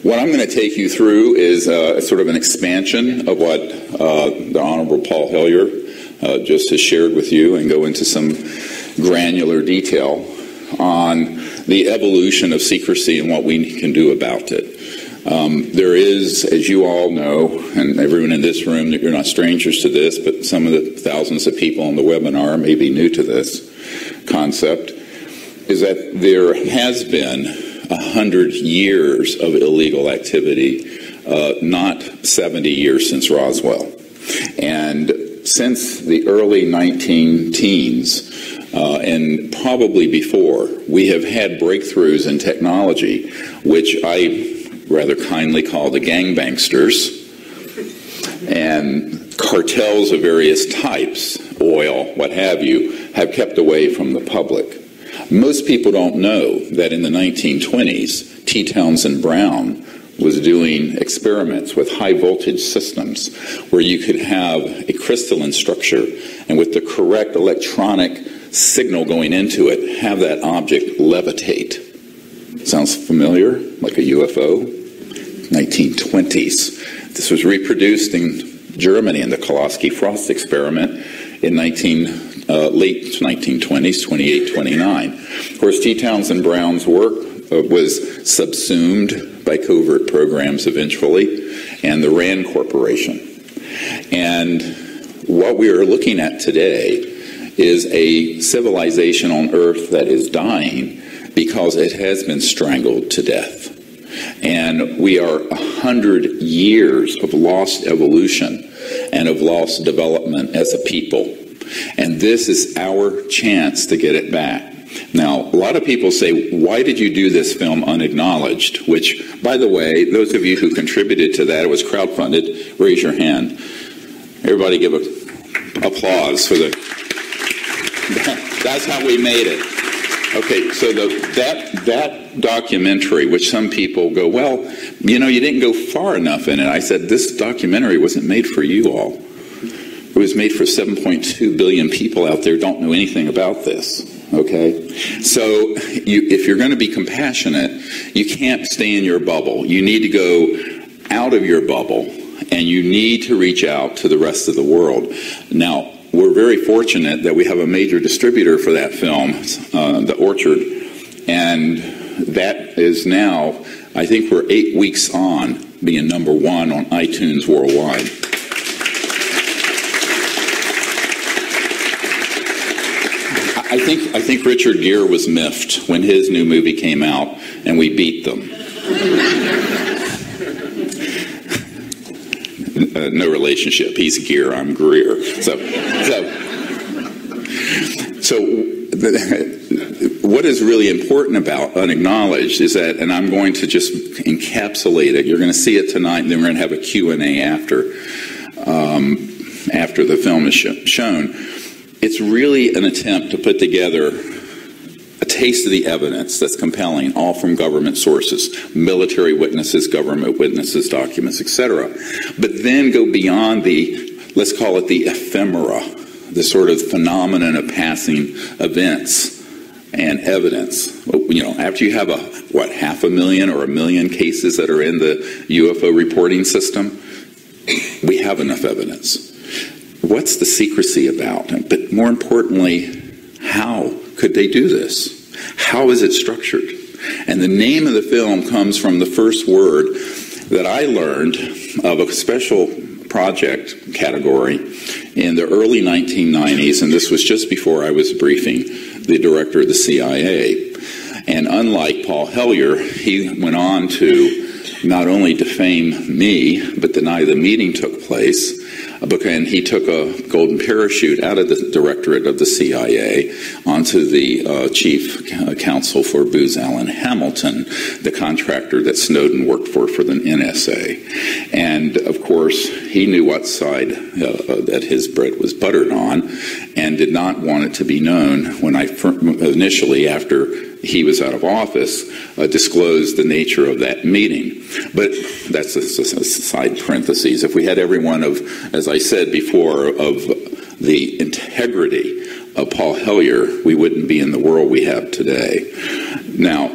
What I'm going to take you through is sort of an expansion of what the Honorable Paul Hellyer just has shared with you, and go into some granular detail on the evolution of secrecy and what we can do about it. There is, as you all know, and everyone in this room, you're not strangers to this, but some of the thousands of people on the webinar may be new to this concept, is that there has been 100 years of illegal activity, not 70 years since Roswell. And since the early 19-teens, and probably before, we have had breakthroughs in technology, which I rather kindly call the gangbangsters, and cartels of various types, oil, what have you, have kept away from the public. Most people don't know that in the 1920s, T. Townsend Brown was doing experiments with high voltage systems where you could have a crystalline structure, and with the correct electronic signal going into it, have that object levitate. Sounds familiar? Like a UFO? 1920s. This was reproduced in Germany in the Kowalski-Frost experiment in late 1920s, 28, 29. Of course, T. Townsend Brown's work was subsumed by covert programs eventually, and the RAND Corporation. And what we are looking at today is a civilization on Earth that is dying because it has been strangled to death. And we are 100 years of lost evolution and of lost development as a people. And this is our chance to get it back. Now, a lot of people say, why did you do this film unacknowledged? Which, by the way, those of you who contributed to that, it was crowdfunded, raise your hand. Everybody give applause for the... That's how we made it. Okay, so that documentary, which some people go, well, you know, you didn't go far enough in it. I said, this documentary wasn't made for you all. It was made for 7.2 billion people out there who don't know anything about this. Okay? So if you're going to be compassionate, you can't stay in your bubble. You need to go out of your bubble, and you need to reach out to the rest of the world. Now, we're very fortunate that we have a major distributor for that film, The Orchard, and that is now, I think we're 8 weeks on being #1 on iTunes worldwide. I think Richard Gere was miffed when his new movie came out and we beat them. No relationship. He's Gere, I'm Greer. So what is really important about Unacknowledged is that, and I'm going to just encapsulate it. You're going to see it tonight, and then we're going to have a Q&A after the film is shown. It's really an attempt to put together a taste of the evidence that's compelling, all from government sources, military witnesses, government witnesses, documents, etc. But then go beyond the, let's call it the ephemera, the sort of phenomenon of passing events and evidence. You know, after you have 500,000 or 1 million cases that are in the UFO reporting system, we have enough evidence. What's the secrecy about? But more importantly, how could they do this? How is it structured? And the name of the film comes from the first word that I learned of a special project category in the early 1990s, and this was just before I was briefing the director of the CIA. And unlike Paul Hellyer, he went on to not only defame me, but deny the meeting took place. And he took a golden parachute out of the directorate of the CIA onto the chief counsel for Booz Allen Hamilton, the contractor that Snowden worked for the NSA. And, of course, he knew what side that his bread was buttered on and did not want it to be known when I initially, after he was out of office, disclosed the nature of that meeting. But that's a side parentheses. If we had every one of, as I said before, of the integrity of Paul Hellyer, we wouldn't be in the world we have today. Now,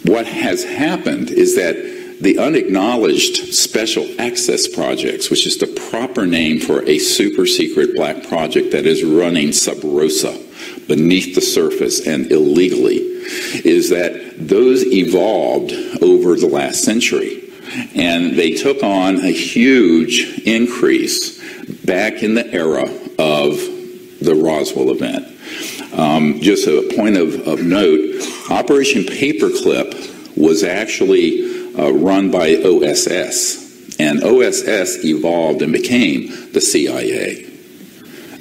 what has happened is that the unacknowledged special access projects, which is the proper name for a super secret black project that is running sub rosa, beneath the surface and illegally, is that those evolved over the last century. And they took on a huge increase back in the era of the Roswell event. Just a point of note, Operation Paperclip was actually run by OSS, and OSS evolved and became the CIA.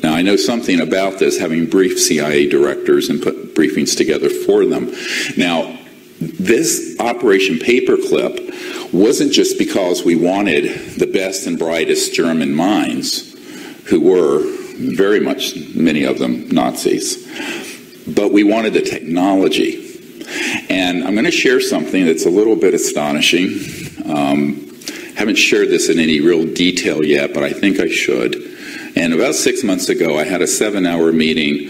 Now, I know something about this, having briefed CIA directors and put briefings together for them. Now, this Operation Paperclip wasn't just because we wanted the best and brightest German minds, who were very much, many of them, Nazis, but we wanted the technology. And I'm going to share something that's a little bit astonishing. Haven't shared this in any real detail yet, but I think I should. And about 6 months ago, I had a 7-hour meeting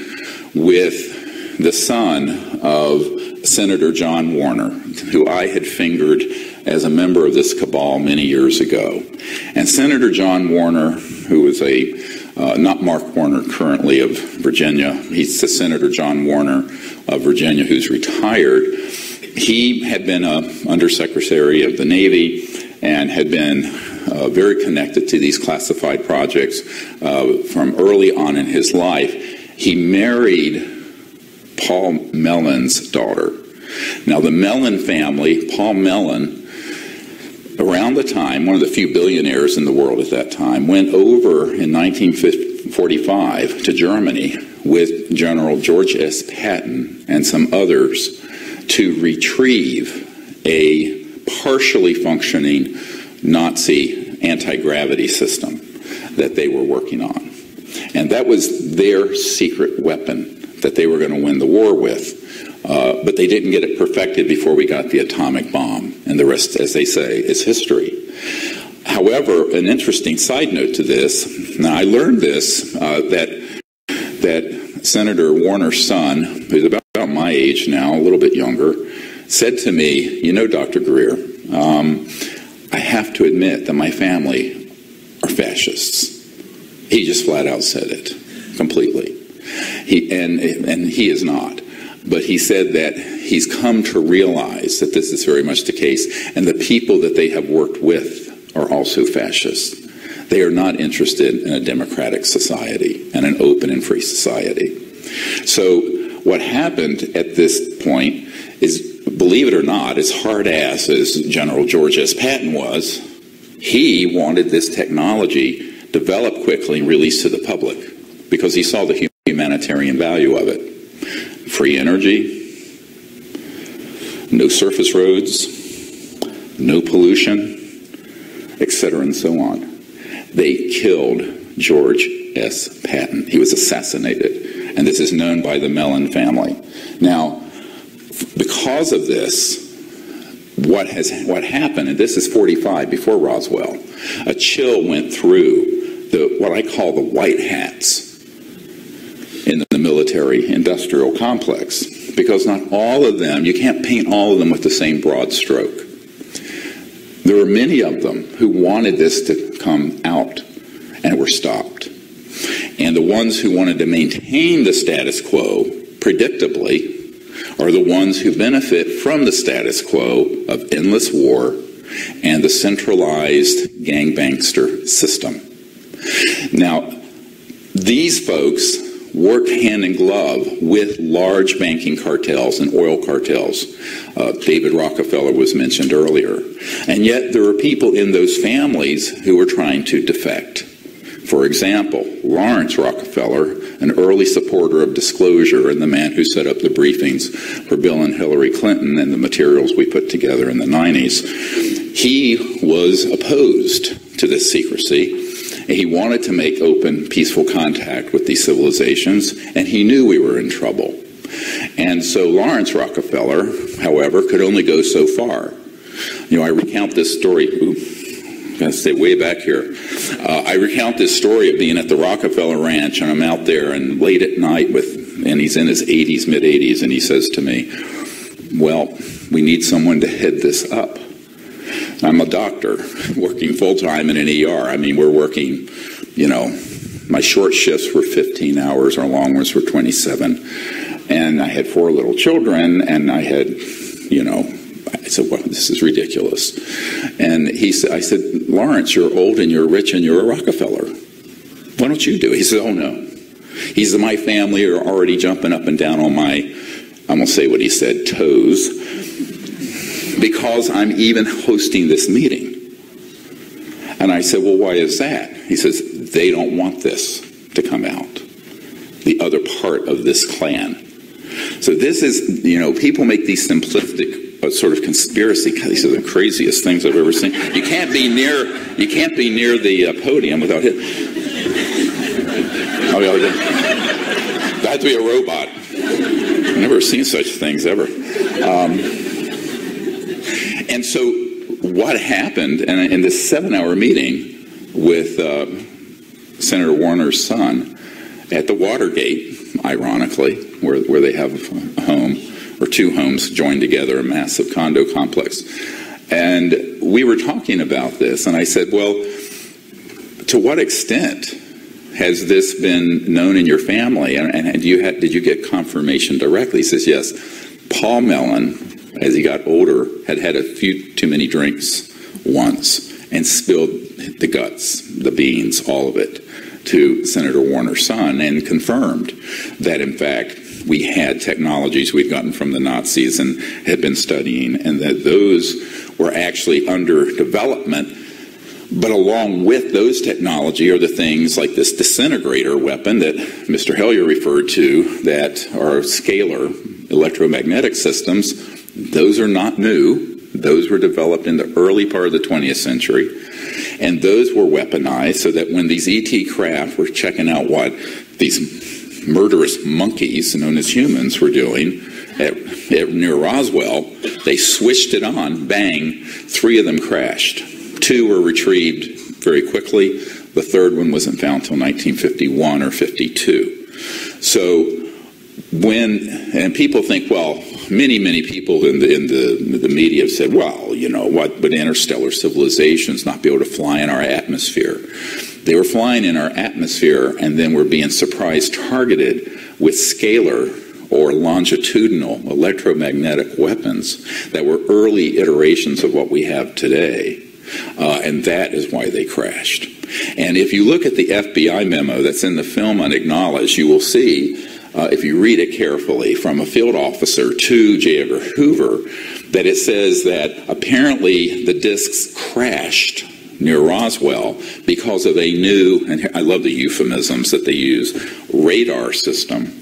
with the son of Senator John Warner, who I had fingered as a member of this cabal many years ago. And Senator John Warner, who was not Mark Warner currently of Virginia, he's the Senator John Warner of Virginia who's retired. He had been Undersecretary of the Navy and had been very connected to these classified projects from early on in his life. He married Paul Mellon's daughter. Now, the Mellon family, Paul Mellon, around the time, one of the few billionaires in the world at that time, went over in 1945 to Germany with General George S. Patton and some others to retrieve a partially functioning Nazi anti-gravity system that they were working on. And that was their secret weapon that they were going to win the war with. But they didn't get it perfected before we got the atomic bomb. And the rest, as they say, is history. However, an interesting side note to this, now I learned this, that Senator Warner's son, who's about my age now, a little bit younger, said to me, you know, Dr. Greer, I have to admit that my family are fascists. He just flat out said it completely. And he is not. But he said that he's come to realize that this is very much the case, and the people that they have worked with are also fascists. They are not interested in a democratic society and an open and free society. So what happened at this point is, believe it or not, as hard-ass as General George S. Patton was, he wanted this technology developed quickly and released to the public because he saw the humanitarian value of it. Free energy, no surface roads, no pollution, etc., and so on. They killed George S. Patton. He was assassinated, and this is known by the Mellon family. Now, because of this, what happened, and this is 45 before Roswell, a chill went through what I call the white hats in the military industrial complex, because not all of them, you can't paint all of them with the same broad stroke. There were many of them who wanted this to come out and were stopped. And the ones who wanted to maintain the status quo, predictably, are the ones who benefit from the status quo of endless war and the centralized gangbangster system. Now, these folks worked hand in glove with large banking cartels and oil cartels. David Rockefeller was mentioned earlier. And yet there were people in those families who were trying to defect. For example, Lawrence Rockefeller, an early supporter of disclosure and the man who set up the briefings for Bill and Hillary Clinton and the materials we put together in the 90s, he was opposed to this secrecy. He wanted to make open, peaceful contact with these civilizations, and he knew we were in trouble. And so Lawrence Rockefeller, however, could only go so far. You know, I recount this story. I'm going to stay way back here. I recount this story of being at the Rockefeller Ranch, and I'm out there, and late at night and he's in his 80s, mid-80s, and he says to me, well, we need someone to head this up. I'm a doctor working full-time in an ER. I mean, we're working, my short shifts were 15 hours, our long ones were 27. And I had 4 little children, and I had, I said, well, this is ridiculous. And I said, Lawrence, you're old and you're rich and you're a Rockefeller. Why don't you do it? He said, oh, no. He said, my family are already jumping up and down on my, I'm going to say what he said, toes, because I'm even hosting this meeting. And I said, well, why is that? He says, they don't want this to come out, the other part of this clan. So this is, people make these simplistic sort of conspiracy. These are the craziest things I've ever seen. You can't be near the podium without hitting. I have to be a robot. I've never seen such things ever. And so what happened in this 7-hour meeting with Senator Warner's son at the Watergate, ironically, where they have a home, or 2 homes joined together, a massive condo complex. And we were talking about this, and I said, well, to what extent has this been known in your family? And did you get confirmation directly? He says, yes. Paul Mellon, as he got older, had a few too many drinks once and spilled the guts, the beans, all of it, to Senator Warner's son, and confirmed that, in fact, we had technologies we'd gotten from the Nazis and had been studying, and that those were actually under development. But along with those technology are the things like this disintegrator weapon that Mr. Hellyer referred to, that are scalar electromagnetic systems. Those are not new. Those were developed in the early part of the 20th century. And those were weaponized so that when these ET craft were checking out what these murderous monkeys, known as humans, were doing near Roswell, they switched it on, bang, 3 of them crashed. 2 were retrieved very quickly. The 3rd one wasn't found until 1951 or 52. So and people think, well, many people in the media have said, well, what would interstellar civilizations not be able to fly in our atmosphere? They were flying in our atmosphere and then were being surprise targeted with scalar or longitudinal electromagnetic weapons that were early iterations of what we have today. And that is why they crashed. And if you look at the FBI memo that's in the film Unacknowledged, you will see, if you read it carefully, from a field officer to J. Edgar Hoover, that it says that apparently the discs crashed near Roswell because of a new, and I love the euphemisms that they use, radar system.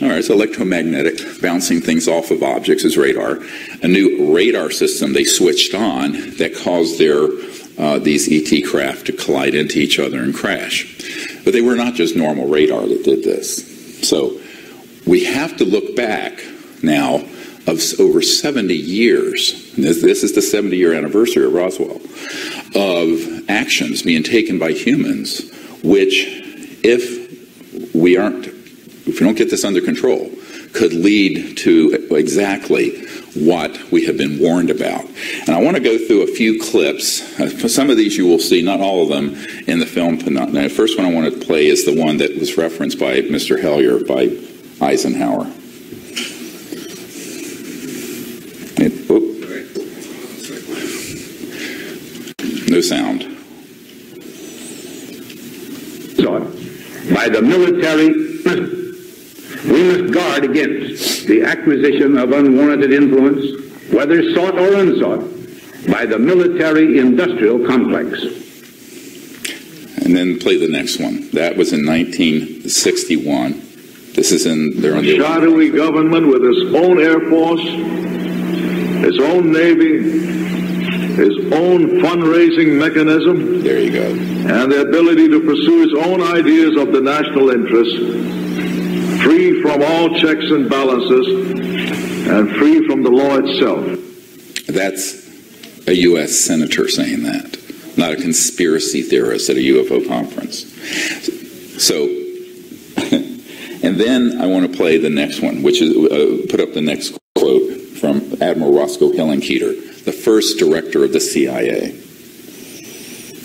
All right, it's electromagnetic, bouncing things off of objects is radar. A new radar system they switched on that caused these ET craft to collide into each other and crash. But they were not just normal radar that did this. So we have to look back now of over 70 years, and this is the 70-year anniversary of Roswell, of actions being taken by humans, which, if we don't get this under control, could lead to exactly what we have been warned about. And I want to go through a few clips. Some of these you will see, not all of them, in the film. The first one I want to play is the one that was referenced by Mr. Hellyer, by Eisenhower. No sound. By the military, we must guard against the acquisition of unwarranted influence, whether sought or unsought, by the military-industrial complex. And then play the next one. That was in 1961. This is in there on the shadowy government with its own Air Force, its own Navy, its own fundraising mechanism. There you go. And the ability to pursue its own ideas of the national interest, free from all checks and balances, and free from the law itself. That's a U.S. senator saying that, not a conspiracy theorist at a UFO conference. So, and then I want to play the next one, which is, put up the next quote from Admiral Roscoe Hillenkoetter, the first director of the CIA.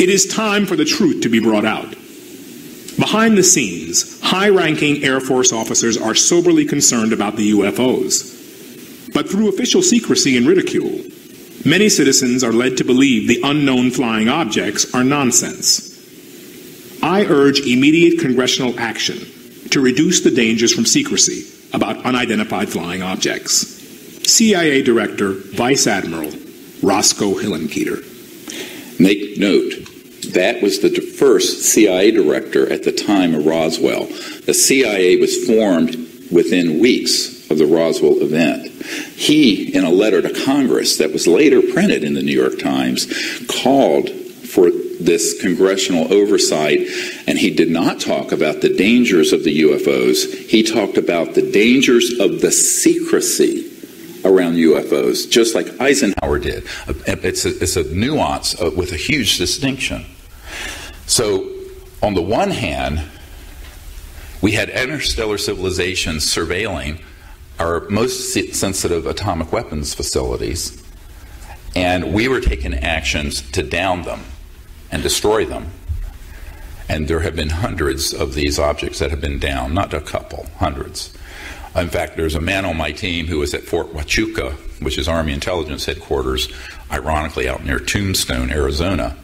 It is time for the truth to be brought out. Behind the scenes, high-ranking Air Force officers are soberly concerned about the UFOs. But through official secrecy and ridicule, many citizens are led to believe the unknown flying objects are nonsense. I urge immediate congressional action to reduce the dangers from secrecy about unidentified flying objects. CIA Director, Vice Admiral Roscoe Hillenkoetter. Make note, that was the first CIA director at the time of Roswell. The CIA was formed within weeks of the Roswell event. He, in a letter to Congress that was later printed in the New York Times, called for this congressional oversight, and he did not talk about the dangers of the UFOs. He talked about the dangers of the secrecy around UFOs, just like Eisenhower did. It's a nuance with a huge distinction. So, on the one hand, we had interstellar civilizations surveilling our most sensitive atomic weapons facilities, and we were taking actions to down them and destroy them. And there have been hundreds of these objects that have been downed, not a couple, hundreds. In fact, there's a man on my team who was at Fort Huachuca, which is Army Intelligence Headquarters, ironically out near Tombstone, Arizona,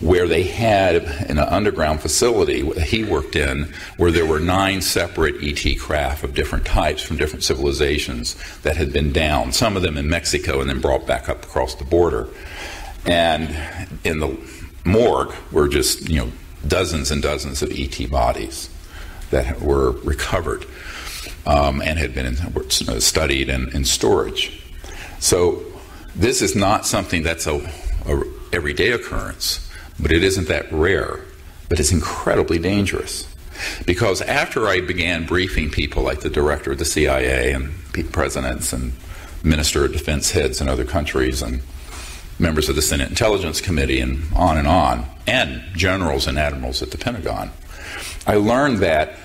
where they had in an underground facility he worked in, where there were 9 separate ET craft of different types from different civilizations that had been downed, some of them in Mexico and then brought back up across the border. And in the morgue were just, dozens and dozens of ET bodies that were recovered and had been studied in storage. So this is not something that's a everyday occurrence, but it isn't that rare, but it's incredibly dangerous. Because after I began briefing people like the director of the CIA and presidents and Minister of Defense heads in other countries and members of the Senate Intelligence Committee and generals and admirals at the Pentagon, I learned that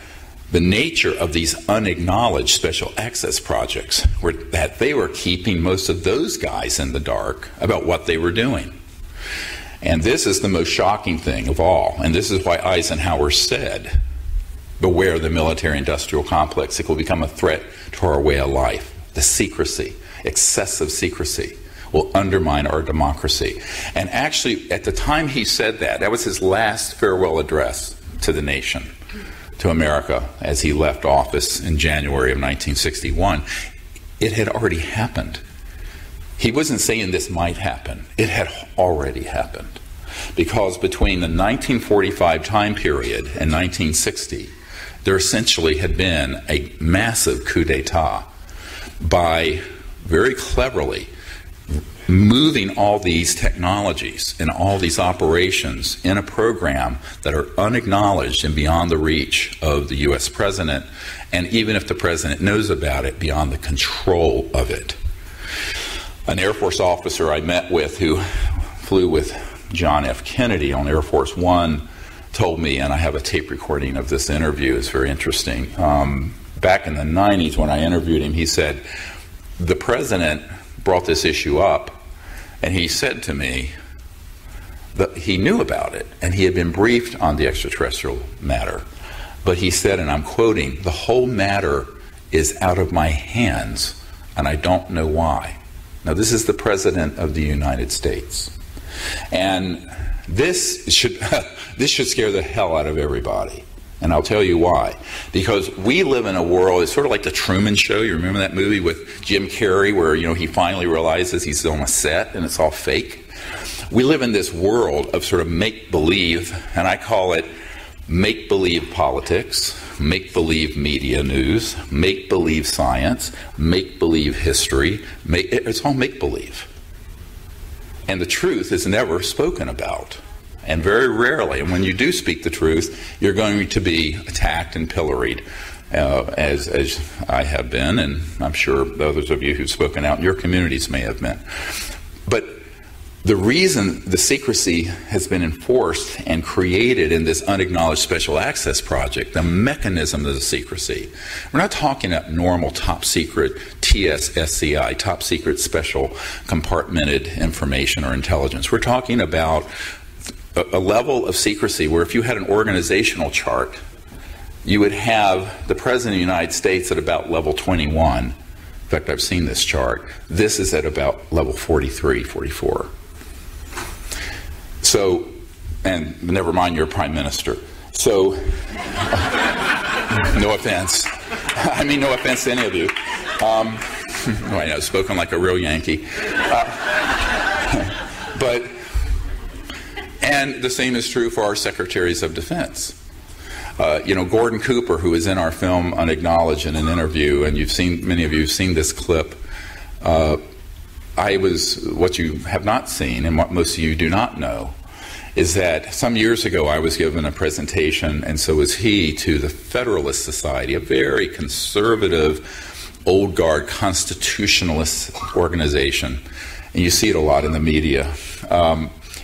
the nature of these unacknowledged special access projects were that they were keeping most of those guys in the dark about what they were doing. And this is the most shocking thing of all, and this is why Eisenhower said, beware the military-industrial complex. It will become a threat to our way of life. The secrecy, excessive secrecy, will undermine our democracy. And actually, at the time he said that, that was his last farewell address to the nation, to America, as he left office in January of 1961. It had already happened. He wasn't saying this might happen. It had already happened. Because between the 1945 time period and 1960, there essentially had been a massive coup d'etat by very cleverly moving all these technologies and all these operations in a program that are unacknowledged and beyond the reach of the U.S. president, and even if the president knows about it, beyond the control of it. An Air Force officer I met with who flew with John F. Kennedy on Air Force One told me, and I have a tape recording of this interview, it's very interesting. Back in the 90s when I interviewed him, he said, the president brought this issue up, and he said to me that he knew about it, and he had been briefed on the extraterrestrial matter. But he said, and I'm quoting, the whole matter is out of my hands, and I don't know why. Now, this is the President of the United States. And this should scare the hell out of everybody. And I'll tell you why. Because we live in a world, it's sort of like the Truman Show. You remember that movie with Jim Carrey where, he finally realizes he's on a set and it's all fake? We live in this world of sort of make-believe, and I call it make-believe politics, make-believe media news, make-believe science, make-believe history. It's all make-believe. And the truth is never spoken about. And very rarely, and when you do speak the truth, you're going to be attacked and pilloried, as I have been, and I'm sure others of you who've spoken out in your communities may have been. But the reason the secrecy has been enforced and created in this unacknowledged special access project, the mechanism of the secrecy, we're not talking about normal top secret TSSCI, Top Secret Special Compartmented Information or Intelligence. We're talking about a level of secrecy where if you had an organizational chart, you would have the President of the United States at about level 21. In fact, I've seen this chart. This is at about level 43, 44. So, and never mind your Prime Minister. So, no offense. I mean, no offense to any of you. I know, spoken like a real Yankee. And the same is true for our Secretaries of Defense. Gordon Cooper, who is in our film Unacknowledged in an interview, and many of you have seen this clip. What you have not seen, and what most of you do not know, is that some years ago I was given a presentation, and so was he, to the Federalist Society, a very conservative, old guard, constitutionalist organization. And you see it a lot in the media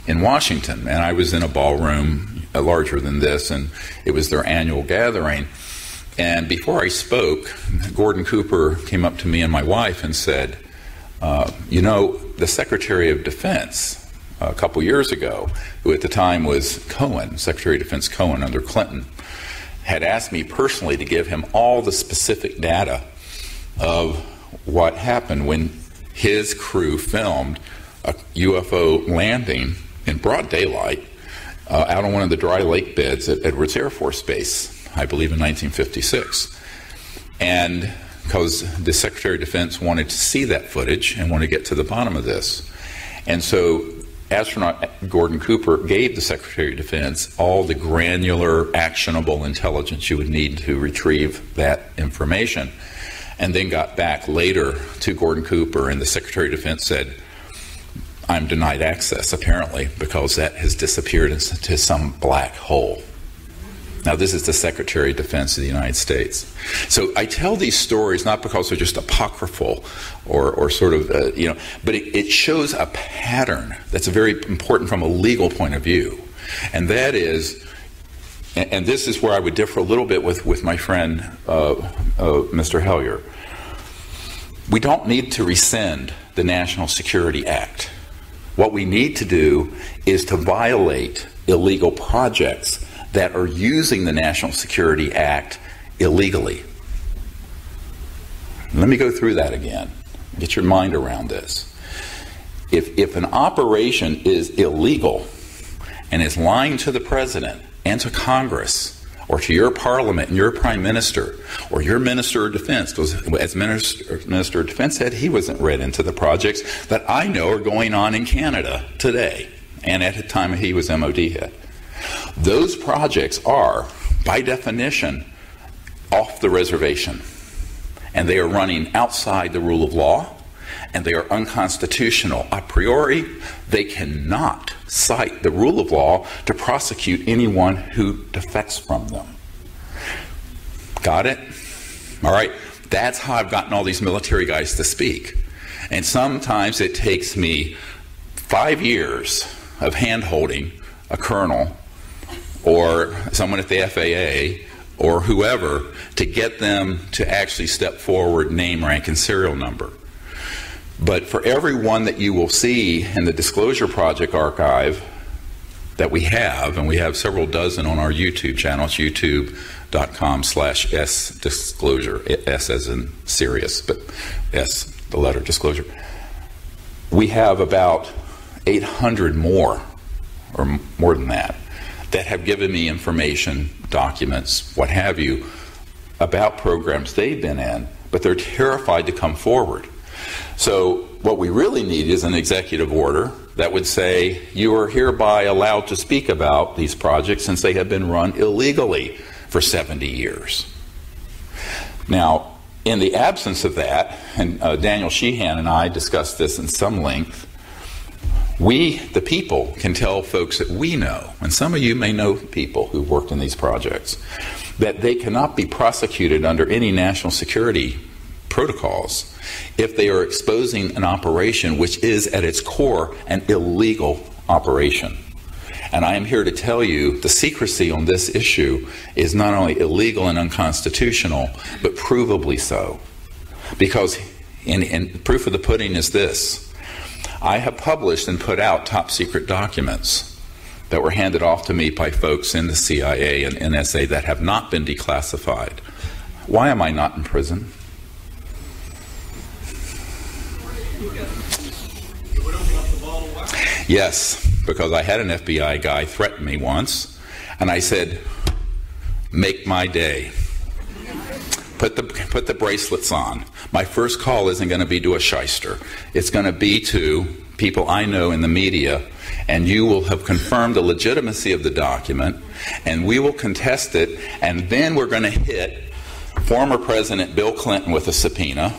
in Washington. And I was in a ballroom larger than this, and it was their annual gathering. And before I spoke, Gordon Cooper came up to me and my wife and said, the Secretary of Defense a couple years ago, who at the time was Cohen, Secretary of Defense Cohen under Clinton, had asked me personally to give him all the specific data of what happened when his crew filmed a UFO landing in broad daylight out on one of the dry lake beds at Edwards Air Force Base, I believe in 1956. And because the Secretary of Defense wanted to see that footage and wanted to get to the bottom of this. And so astronaut Gordon Cooper gave the Secretary of Defense all the granular, actionable intelligence you would need to retrieve that information, and then got back later to Gordon Cooper, and the Secretary of Defense said, I'm denied access, apparently, because that has disappeared into some black hole. Now, this is the Secretary of Defense of the United States. So I tell these stories not because they're just apocryphal or sort of, but it shows a pattern that's very important from a legal point of view. And that is, and this is where I would differ a little bit with my friend, Mr. Hellier. We don't need to rescind the National Security Act. What we need to do is to violate illegal projects that are using the National Security Act illegally. Let me go through that again. Get your mind around this. If an operation is illegal and is lying to the President and to Congress, or to your Parliament and your Prime Minister, or your Minister of Defense, because as Minister of Defense said, he wasn't read into the projects that I know are going on in Canada today, and at the time he was MOD head. Those projects are, by definition, off the reservation, and they are running outside the rule of law, and they are unconstitutional. A priori, they cannot cite the rule of law to prosecute anyone who defects from them. Got it? All right. That's how I've gotten all these military guys to speak. And sometimes it takes me 5 years of hand-holding a colonel or someone at the FAA or whoever to get them to actually step forward, name, rank, and serial number. But for every one that you will see in the Disclosure Project archive that we have, and we have several dozen on our YouTube channel, it's youtube.com/S-disclosure, S as in serious, but S, the letter disclosure. We have about 800 more, or more than that have given me information, documents, what have you, about programs they've been in, but they're terrified to come forward. So what we really need is an executive order that would say you are hereby allowed to speak about these projects since they have been run illegally for 70 years. Now, in the absence of that, and Daniel Sheehan and I discussed this in some length, we, the people, can tell folks that we know, and some of you may know people who've worked in these projects, that they cannot be prosecuted under any national security protocols if they are exposing an operation which is at its core an illegal operation. And I am here to tell you the secrecy on this issue is not only illegal and unconstitutional, but provably so. Because And proof of the pudding is this. I have published and put out top secret documents that were handed off to me by folks in the CIA and NSA that have not been declassified. Why am I not in prison? Yes, because I had an FBI guy threaten me once, and I said, make my day. Put the bracelets on. My first call isn't going to be to a shyster. It's going to be to people I know in the media, and you will have confirmed the legitimacy of the document, and we will contest it, and then we're going to hit former President Bill Clinton with a subpoena.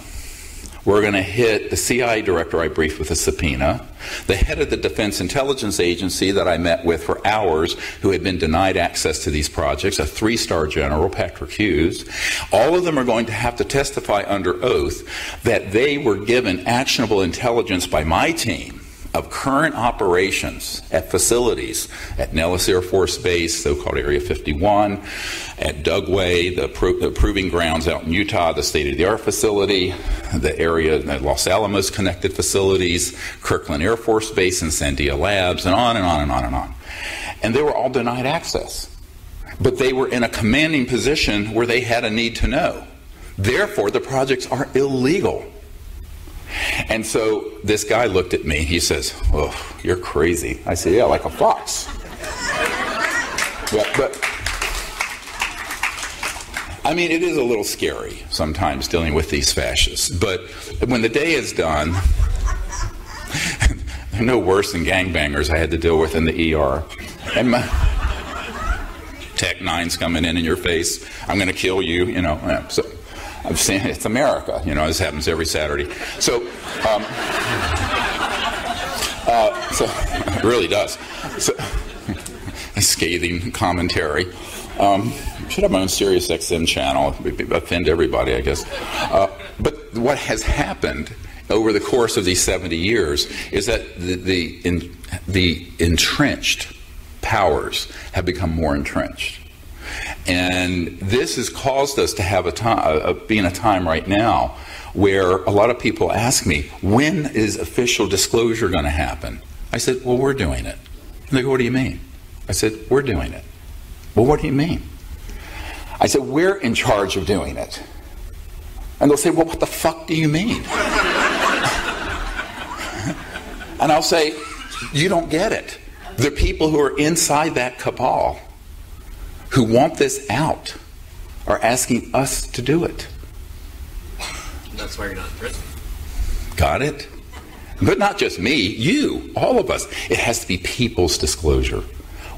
We're going to hit the CIA director I briefed with a subpoena, the head of the Defense Intelligence Agency that I met with for hours who had been denied access to these projects, a 3-star general, Patrick Hughes. All of them are going to have to testify under oath that they were given actionable intelligence by my team of current operations at facilities at Nellis Air Force Base, so-called Area 51, at Dugway, the proving grounds out in Utah, the state-of-the-art facility, the area, the Los Alamos connected facilities, Kirkland Air Force Base, and Sandia Labs, and on and on and on and on. And they were all denied access. But they were in a commanding position where they had a need to know. Therefore, the projects are illegal. And so this guy looked at me. He says, "Oh, you're crazy." I said, "Yeah, like a fox." But I mean, it is a little scary sometimes dealing with these fascists. But when the day is done, they're no worse than gangbangers I had to deal with in the ER. And my Tech 9's coming in your face. I'm going to kill you, you know. So I'm saying it's America, you know. This happens every Saturday. So, so it really does. So, a scathing commentary. Should have my own Sirius XM channel. Offend everybody, I guess. But what has happened over the course of these 70 years is that the entrenched powers have become more entrenched. And this has caused us to have be in a time right now where a lot of people ask me, when is official disclosure going to happen? I said, well, we're doing it. And they go, what do you mean? I said, we're doing it. Well, what do you mean? I said, we're in charge of doing it. And they'll say, well, what the fuck do you mean? And I'll say, you don't get it. The people who are inside that cabal who want this out are asking us to do it. That's why you're not in prison. Got it? But not just me, you, all of us. It has to be people's disclosure.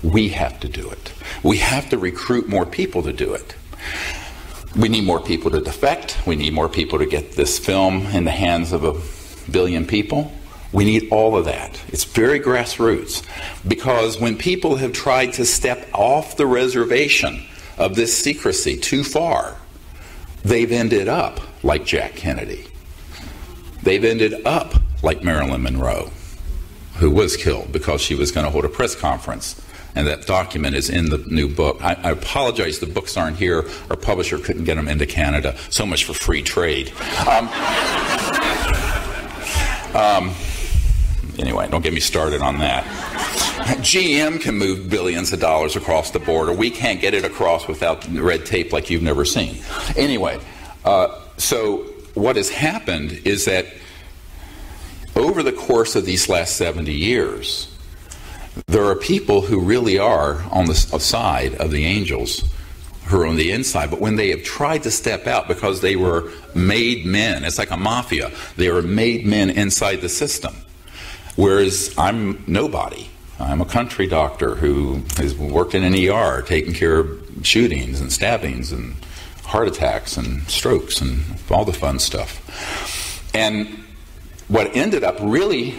We have to do it. We have to recruit more people to do it. We need more people to defect. We need more people to get this film in the hands of 1 billion people. We need all of that. It's very grassroots. Because when people have tried to step off the reservation of this secrecy too far, they've ended up like Jack Kennedy. They've ended up like Marilyn Monroe, who was killed because she was going to hold a press conference. And that document is in the new book. I apologize, the books aren't here. Our publisher couldn't get them into Canada. So much for free trade. Anyway, don't get me started on that. GM can move billions of dollars across the border. We can't get it across without red tape like you've never seen. Anyway, so what has happened is that over the course of these last 70 years, there are people who really are on the side of the angels, who are on the inside, but when they have tried to step out because they were made men, it's like a mafia, they were made men inside the system. Whereas I'm nobody. I'm a country doctor who has worked in an ER, taking care of shootings and stabbings and heart attacks and strokes and all the fun stuff. And what ended up really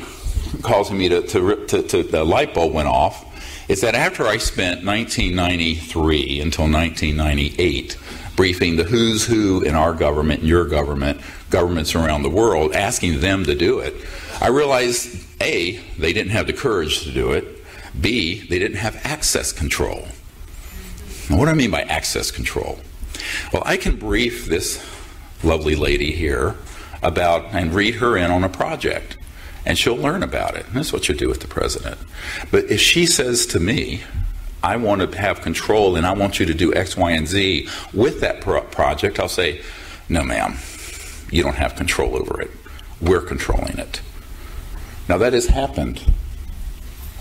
causing me to the light bulb went off is that after I spent 1993 until 1998 briefing the who's who in our government, your government, governments around the world, asking them to do it, I realized, A, they didn't have the courage to do it. B, they didn't have access control. Now, what do I mean by access control? Well, I can brief this lovely lady here about and read her in on a project, and she'll learn about it. And that's what you do with the president. But if she says to me, I want to have control and I want you to do X, Y, and Z with that project, I'll say, no, ma'am, you don't have control over it. We're controlling it. Now, that has happened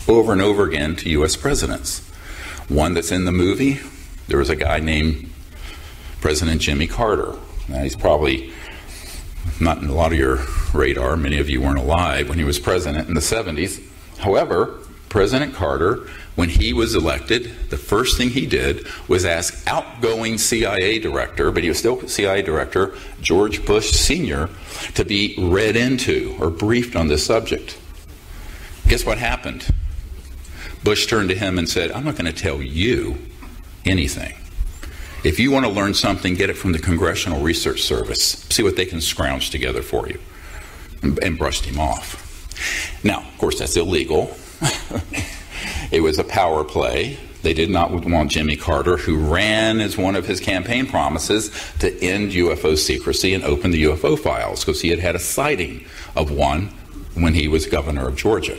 over and over again to U.S. presidents. One that's in the movie, there was a guy named President Jimmy Carter. Now, he's probably not in a lot of your radar. Many of you weren't alive when he was president in the 70s. However, President Carter, when he was elected, the first thing he did was ask outgoing CIA director, but he was still CIA director, George Bush Sr., to be read into or briefed on this subject. Guess what happened? Bush turned to him and said, I'm not going to tell you anything. If you want to learn something, get it from the Congressional Research Service. See what they can scrounge together for you. And brushed him off. Now, of course, that's illegal. It was a power play. They did not want Jimmy Carter, who ran as one of his campaign promises to end UFO secrecy and open the UFO files, because he had had a sighting of one when he was governor of Georgia.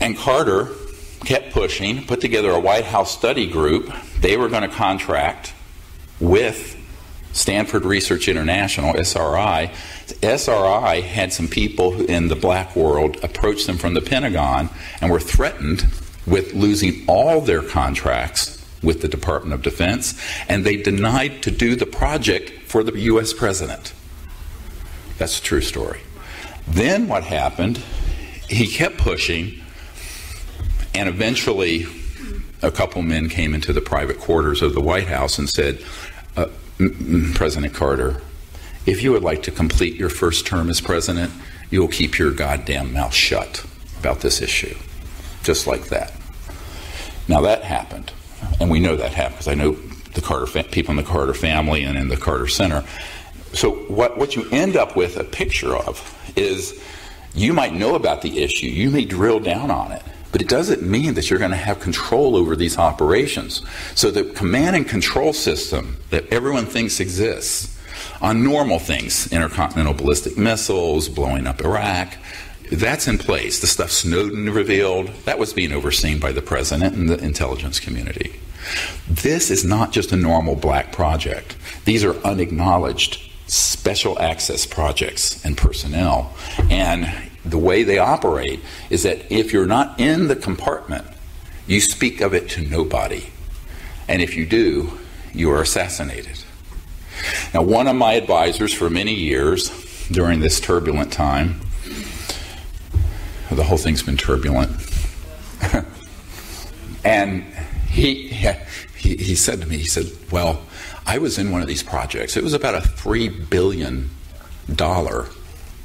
And Carter kept pushing, put together a White House study group. They were going to contract with Stanford Research International, SRI. SRI had some people in the black world approach them from the Pentagon and were threatened with losing all their contracts with the Department of Defense, and they denied to do the project for the U.S. president. That's a true story. Then what happened, he kept pushing, and eventually a couple men came into the private quarters of the White House and said, President Carter, if you would like to complete your first term as president, you will keep your goddamn mouth shut about this issue. Just like that. Now that happened, and we know that happened because I know the Carter people in the Carter family and in the Carter Center. So what you end up with a picture of is, you might know about the issue, you may drill down on it, but it doesn't mean that you're going to have control over these operations. So the command and control system that everyone thinks exists on normal things, intercontinental ballistic missiles, blowing up Iraq, that's in place. The stuff Snowden revealed, that was being overseen by the president and the intelligence community. This is not just a normal black project. These are unacknowledged special access projects and personnel. And the way they operate is that if you're not in the compartment, you speak of it to nobody. And if you do, you are assassinated. Now, one of my advisors for many years during this turbulent time, the whole thing's been turbulent, and he said to me, he said, well, I was in one of these projects. It was about a $3 billion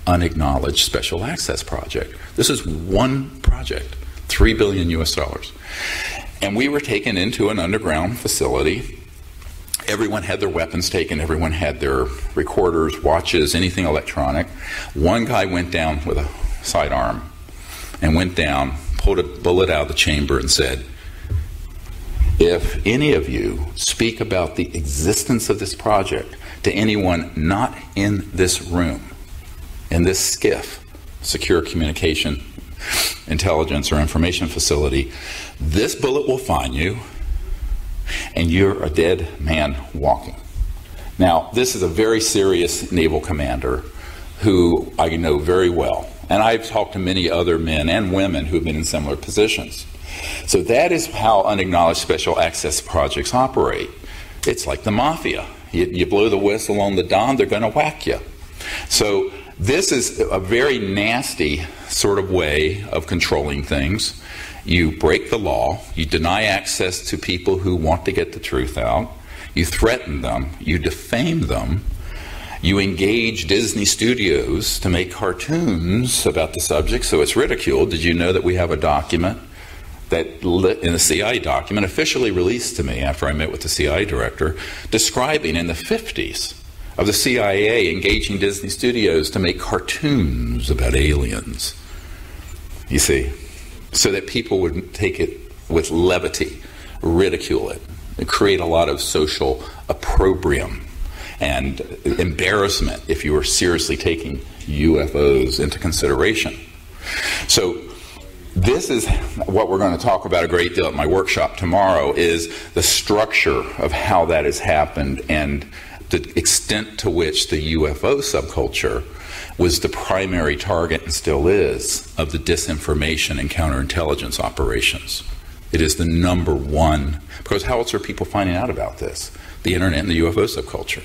unacknowledged special access project. This is one project, $3 billion US. And we were taken into an underground facility. Everyone had their weapons taken. Everyone had their recorders, watches, anything electronic. One guy went down with a sidearm and went down, pulled a bullet out of the chamber and said, if any of you speak about the existence of this project to anyone not in this room, in this SCIF, Secure Communication, Intelligence, or Information Facility, this bullet will find you, and you're a dead man walking. Now, this is a very serious naval commander who I know very well, and I've talked to many other men and women who have been in similar positions. So that is how unacknowledged special access projects operate. It's like the mafia. You blow the whistle on the Don, they're going to whack you. So this is a very nasty sort of way of controlling things. You break the law, you deny access to people who want to get the truth out, you threaten them, you defame them, you engage Disney Studios to make cartoons about the subject so it's ridiculed. Did you know that we have a document that, in a CIA document officially released to me after I met with the CIA director, describing in the 50s of the CIA engaging Disney Studios to make cartoons about aliens? You see, so that people would take it with levity, ridicule it, and create a lot of social opprobrium. and embarrassment if you were seriously taking UFOs into consideration. So this is what we're going to talk about a great deal at my workshop tomorrow, is the structure of how that has happened and the extent to which the UFO subculture was the primary target, and still is, of the disinformation and counterintelligence operations. It is the number one, because how else are people finding out about this? The internet and the UFO subculture.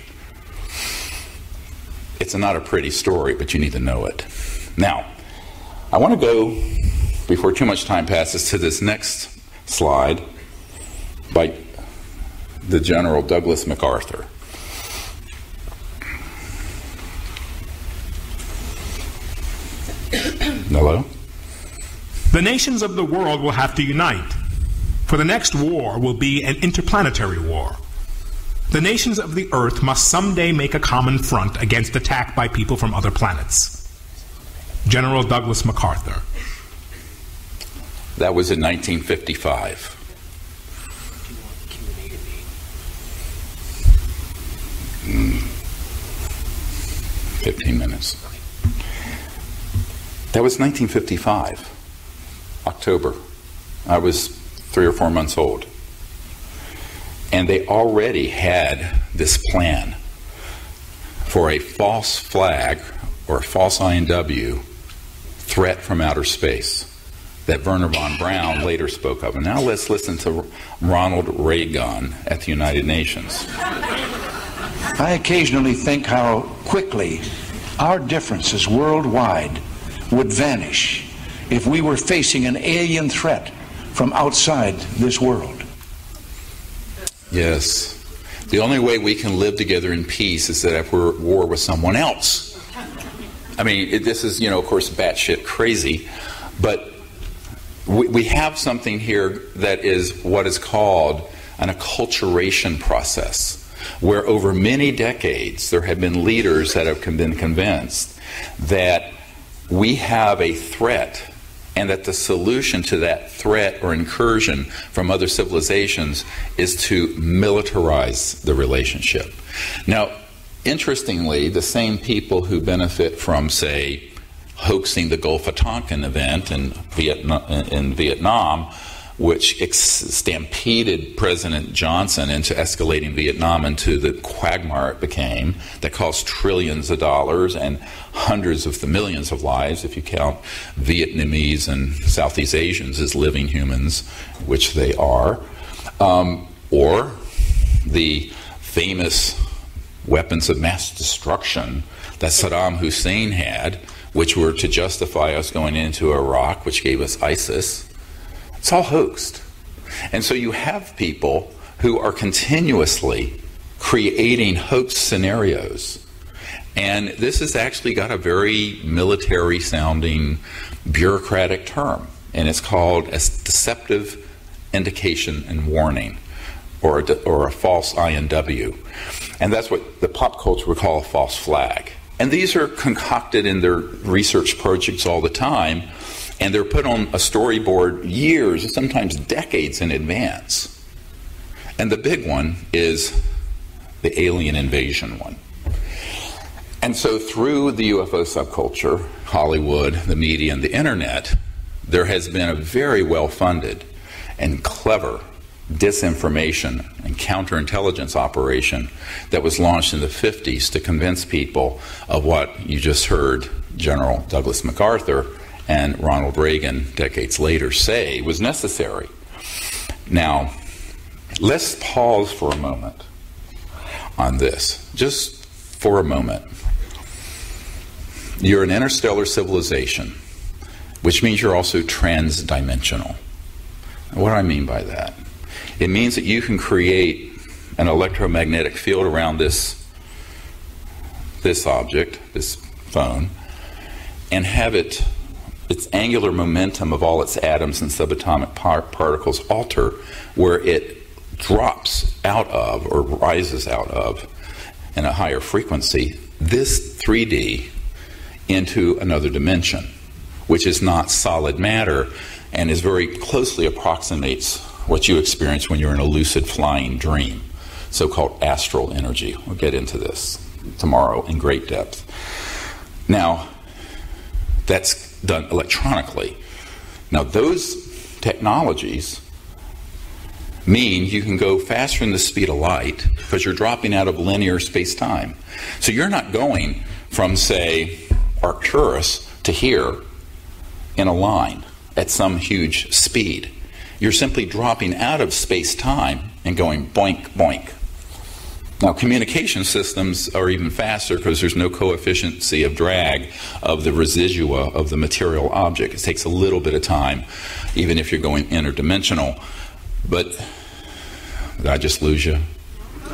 It's not a pretty story, but you need to know it. Now, I want to go, before too much time passes, to this next slide by the General Douglas MacArthur. Hello? The nations of the world will have to unite, for the next war will be an interplanetary war. The nations of the earth must someday make a common front against attack by people from other planets. General Douglas MacArthur. That was in 1955. Mm. 15 minutes. That was 1955, October. I was 3 or 4 months old. And they already had this plan for a false flag or a false INW threat from outer space that Wernher von Braun later spoke of. And now let's listen to Ronald Reagan at the United Nations. I occasionally think how quickly our differences worldwide would vanish if we were facing an alien threat from outside this world. Yes. The only way we can live together in peace is that if we're at war with someone else. I mean, this is, of course, batshit crazy, but we have something here that is what is called an acculturation process, where over many decades there have been leaders that have been convinced that we have a threat, and that the solution to that threat or incursion from other civilizations is to militarize the relationship. Now, interestingly, the same people who benefit from, say, hoaxing the Gulf of Tonkin event in Vietnam, which stampeded President Johnson into escalating Vietnam into the quagmire it became, that cost trillions of dollars and hundreds of the millions of lives, if you count Vietnamese and Southeast Asians as living humans, which they are, or the famous weapons of mass destruction that Saddam Hussein had, which were to justify us going into Iraq, which gave us ISIS. It's all hoaxed. And so you have people who are continuously creating hoax scenarios. And this has actually got a very military-sounding, bureaucratic term. And it's called a deceptive indication and warning, or a false INW. And that's what the pop culture would call a false flag. And these are concocted in their research projects all the time. And they're put on a storyboard years, sometimes decades in advance. And the big one is the alien invasion one. And so through the UFO subculture, Hollywood, the media, and the internet, there has been a very well-funded and clever disinformation and counterintelligence operation that was launched in the 50s to convince people of what you just heard General Douglas MacArthur and Ronald Reagan decades later say was necessary. Now, let's pause for a moment on this, just for a moment. You're an interstellar civilization, which means you're also transdimensional. What do I mean by that? It means that you can create an electromagnetic field around this object, this phone, and have its angular momentum of all its atoms and subatomic particles alter where it drops out of or rises out of in a higher frequency this 3D into another dimension, which is not solid matter and is very closely approximates what you experience when you're in a lucid flying dream. so-called astral energy. We'll get into this tomorrow in great depth. Now, that's done electronically. Now, those technologies mean you can go faster than the speed of light because you're dropping out of linear space-time. So you're not going from, say, Arcturus to here in a line at some huge speed. You're simply dropping out of space-time and going boink, boink. Now, communication systems are even faster because there's no coefficient of drag of the residua of the material object. It takes a little bit of time, even if you're going interdimensional. But did I just lose you?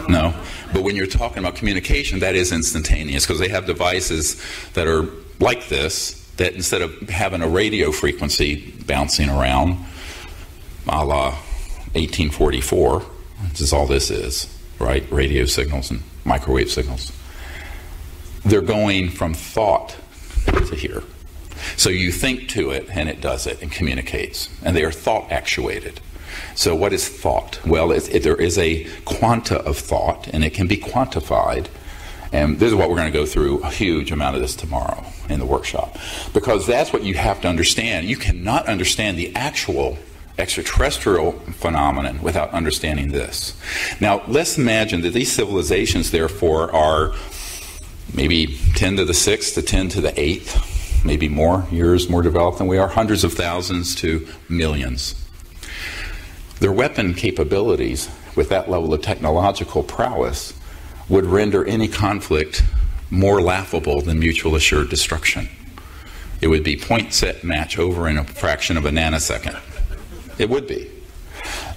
No. But when you're talking about communication, that is instantaneous because they have devices that are like this, that instead of having a radio frequency bouncing around, a la 1844, which is all this is, right? Radio signals and microwave signals. They're going from thought to here. So you think to it and it does it and communicates. And they are thought actuated. So what is thought? Well, there is a quanta of thought and it can be quantified. And this is what we're going to go through a huge amount of this tomorrow in the workshop. Because that's what you have to understand. You cannot understand the actual extraterrestrial phenomenon without understanding this. Now, let's imagine that these civilizations, therefore, are maybe 10 to the 6th to 10 to the 8th, maybe more years more developed than we are, hundreds of thousands to millions. Their weapon capabilities with that level of technological prowess would render any conflict more laughable than mutual assured destruction. It would be point, set, match over in a fraction of a nanosecond. It would be.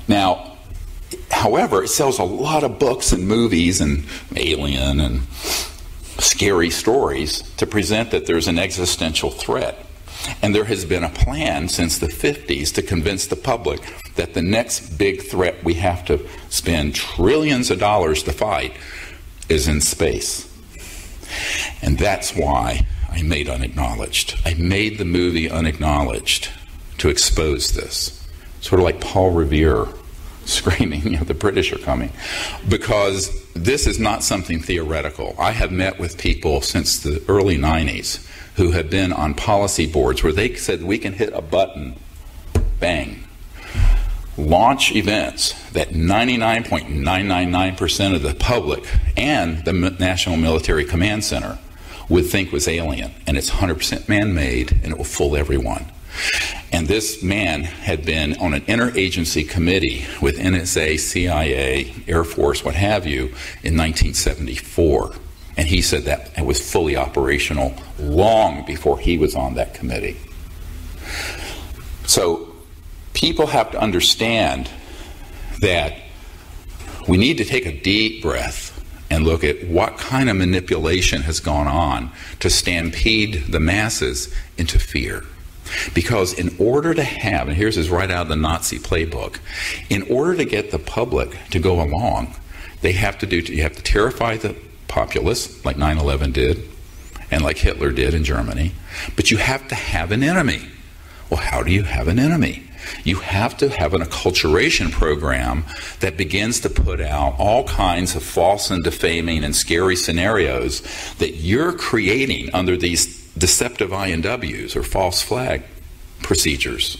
Now, however, it sells a lot of books and movies and Alien and scary stories to present that there's an existential threat. And there has been a plan since the 50s to convince the public that the next big threat we have to spend trillions of dollars to fight is in space. And that's why I made Unacknowledged. I made the movie Unacknowledged to expose this. Sort of like Paul Revere screaming, the British are coming. Because this is not something theoretical. I have met with people since the early 90s who have been on policy boards where they said we can hit a button, bang, launch events that 99.999% of the public and the National Military Command Center would think was alien. And it's 100% man-made and it will fool everyone. And this man had been on an interagency committee with NSA, CIA, Air Force, what have you, in 1974. And he said that it was fully operational long before he was on that committee. So people have to understand that we need to take a deep breath and look at what kind of manipulation has gone on to stampede the masses into fear. Because in order to have, and here's this right out of the Nazi playbook, in order to get the public to go along, you have to terrify the populace, like 9/11 did, and like Hitler did in Germany, but you have to have an enemy. Well, how do you have an enemy? You have to have an acculturation program that begins to put out all kinds of false and defaming and scary scenarios that you're creating under these deceptive INWs or false flag procedures,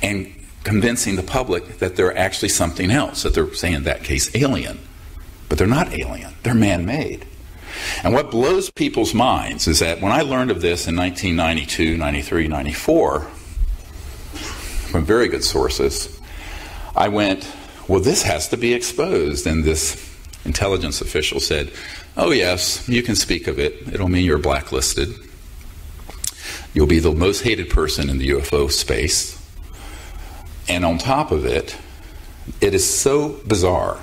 and convincing the public that they're actually something else, that they're saying in that case alien. But they're not alien, they're man-made. And what blows people's minds is that when I learned of this in 1992, 93, 94, from very good sources, I went, well, this has to be exposed. And this intelligence official said, oh yes, you can speak of it. It'll mean you're blacklisted. You'll be the most hated person in the UFO space. And on top of it, it is so bizarre.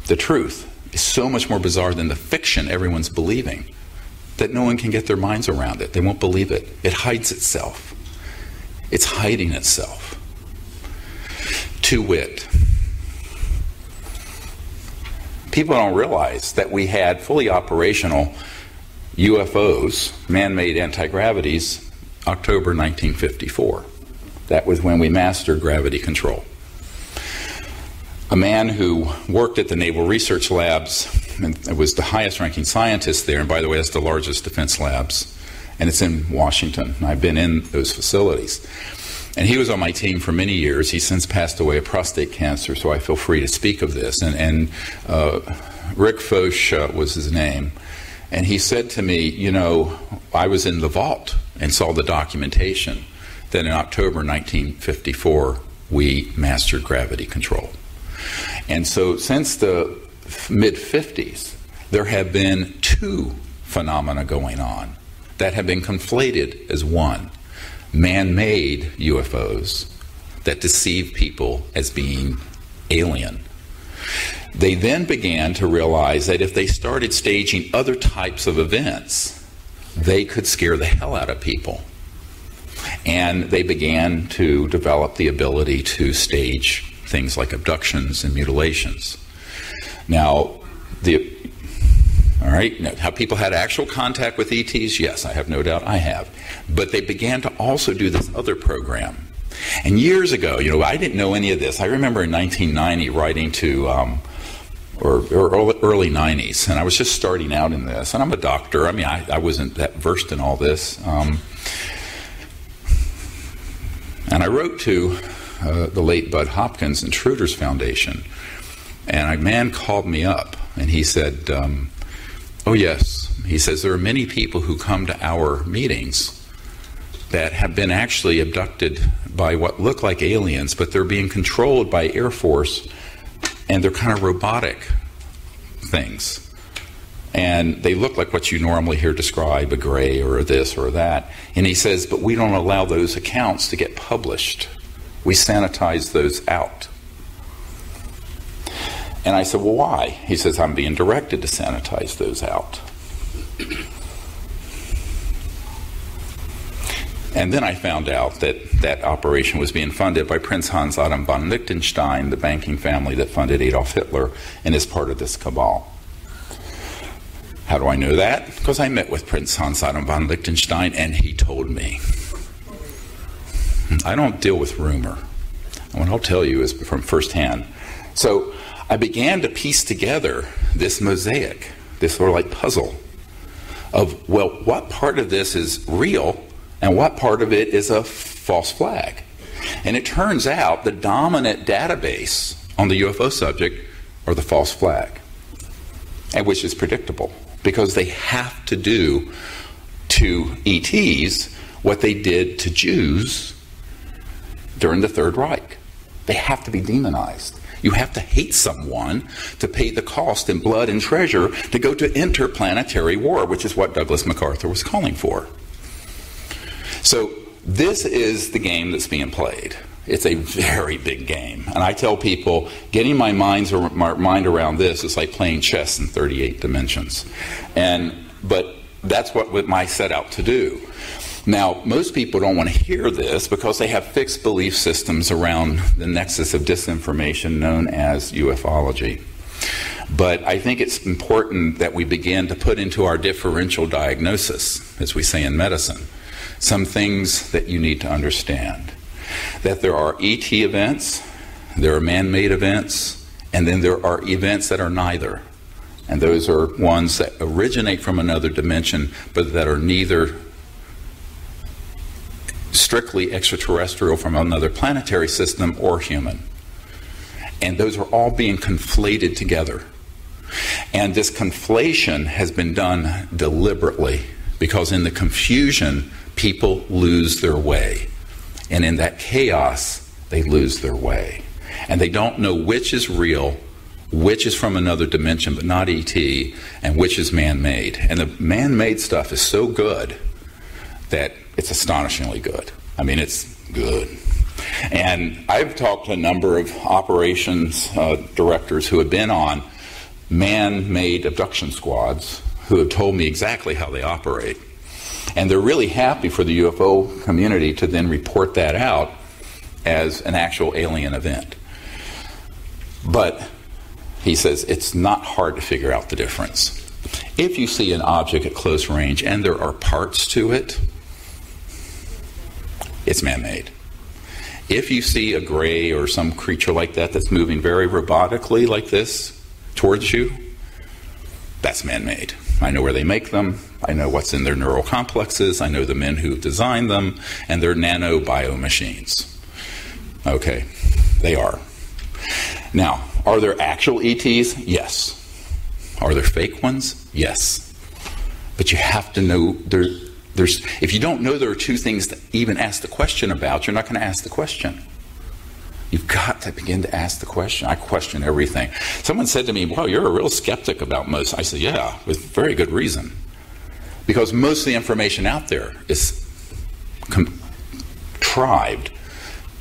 The truth is so much more bizarre than the fiction everyone's believing that no one can get their minds around it. They won't believe it. It hides itself. It's hiding itself. To wit, people don't realize that we had fully operational UFOs, man-made anti-gravities, October 1954. That was when we mastered gravity control. a man who worked at the Naval Research Labs and was the highest ranking scientist there, and by the way, that's the largest defense labs, and it's in Washington. I've been in those facilities. And he was on my team for many years. He's since passed away of prostate cancer, so I feel free to speak of this. And Rick Foch was his name. And he said to me, you know, I was in the vault and saw the documentation that in October 1954, we mastered gravity control. And so since the mid-50s, there have been two phenomena going on that have been conflated as one. Man-made UFOs that deceive people as being alien. They then began to realize that if they started staging other types of events, they could scare the hell out of people. And they began to develop the ability to stage things like abductions and mutilations. Now, all right, now, have people had actual contact with ETs? Yes, I have no doubt I have. But they began to also do this other program. And years ago, you know, I didn't know any of this. I remember in 1990 writing to, or early 90s, and I was just starting out in this. And I'm a doctor. I mean, I wasn't that versed in all this. And I wrote to the late Bud Hopkins Intruders Foundation. And a man called me up, and he said, oh yes, he says, there are many people who come to our meetings that have been actually abducted by what look like aliens, but they're being controlled by Air Force, and they're kind of robotic things. And they look like what you normally hear described, a gray or a this or that. And he says, but we don't allow those accounts to get published. We sanitize those out. And I said, well, why? He says, I'm being directed to sanitize those out. And then I found out that that operation was being funded by Prince Hans Adam von Liechtenstein, the banking family that funded Adolf Hitler, and is part of this cabal. How do I know that? Because I met with Prince Hans Adam von Liechtenstein, and he told me. I don't deal with rumor. And what I'll tell you is from firsthand. So I began to piece together this mosaic, this sort of like puzzle of, well, what part of this is real and what part of it is a false flag? And it turns out the dominant database on the UFO subject are the false flag, and which is predictable because they have to do to ETs what they did to Jews during the Third Reich. They have to be demonized. You have to hate someone to pay the cost in blood and treasure to go to interplanetary war, which is what Douglas MacArthur was calling for. So this is the game that's being played. It's a very big game. And I tell people, getting my mind around this is like playing chess in 38 dimensions. But that's what I set out to do. Now, most people don't want to hear this because they have fixed belief systems around the nexus of disinformation known as ufology. But I think it's important that we begin to put into our differential diagnosis, as we say in medicine, some things that you need to understand. That there are ET events, there are man-made events, and then there are events that are neither. And those are ones that originate from another dimension, but that are neither strictly extraterrestrial from another planetary system or human. And those are all being conflated together. And this conflation has been done deliberately because in the confusion, people lose their way. And in that chaos, they lose their way. And they don't know which is real, which is from another dimension but not ET, and which is man-made. And the man-made stuff is so good that it's astonishingly good. I mean, it's good. And I've talked to a number of operations directors who have been on man-made abduction squads who have told me exactly how they operate. And they're really happy for the UFO community to then report that out as an actual alien event. But he says it's not hard to figure out the difference. If you see an object at close range and there are parts to it, it's man-made. If you see a gray or some creature like that that's moving very robotically like this towards you, that's man-made. I know where they make them. I know what's in their neural complexes. I know the men who designed them, and they're nano-bio machines. Okay, they are. Now, are there actual ETs? Yes. Are there fake ones? Yes. But you have to know if you don't know there are two things to even ask the question about, you're not going to ask the question. You've got to begin to ask the question. I question everything. Someone said to me, well, you're a real skeptic about most. I said, yeah, with very good reason. Because most of the information out there is contrived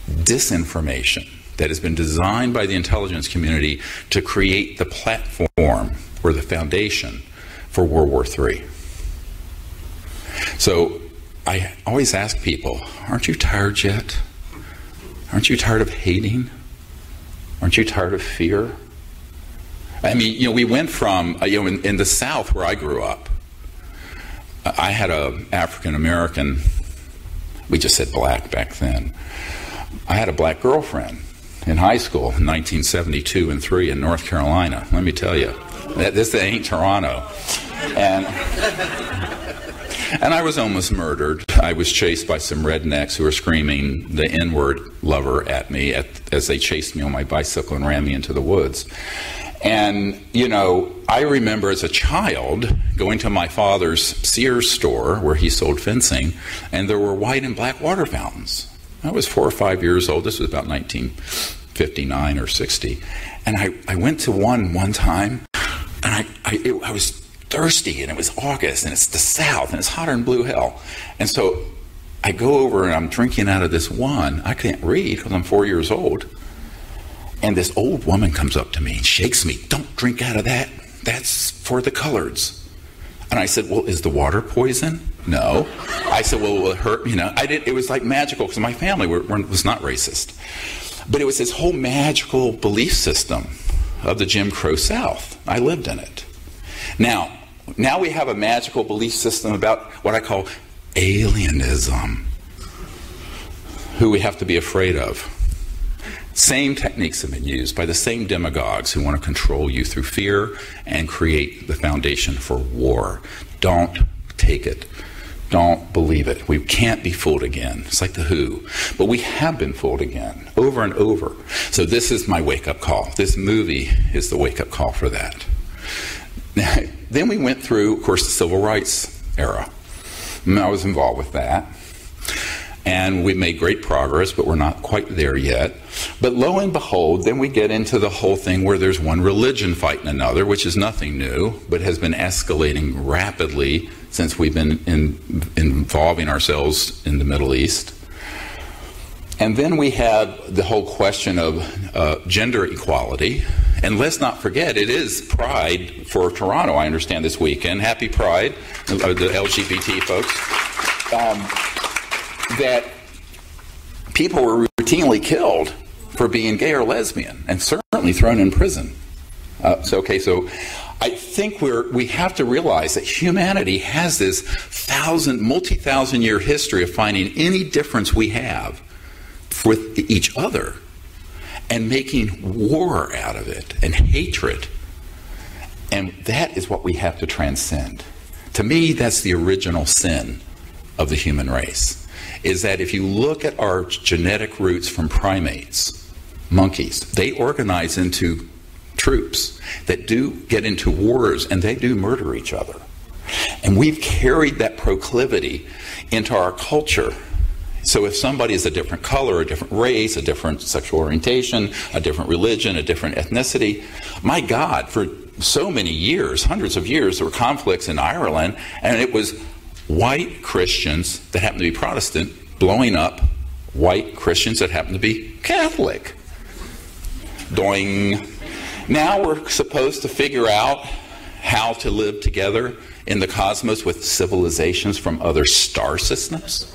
disinformation that has been designed by the intelligence community to create the platform or the foundation for World War III. So I always ask people, aren't you tired yet? Aren't you tired of hating? Aren't you tired of fear? I mean, we went from, in the South where I grew up, I had an African American, we just said black back then. I had a black girlfriend in high school in 1972 and 3 in North Carolina. Let me tell you, this ain't Toronto. And I was almost murdered. I was chased by some rednecks who were screaming the N-word lover at me as they chased me on my bicycle and ran me into the woods. And, I remember as a child going to my father's Sears store where he sold fencing, and there were white and black water fountains. I was 4 or 5 years old. This was about 1959 or 60. And I went to one time, and I was thirsty, and it was August, and it's the South, and it's hotter than blue hell. And so I go over, and I'm drinking out of this one. I can't read because I'm 4 years old. And this old woman comes up to me and shakes me. Don't drink out of that. That's for the coloreds. And I said, well, is the water poison? No. I said, well, will it hurt? It was like magical because my family was not racist. But it was this whole magical belief system of the Jim Crow South. I lived in it. Now we have a magical belief system about what I call alienism, who we have to be afraid of. Same techniques have been used by the same demagogues who want to control you through fear and create the foundation for war. Don't take it. Don't believe it. We can't be fooled again. It's like the Who. But we have been fooled again, over and over. So this is my wake-up call. This movie is the wake-up call for that. Now, then we went through, of course, the Civil Rights era. And I was involved with that. And we made great progress, but we're not quite there yet. But lo and behold, then we get into the whole thing where there's one religion fighting another, which is nothing new, but has been escalating rapidly since we've been involving ourselves in the Middle East. And then we have the whole question of gender equality. And let's not forget, it is Pride for Toronto, I understand, this weekend. Happy Pride, the LGBT folks. That people were routinely killed for being gay or lesbian, and certainly thrown in prison. So I think we have to realize that humanity has this multi-thousand year history of finding any difference we have with each other and making war out of it and hatred. And that is what we have to transcend. To me, that's the original sin of the human race. Is that if you look at our genetic roots from primates, monkeys, they organize into troops that do get into wars and they do murder each other. And we've carried that proclivity into our culture. So if somebody is a different color, a different race, a different sexual orientation, a different religion, a different ethnicity, my God, for so many years, hundreds of years, there were conflicts in Ireland, and it was white Christians that happen to be Protestant blowing up white Christians that happen to be Catholic. Doing. Now we're supposed to figure out how to live together in the cosmos with civilizations from other star systems.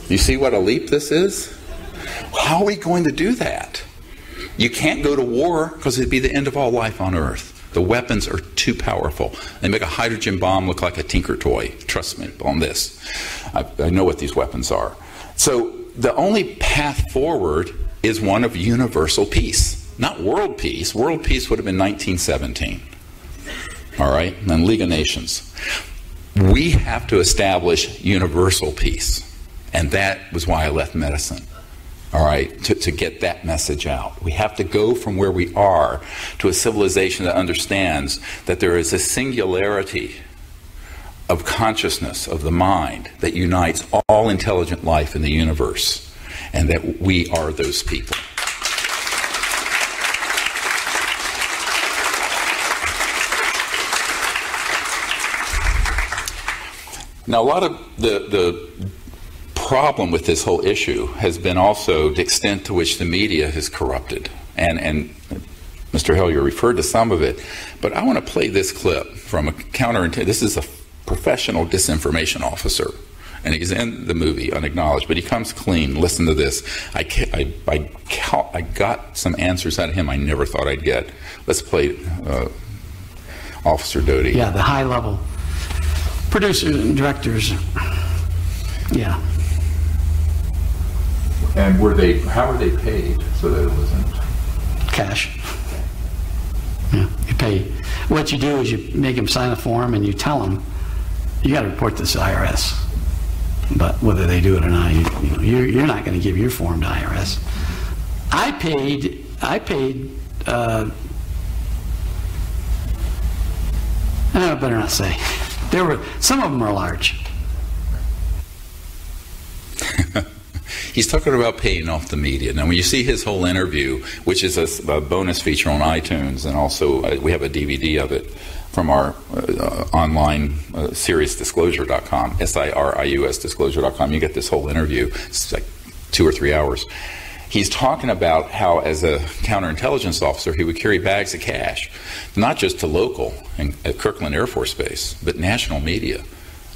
You see what a leap this is? How are we going to do that? You can't go to war because it'd be the end of all life on Earth. The weapons are too powerful. They make a hydrogen bomb look like a Tinker toy. Trust me on this. I know what these weapons are. So the only path forward is one of universal peace, not world peace. World peace would have been 1917. All right? And League of Nations. We have to establish universal peace. And that was why I left medicine. All right? To get that message out. We have to go from where we are to a civilization that understands that there is a singularity of consciousness, of the mind, that unites all intelligent life in the universe. And that we are those people. Now, a lot of the problem with this whole issue has been also the extent to which the media has corrupted. And Mr. Hellyer referred to some of it. But I want to play this clip from a counterintelligence. This is a professional disinformation officer. And he's in the movie, unacknowledged, but he comes clean. Listen to this. I got some answers out of him I never thought I'd get. Let's play Officer Doty. Yeah, the high-level producers and directors. Yeah. And how were they paid so that it wasn't? Cash. Yeah, you pay. What you do is you make them sign a form and you tell them, you got to report this to IRS. But whether they do it or not, you're not going to give your form to IRS. I paid. I better not say. Some of them are large. He's talking about paying off the media. Now, when you see his whole interview, which is a bonus feature on iTunes, and also we have a DVD of it from our online SiriusDisclosure.com, SIRIUS Disclosure.com. You get this whole interview. It's like 2 or 3 hours. He's talking about how, as a counterintelligence officer, he would carry bags of cash, not just to local and at Kirkland Air Force Base, but national media,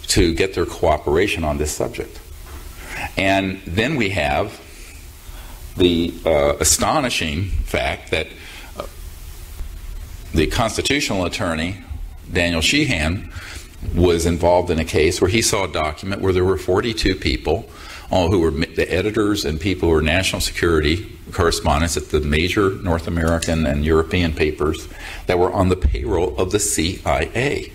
to get their cooperation on this subject. And then we have the astonishing fact that the constitutional attorney, Daniel Sheehan, was involved in a case where he saw a document where there were 42 people who were the editors and people who were national security correspondents at the major North American and European papers that were on the payroll of the CIA.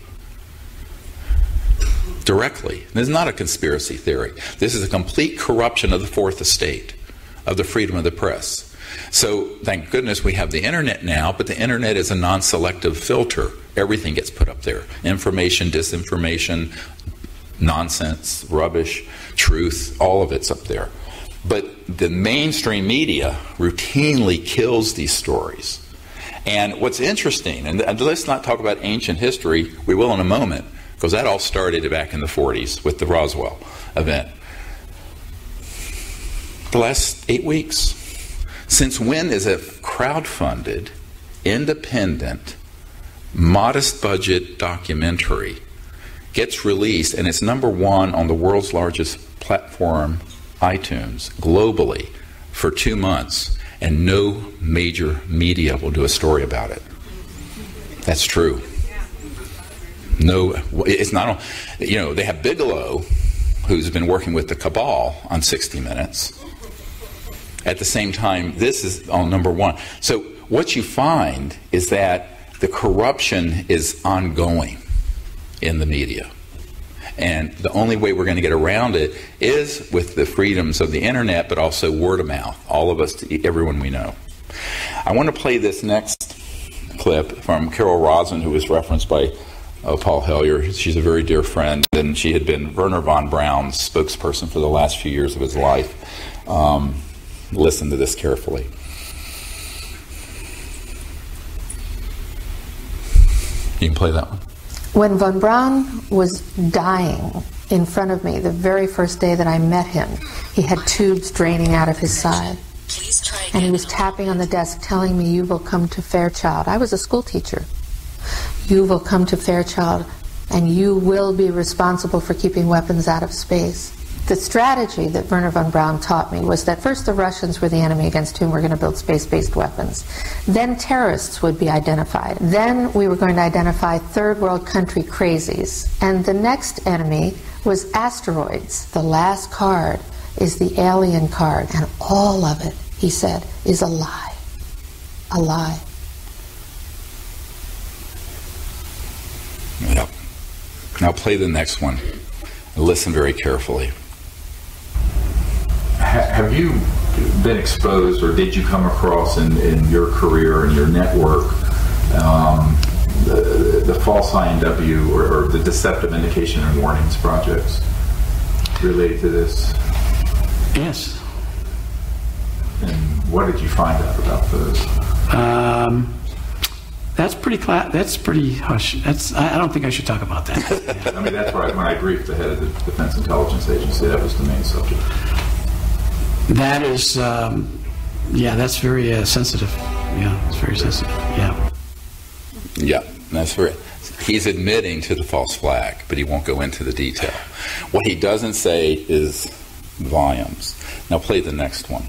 Directly. This is not a conspiracy theory. This is a complete corruption of the Fourth Estate, of the freedom of the press. So thank goodness we have the internet now, but the internet is a non-selective filter. Everything gets put up there. Information, disinformation, nonsense, rubbish, truth, all of it's up there. But the mainstream media routinely kills these stories. And what's interesting, and let's not talk about ancient history, we will in a moment, because that all started back in the 40s with the Roswell event. The last 8 weeks. Since when is a crowdfunded, independent, modest budget documentary gets released and it's #1 on the world's largest platform, iTunes, globally for 2 months, and no major media will do a story about it? That's true. No, it's not. They have Bigelow, who's been working with the cabal on 60 Minutes. At the same time, this is on #1. So what you find is that the corruption is ongoing in the media. And the only way we're going to get around it is with the freedoms of the internet, but also word of mouth, all of us, to everyone we know. I want to play this next clip from Carol Rosin, who was referenced by Paul Hellyer. She's a very dear friend, and she had been Wernher von Braun's spokesperson for the last few years of his life. Listen to this carefully. You can play that one. When von Braun was dying in front of me, the very first day that I met him, he had tubes draining out of his side. And he was tapping on the desk telling me, "You will come to Fairchild." I was a school teacher. "You will come to Fairchild and you will be responsible for keeping weapons out of space." The strategy that Wernher von Braun taught me was that first the Russians were the enemy against whom we're going to build space-based weapons. Then terrorists would be identified. Then we were going to identify third world country crazies. And the next enemy was asteroids. The last card is the alien card, and all of it, he said, is a lie. A lie. Yep. Now play the next one. Listen very carefully. Have you been exposed, or did you come across in your career and your network the false INW or the deceptive indication and warnings projects related to this? Yes. And what did you find out about those? That's pretty hush. I don't think I should talk about that. Yeah. I mean, that's right. When I briefed the head of the Defense Intelligence Agency, that was the main subject. That is, that's very sensitive. Yeah, it's very sensitive. Yeah. Yeah, that's right. He's admitting to the false flag, but he won't go into the detail. What he doesn't say is volumes. Now play the next one.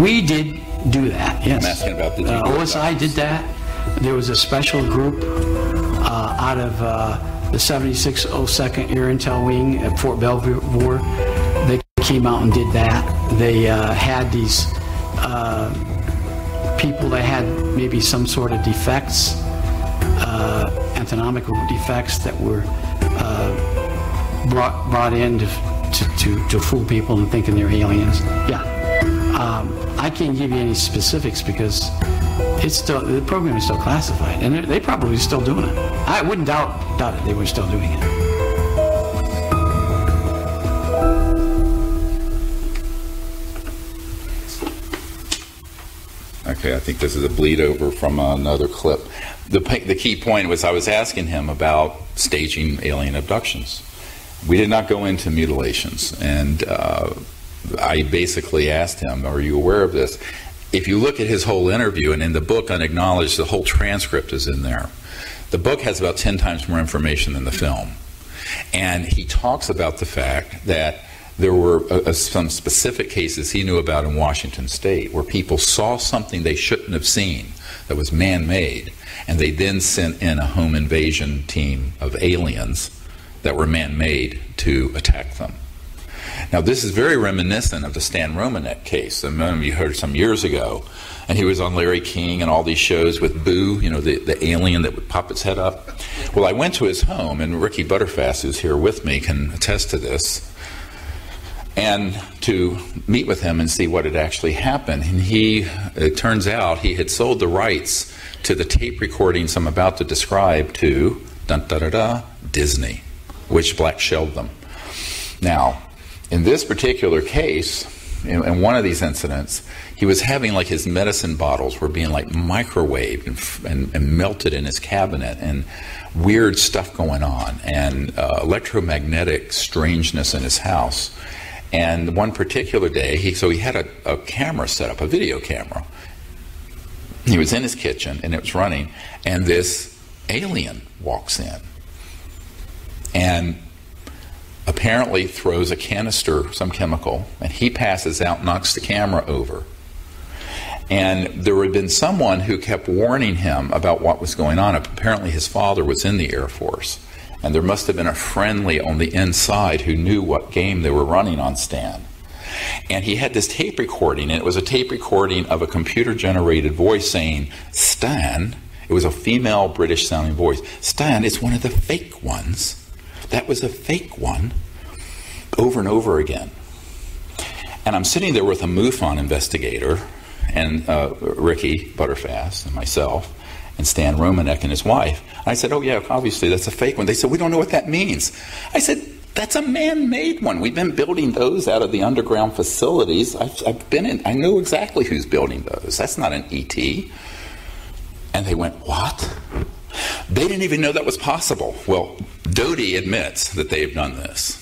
We did do that, yes. I'm asking about the OSI did that. There was a special group out of the 7602nd Air Intel Wing at Fort Belvoir. They came out and did that. They had these people that had maybe some sort of defects, anatomical defects that were brought in to fool people into thinking they're aliens. Yeah. I can't give you any specifics because the program is still classified, and they probably still doing it. I wouldn't doubt it. They were still doing it. Okay, I think this is a bleed over from another clip. The key point was I was asking him about staging alien abductions. We did not go into mutilations, and I basically asked him, are you aware of this? If you look at his whole interview, and in the book Unacknowledged, the whole transcript is in there. The book has about 10 times more information than the film. And he talks about the fact that there were some specific cases he knew about in Washington State where people saw something they shouldn't have seen that was man-made, and they then sent in a home invasion team of aliens that were man-made to attack them. Now, this is very reminiscent of the Stan Romanek case. I remember you heard some years ago, and he was on Larry King and all these shows with Boo, you know, the alien that would pop its head up. Well, I went to his home, and Ricky Butterfast, who's here with me, can attest to this, and to meet with him and see what had actually happened. And it turns out he had sold the rights to the tape recordings I'm about to describe to Disney, which black shelled them. Now, in this particular case, in one of these incidents, he was having like his medicine bottles were being like microwaved and melted in his cabinet, and weird stuff going on, and electromagnetic strangeness in his house. And one particular day, he had a camera set up, a video camera. He was in his kitchen, and it was running, and this alien walks in and apparently throws a canister, some chemical, and he passes out, knocks the camera over. And there had been someone who kept warning him about what was going on. Apparently his father was in the Air Force, and there must have been a friendly on the inside who knew what game they were running on Stan. And he had this tape recording, and it was a tape recording of a computer-generated voice saying, "Stan," it was a female British-sounding voice, "Stan, it's one of the fake ones. That was a fake one," over and over again. And I'm sitting there with a MUFON investigator, and Ricky Butterfast, and myself, and Stan Romanek and his wife. I said, "Oh yeah, obviously that's a fake one." They said, "We don't know what that means." I said, "That's a man-made one. We've been building those out of the underground facilities. I've been in. I know exactly who's building those. That's not an ET." And they went, "What?" They didn't even know that was possible. Well, Doty admits that they've done this.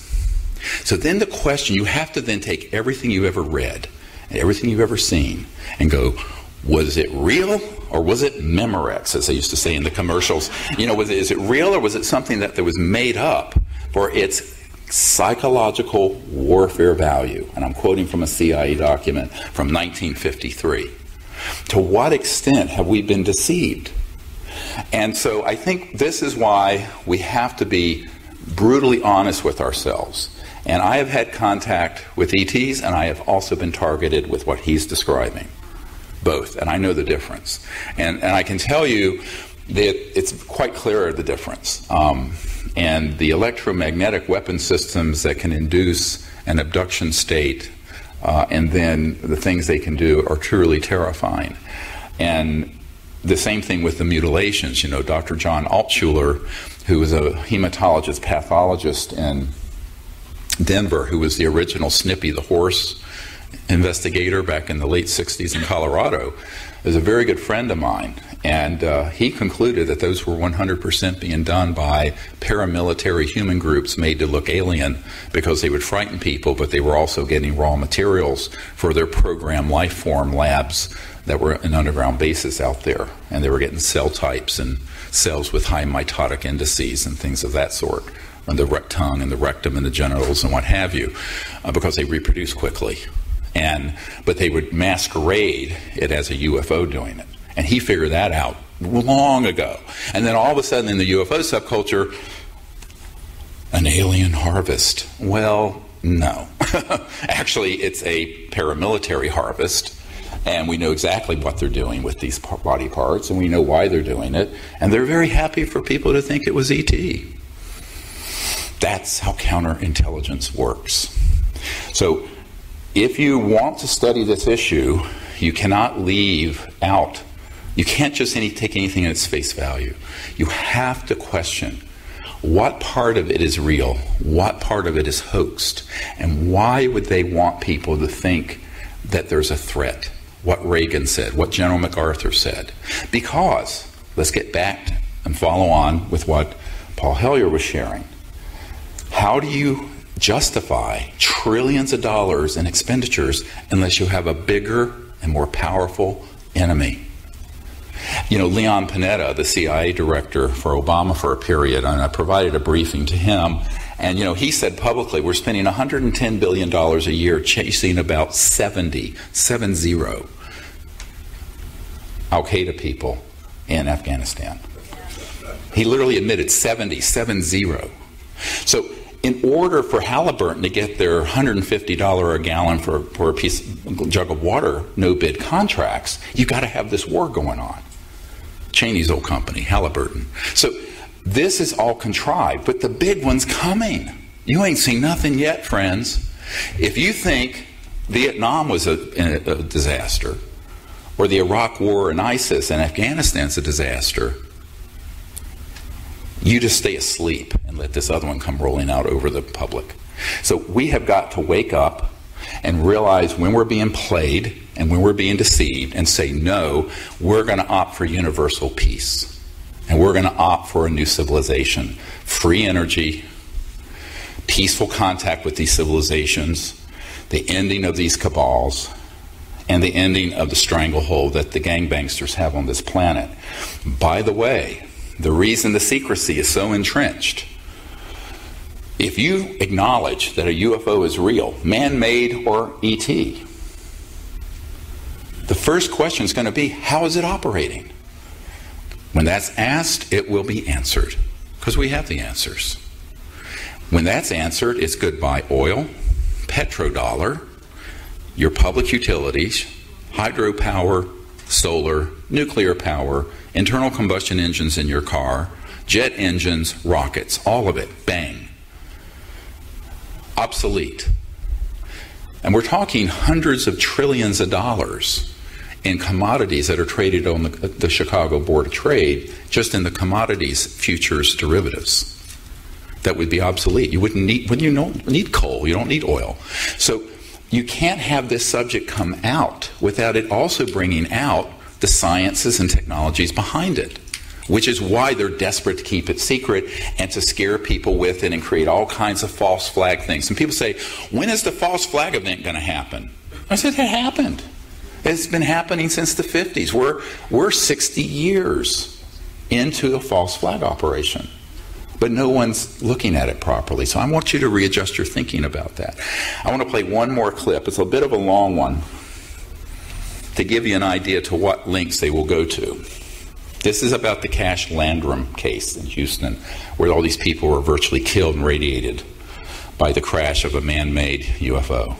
So then the question, you have to then take everything you've ever read and everything you've ever seen and go, was it real or was it Memorex, as they used to say in the commercials? You know, is it real or was it something that was made up for its psychological warfare value? And I'm quoting from a CIA document from 1953. To what extent have we been deceived? And so I think this is why we have to be brutally honest with ourselves. And I have had contact with ETs, and I have also been targeted with what he's describing. Both. And I know the difference. And I can tell you that it's quite clear the difference. And the electromagnetic weapon systems that can induce an abduction state, and then the things they can do are truly terrifying. And the same thing with the mutilations. You know, Dr. John Altshuler, who was a hematologist, pathologist in Denver, who was the original Snippy the horse investigator back in the late 60s in Colorado, is a very good friend of mine. And he concluded that those were 100% being done by paramilitary human groups made to look alien because they would frighten people, but they were also getting raw materials for their program life form labs that were in underground bases out there. And they were getting cell types and cells with high mitotic indices and things of that sort, and the tongue and the rectum and the genitals and what have you, because they reproduce quickly. But they would masquerade it as a UFO doing it. And he figured that out long ago. And then all of a sudden in the UFO subculture, an alien harvest. Well, no. Actually, it's a paramilitary harvest. And we know exactly what they're doing with these body parts, and we know why they're doing it. And they're very happy for people to think it was ET. That's how counterintelligence works. So if you want to study this issue, you cannot leave out, you can't just take anything at its face value. You have to question what part of it is real, what part of it is hoaxed, and why would they want people to think that there's a threat? What Reagan said, what General MacArthur said. Because, let's get back and follow on with what Paul Hellyer was sharing. How do you justify trillions of dollars in expenditures unless you have a bigger and more powerful enemy? You know, Leon Panetta, the CIA director for Obama for a period, and I provided a briefing to him, and you know, he said publicly, we're spending $110 billion a year chasing about 70 Al-Qaeda people in Afghanistan. He literally admitted 70. So in order for Halliburton to get their $150 a gallon for a jug of water no-bid contracts, you've got to have this war going on. Cheney's old company, Halliburton. So this is all contrived, but the big one's coming. You ain't seen nothing yet, friends. If you think Vietnam was a disaster, or the Iraq War and ISIS and Afghanistan's a disaster, you just stay asleep and let this other one come rolling out over the public. So we have got to wake up and realize when we're being played and when we're being deceived and say, no, we're going to opt for universal peace. And we're going to opt for a new civilization. Free energy, peaceful contact with these civilizations, the ending of these cabals, and the ending of the stranglehold that the gangbangsters have on this planet. By the way, the reason the secrecy is so entrenched, if you acknowledge that a UFO is real, man-made or ET, the first question is going to be, how is it operating? When that's asked, it will be answered, because we have the answers. When that's answered, it's goodbye oil, petrodollar, your public utilities, hydropower, solar, nuclear power, internal combustion engines in your car, jet engines, rockets, all of it, bang. Obsolete. And we're talking hundreds of trillions of dollars in commodities that are traded on the Chicago Board of Trade, just in the commodities futures derivatives. That would be obsolete. You wouldn't need coal, you don't need oil. So you can't have this subject come out without it also bringing out the sciences and technologies behind it, which is why they're desperate to keep it secret and to scare people with it and create all kinds of false flag things. And people say, when is the false flag event going to happen? I said, it happened. It's been happening since the 50s. We're 60 years into a false flag operation. But no one's looking at it properly. So I want you to readjust your thinking about that. I want to play one more clip. It's a bit of a long one to give you an idea to what links they will go to This is about the Cash Landrum case in Houston, where all these people were virtually killed and radiated by the crash of a man-made UFO.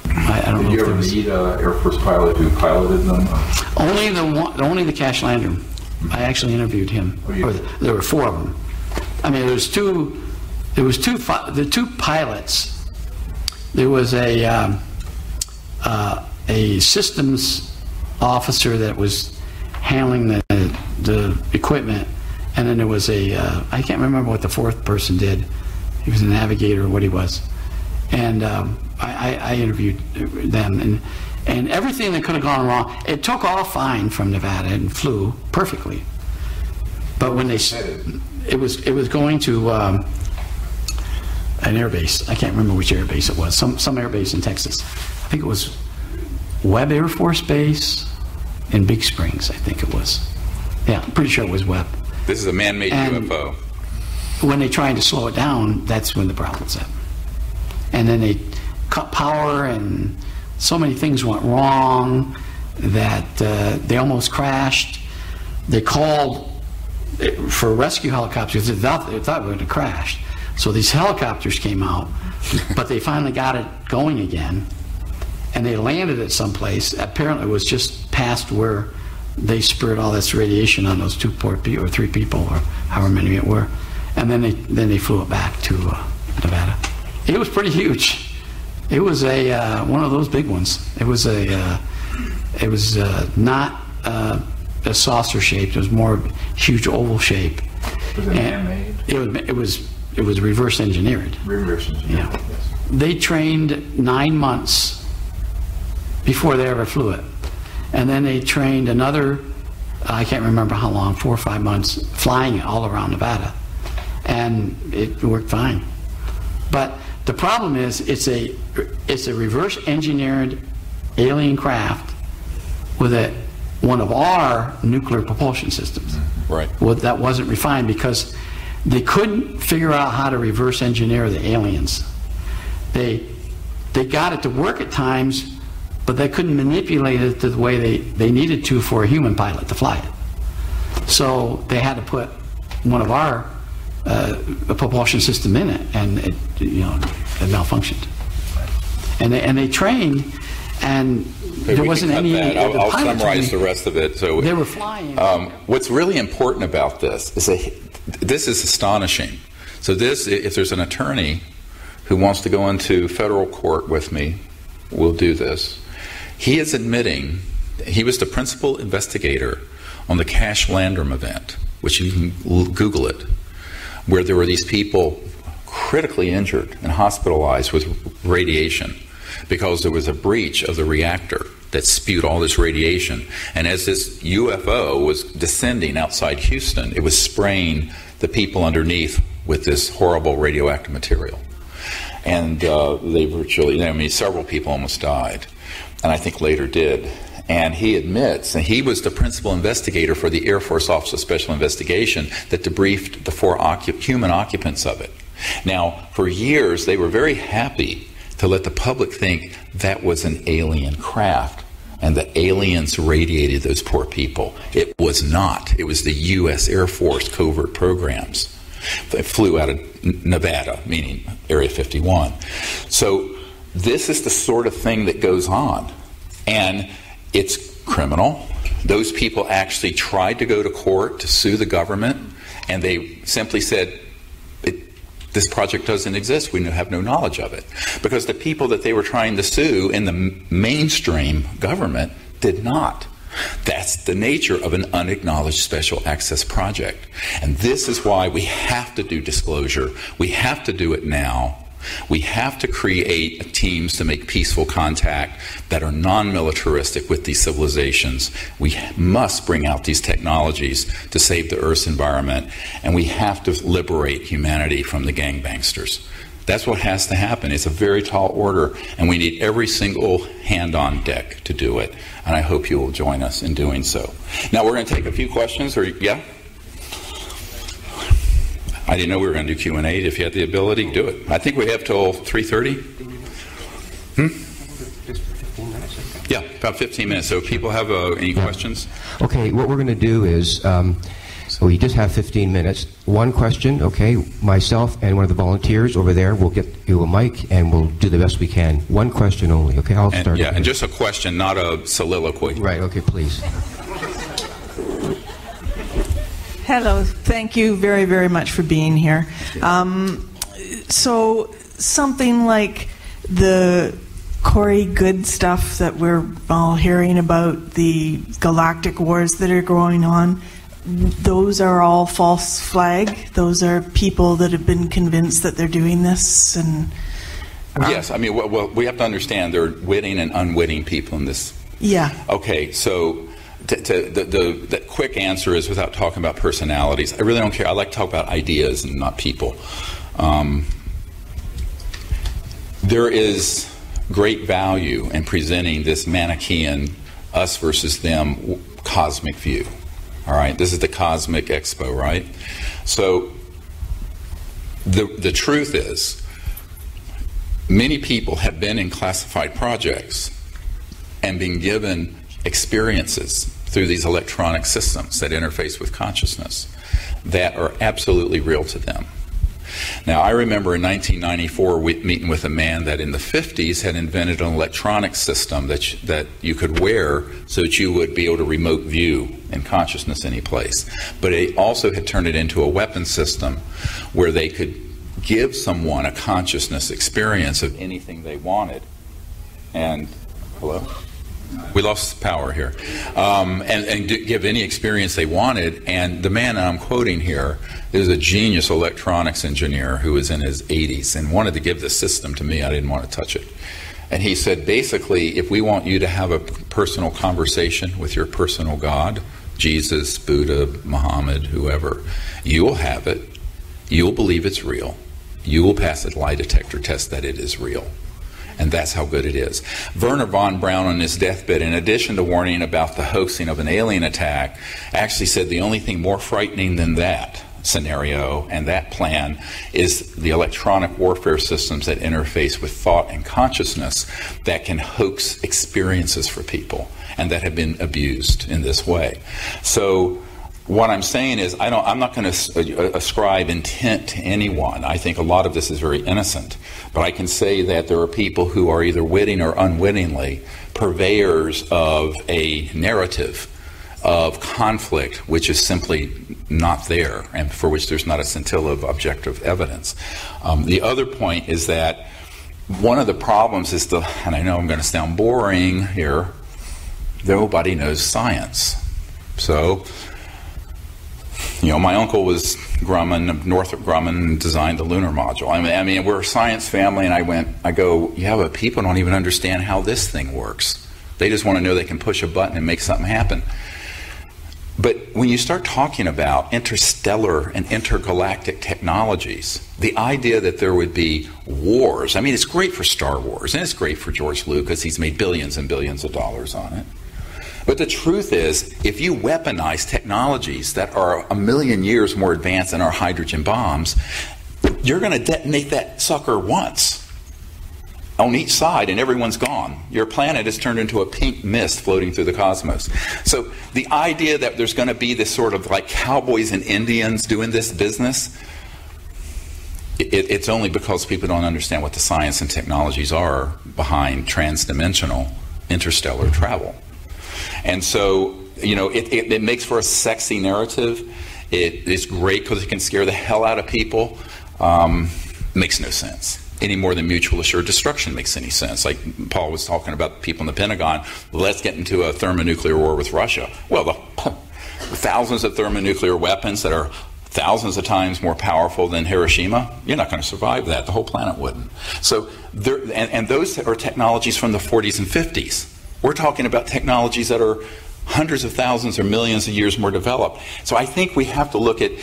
I don't know. Did you ever meet an Air Force pilot who piloted them? Only the Cash Landrum. I actually interviewed him. There were 4 of them. I mean, there was two pilots. There was a systems officer that was handling the equipment, and then there was I can't remember what the 4th person did. He was a navigator or what he was. And I interviewed them, and everything that could have gone wrong, it took off fine from Nevada and flew perfectly. But when it was going to an air base. I can't remember which air base it was. Some air base in Texas. I think it was Webb Air Force Base in Big Springs. I think it was. Yeah, I'm pretty sure it was Webb. This is a man-made UFO. When they tried to slow it down, that's when the problems happened. And then they cut power, and so many things went wrong that they almost crashed. They called for rescue helicopters. They thought we were going to crash. So these helicopters came out, but they finally got it going again, and they landed at some place. Apparently it was just past where they spurred all this radiation on those 2 poor people, or 3 people, or however many it were. And then they flew it back to Nevada. It was pretty huge. It was one of those big ones. It was not a saucer shaped. It was more huge oval shape. Was it man-made? It was reverse engineered. Reverse engineered. Yeah. Yes. They trained 9 months before they ever flew it, and then they trained another, I can't remember how long, 4 or 5 months, flying it all around Nevada, and it worked fine. But the problem is, it's a reverse engineered alien craft with one of our nuclear propulsion systems. Right. Well, that wasn't refined because they couldn't figure out how to reverse engineer the aliens. They got it to work at times, but they couldn't manipulate it the way they needed to for a human pilot to fly it. So they had to put one of our propulsion system in it, and it malfunctioned. And they trained, and there wasn't any. I'll summarize the rest of it. So they were flying. What's really important about this is this is astonishing. So if there's an attorney who wants to go into federal court with me, we'll do this. He is admitting he was the principal investigator on the Cash Landrum event, which you can Google it, where there were these people critically injured and hospitalized with radiation because there was a breach of the reactor that spewed all this radiation. And as this UFO was descending outside Houston, it was spraying the people underneath with this horrible radioactive material. And they virtually, several people almost died, and I think later did. And he admits, and he was the principal investigator for the Air Force Office of Special Investigation that debriefed the 4 human occupants of it. Now, for years, they were very happy to let the public think that was an alien craft and the aliens radiated those poor people. It was not. It was the U.S. Air Force covert programs that flew out of Nevada, meaning Area 51. So this is the sort of thing that goes on. And it's criminal. Those people actually tried to go to court to sue the government, and they simply said, this project doesn't exist. We have no knowledge of it. Because the people that they were trying to sue in the mainstream government did not. That's the nature of an unacknowledged special access project. And this is why we have to do disclosure. We have to do it now. We have to create teams to make peaceful contact that are non-militaristic with these civilizations. We must bring out these technologies to save the Earth's environment, and we have to liberate humanity from the gangbangsters. That's what has to happen. It's a very tall order, and we need every single hand on deck to do it. And I hope you will join us in doing so. Now we're going to take a few questions, or yeah? I didn't know we were going to do Q&A. If you had the ability, do it. I think we have till 3:30. Yeah. About 15 minutes. So if people have any questions? Okay, what we're going to do is we just have 15 minutes. One question, okay? Myself and one of the volunteers over there will get you a mic and we'll do the best we can. One question only, okay? I'll start. Yeah, and just a question, not a soliloquy. Right, okay, please. Hello, thank you very, very much for being here. So something like the Corey Goode stuff that we're all hearing about, the galactic wars that are going on, those are all false flag? Those are people that have been convinced that they're doing this? And yes, I mean, well, we have to understand there are witting and unwitting people in this. Yeah. Okay, so the quick answer is, without talking about personalities, I really don't care. I like to talk about ideas and not people. There is great value in presenting this Manichaean us versus them cosmic view. All right, this is the Cosmic Expo, right? So the truth is, many people have been in classified projects and been given experiences through these electronic systems that interface with consciousness that are absolutely real to them. Now, I remember in 1994 meeting with a man that in the 50s had invented an electronic system that you could wear so that you would be able to remote view in consciousness any place. But he also had turned it into a weapon system where they could give someone a consciousness experience of anything they wanted. And, hello? We lost power here. And give any experience they wanted. And the man I'm quoting here is a genius electronics engineer who was in his 80s and wanted to give this system to me. I didn't want to touch it. And he said, basically, if we want you to have a personal conversation with your personal God, Jesus, Buddha, Muhammad, whoever, you will have it. You will believe it's real. You will pass a lie detector test that it is real. And that's how good it is. Werner von Braun on his deathbed, in addition to warning about the hoaxing of an alien attack, actually said the only thing more frightening than that scenario and that plan is the electronic warfare systems that interface with thought and consciousness that can hoax experiences for people and that have been abused in this way. So what I'm saying is, I'm not going to ascribe intent to anyone. I think a lot of this is very innocent. But I can say that there are people who are either witting or unwittingly purveyors of a narrative of conflict which is simply not there and for which there's not a scintilla of objective evidence. The other point is that one of the problems is and I know I'm going to sound boring here, nobody knows science. So, you know, my uncle was Grumman, Northrop Grumman, designed the lunar module. I mean, we're a science family, and I go, yeah, but people don't even understand how this thing works. They just want to know they can push a button and make something happen. But when you start talking about interstellar and intergalactic technologies, the idea that there would be wars, I mean, it's great for Star Wars, and it's great for George Lucas. He's made billions and billions of dollars on it. But the truth is, if you weaponize technologies that are 1 million years more advanced than our hydrogen bombs, you're going to detonate that sucker once on each side and everyone's gone. Your planet is turned into a pink mist floating through the cosmos. So the idea that there's going to be this sort of like cowboys and Indians doing this business, it's only because people don't understand what the science and technologies are behind transdimensional interstellar travel. And so, you know, it makes for a sexy narrative. It is great because it can scare the hell out of people. Makes no sense. Any more than mutual assured destruction makes any sense. Like Paul was talking about people in the Pentagon, let's get into a thermonuclear war with Russia. Well, the thousands of thermonuclear weapons that are thousands of times more powerful than Hiroshima, you're not going to survive that. The whole planet wouldn't. So, and those are technologies from the 40s and 50s. We're talking about technologies that are hundreds of thousands or millions of years more developed. So I think we have to look at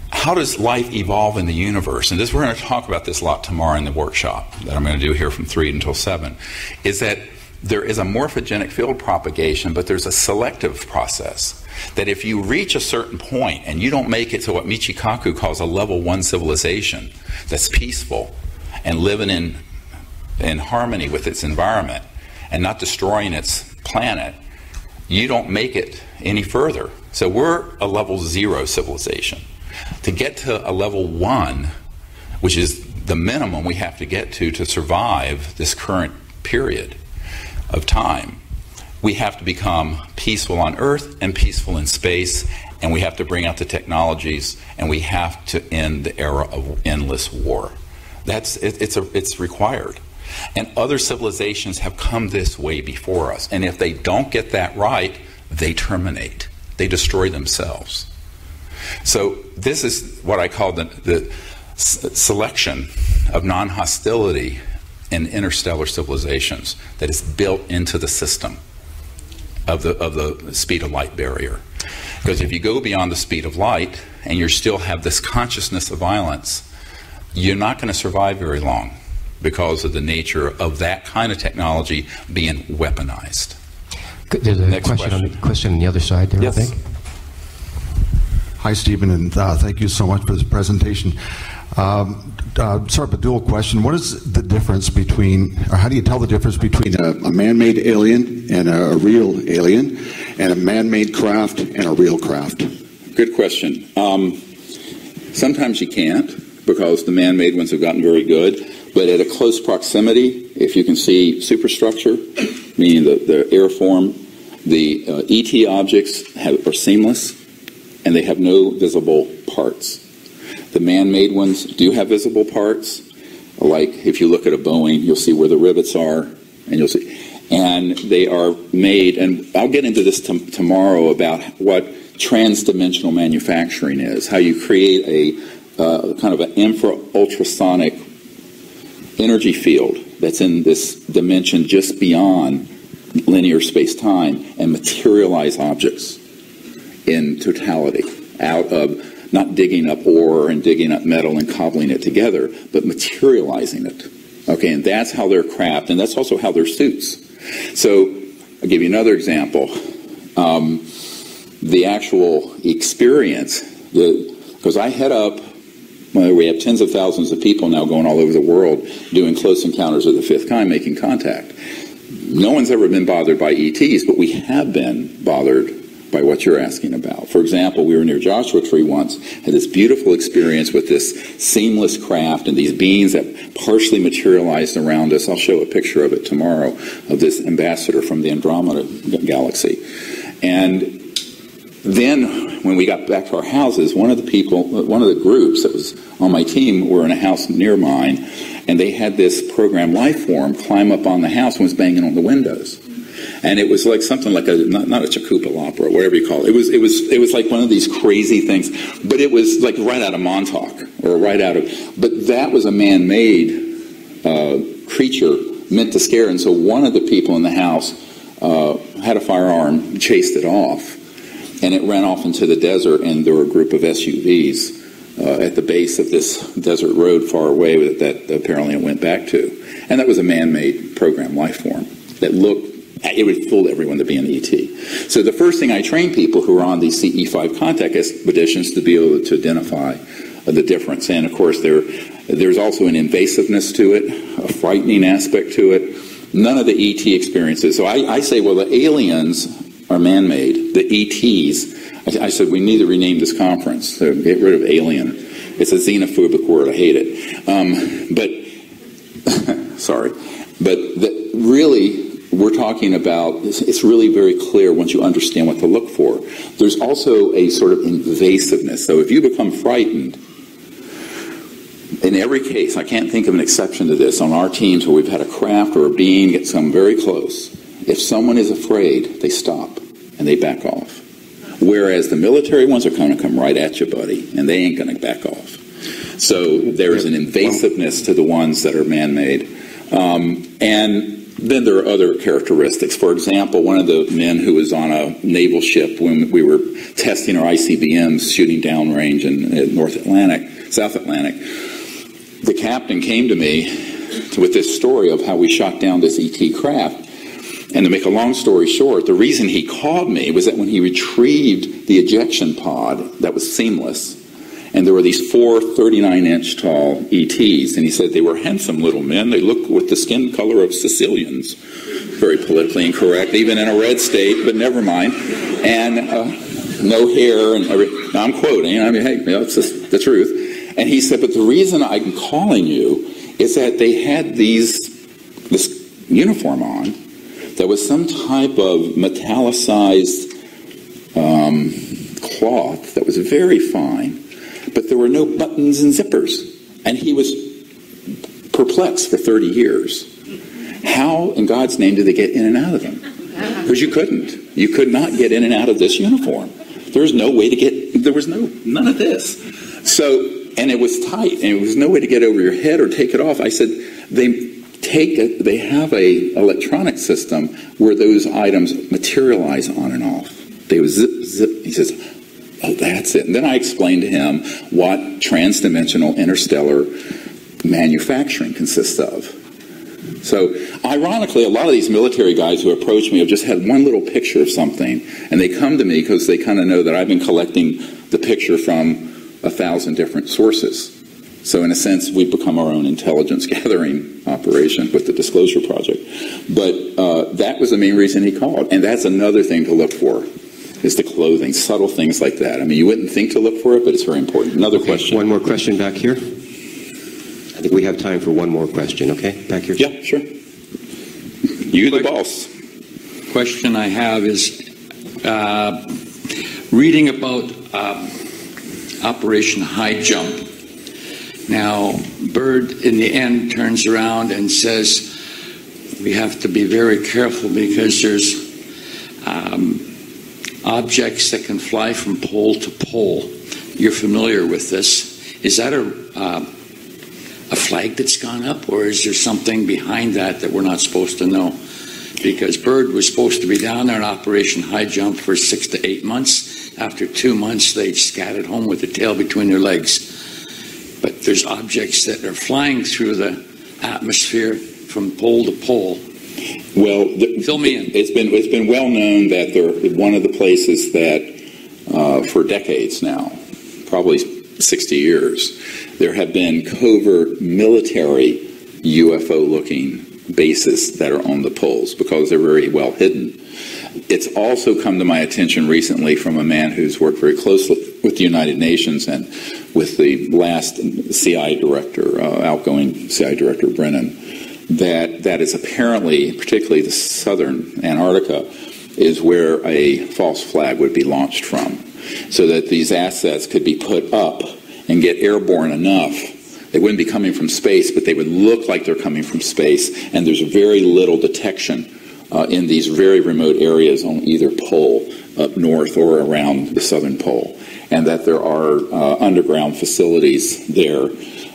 how does life evolve in the universe? And we're going to talk about this a lot tomorrow in the workshop that I'm going to do here from 3 until 7, is that there is a morphogenic field propagation, but there's a selective process. That if you reach a certain point and you don't make it to what Michikaku calls a level 1 civilization that's peaceful and living in harmony with its environment, and not destroying its planet, you don't make it any further. So we're a level 0 civilization. To get to a level 1, which is the minimum we have to get to survive this current period of time, we have to become peaceful on Earth and peaceful in space, and we have to bring out the technologies, and we have to end the era of endless war. It's required. And other civilizations have come this way before us, and if they don't get that right, they terminate. They destroy themselves. So this is what I call the selection of non-hostility in interstellar civilizations that is built into the system of the speed of light barrier. Because if you go beyond the speed of light and you still have this consciousness of violence, you're not going to survive very long because of the nature of that kind of technology being weaponized. There's a question on the other side there, yes. I think. Hi, Stephen, and thank you so much for this presentation. Sort of a dual question. What is the difference between, or how do you tell the difference between a man-made alien and a real alien, and a man-made craft and a real craft? Good question. Sometimes you can't, because the man-made ones have gotten very good, but at a close proximity, if you can see superstructure, meaning the airform, the ET objects are seamless, and they have no visible parts. The man-made ones do have visible parts, like if you look at a Boeing, you'll see where the rivets are, and you'll see, and they are made, and I'll get into this tomorrow about what transdimensional manufacturing is, how you create a kind of an infra-ultrasonic energy field that's in this dimension just beyond linear space-time and materialize objects in totality out of not digging up ore and digging up metal and cobbling it together, but materializing it. Okay, and that's how they're craft, and that's also how they're suits. So I'll give you another example. The actual experience, because I head up, we have tens of thousands of people now going all over the world doing close encounters of the fifth kind, making contact. No one's ever been bothered by ETs, but we have been bothered by what you're asking about. For example, we were near Joshua Tree once, had this beautiful experience with this seamless craft and these beings that partially materialized around us. I'll show a picture of it tomorrow, of this ambassador from the Andromeda galaxy. And then when we got back to our houses, one of the groups that was on my team were in a house near mine, and they had this programmed life form climb up on the house and was banging on the windows. And it was like something like not a Chakupa-Opera, whatever you call it. It was like one of these crazy things, but it was like right out of Montauk, or right out of, but that was a man-made creature meant to scare. And so one of the people in the house had a firearm, chased it off, and it ran off into the desert, and there were a group of SUVs at the base of this desert road far away that apparently it went back to. And that was a man-made program life form that looked, it would fool everyone to be an ET. So the first thing I train people who are on these CE5 contact expeditions to be able to identify the difference. And of course there's also an invasiveness to it, a frightening aspect to it. None of the ET experiences. So I say, well, the aliens are man-made. The ETs, I said, we need to rename this conference. So get rid of alien. It's a xenophobic word. I hate it. But, sorry. But really, we're talking about, it's really very clear once you understand what to look for. There's also a sort of invasiveness. So if you become frightened, in every case, I can't think of an exception to this, on our teams where we've had a craft or a being get some very close, if someone is afraid, they stop and they back off. Whereas the military ones are going to come right at you, buddy, and they ain't going to back off. So there's an invasiveness to the ones that are man-made. And then there are other characteristics. For example, one of the men who was on a naval ship when we were testing our ICBMs shooting downrange in South Atlantic, the captain came to me with this story of how we shot down this ET craft. And to make a long story short, the reason he called me was that when he retrieved the ejection pod that was seamless, And there were these 4 39-inch tall ETs, and he said they were handsome little men. They looked with the skin color of Sicilians. Very politically incorrect, even in a red state, but never mind. And no hair, and everything. Now I'm quoting, I mean, hey, it's just the truth. And he said, but the reason I'm calling you is that they had this uniform on that was some type of metallicized cloth that was very fine, but there were no buttons and zippers. And he was perplexed for 30 years. How in God's name did they get in and out of them? Because you couldn't. You could not get in and out of this uniform. There was no way to get, there was none of this. So, and it was tight, and there was no way to get over your head or take it off. I said, they have a electronic system where those items materialize on and off. They would zip, zip. He says, oh, that's it. And then I explained to him what transdimensional interstellar manufacturing consists of. So, ironically, a lot of these military guys who approach me have just had one little picture of something, and they come to me because they kind of know that I've been collecting the picture from 1,000 different sources. So, in a sense, we've become our own intelligence gathering operation with the Disclosure Project. But that was the main reason he called, and that's another thing to look for, is the clothing, subtle things like that. I mean, you wouldn't think to look for it, but it's very important. Another question. One more question back here. I think we have time for one more question, okay? Back here. Yeah, sure. You the boss. Question I have is reading about Operation High Jump. Now, Byrd in the end turns around and says we have to be very careful because there's objects that can fly from pole to pole. You're familiar with this. Is that a flag that's gone up, or is there something behind that we're not supposed to know? Because Byrd was supposed to be down there in Operation High Jump for 6 to 8 months. After 2 months, they scattered home with their tail between their legs. But there's objects that are flying through the atmosphere from pole to pole. Well, fill me in. It's been well known that they're one of the places that for decades now, probably 60 years, there have been covert military UFO-looking bases that are on the poles because they're very well hidden. It's also come to my attention recently from a man who's worked very closely with the United Nations and with the last CIA director, outgoing CIA director Brennan, that is apparently, particularly the southern Antarctica, is where a false flag would be launched from, so that these assets could be put up and get airborne enough. They wouldn't be coming from space, but they would look like they're coming from space, and there's very little detection in these very remote areas on either pole, up north or around the southern pole, and that there are underground facilities there.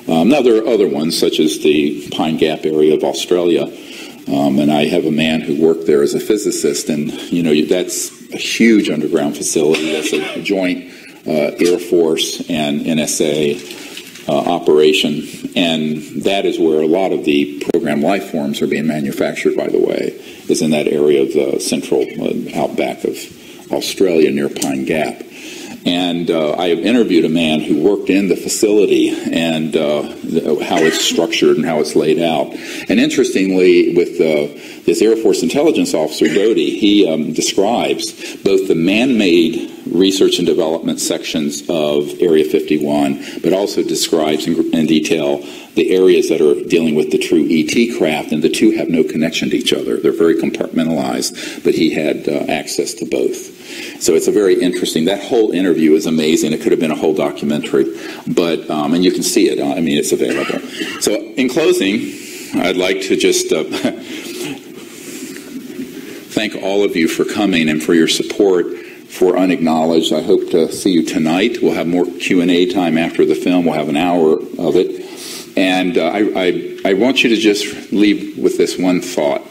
Now, there are other ones, such as the Pine Gap area of Australia, and I have a man who worked there as a physicist, and that's a huge underground facility. That's a joint Air Force and NSA operation, and that is where a lot of the program life forms are being manufactured, by the way, is in that area of the central outback of Australia near Pine Gap. And I have interviewed a man who worked in the facility and how it's structured and how it's laid out. And interestingly, with this Air Force intelligence officer, Doty, he describes both the man-made research and development sections of Area 51, but also describes in detail the areas that are dealing with the true ET craft, and the two have no connection to each other. They're very compartmentalized, but he had access to both. So it's a very interesting, that whole interview is amazing. It could have been a whole documentary, but, and you can see it. I mean, it's available. So in closing, I'd like to just thank all of you for coming and for your support for Unacknowledged. I hope to see you tonight. We'll have more Q&A time after the film. We'll have an hour of it. And I want you to just leave with this one thought.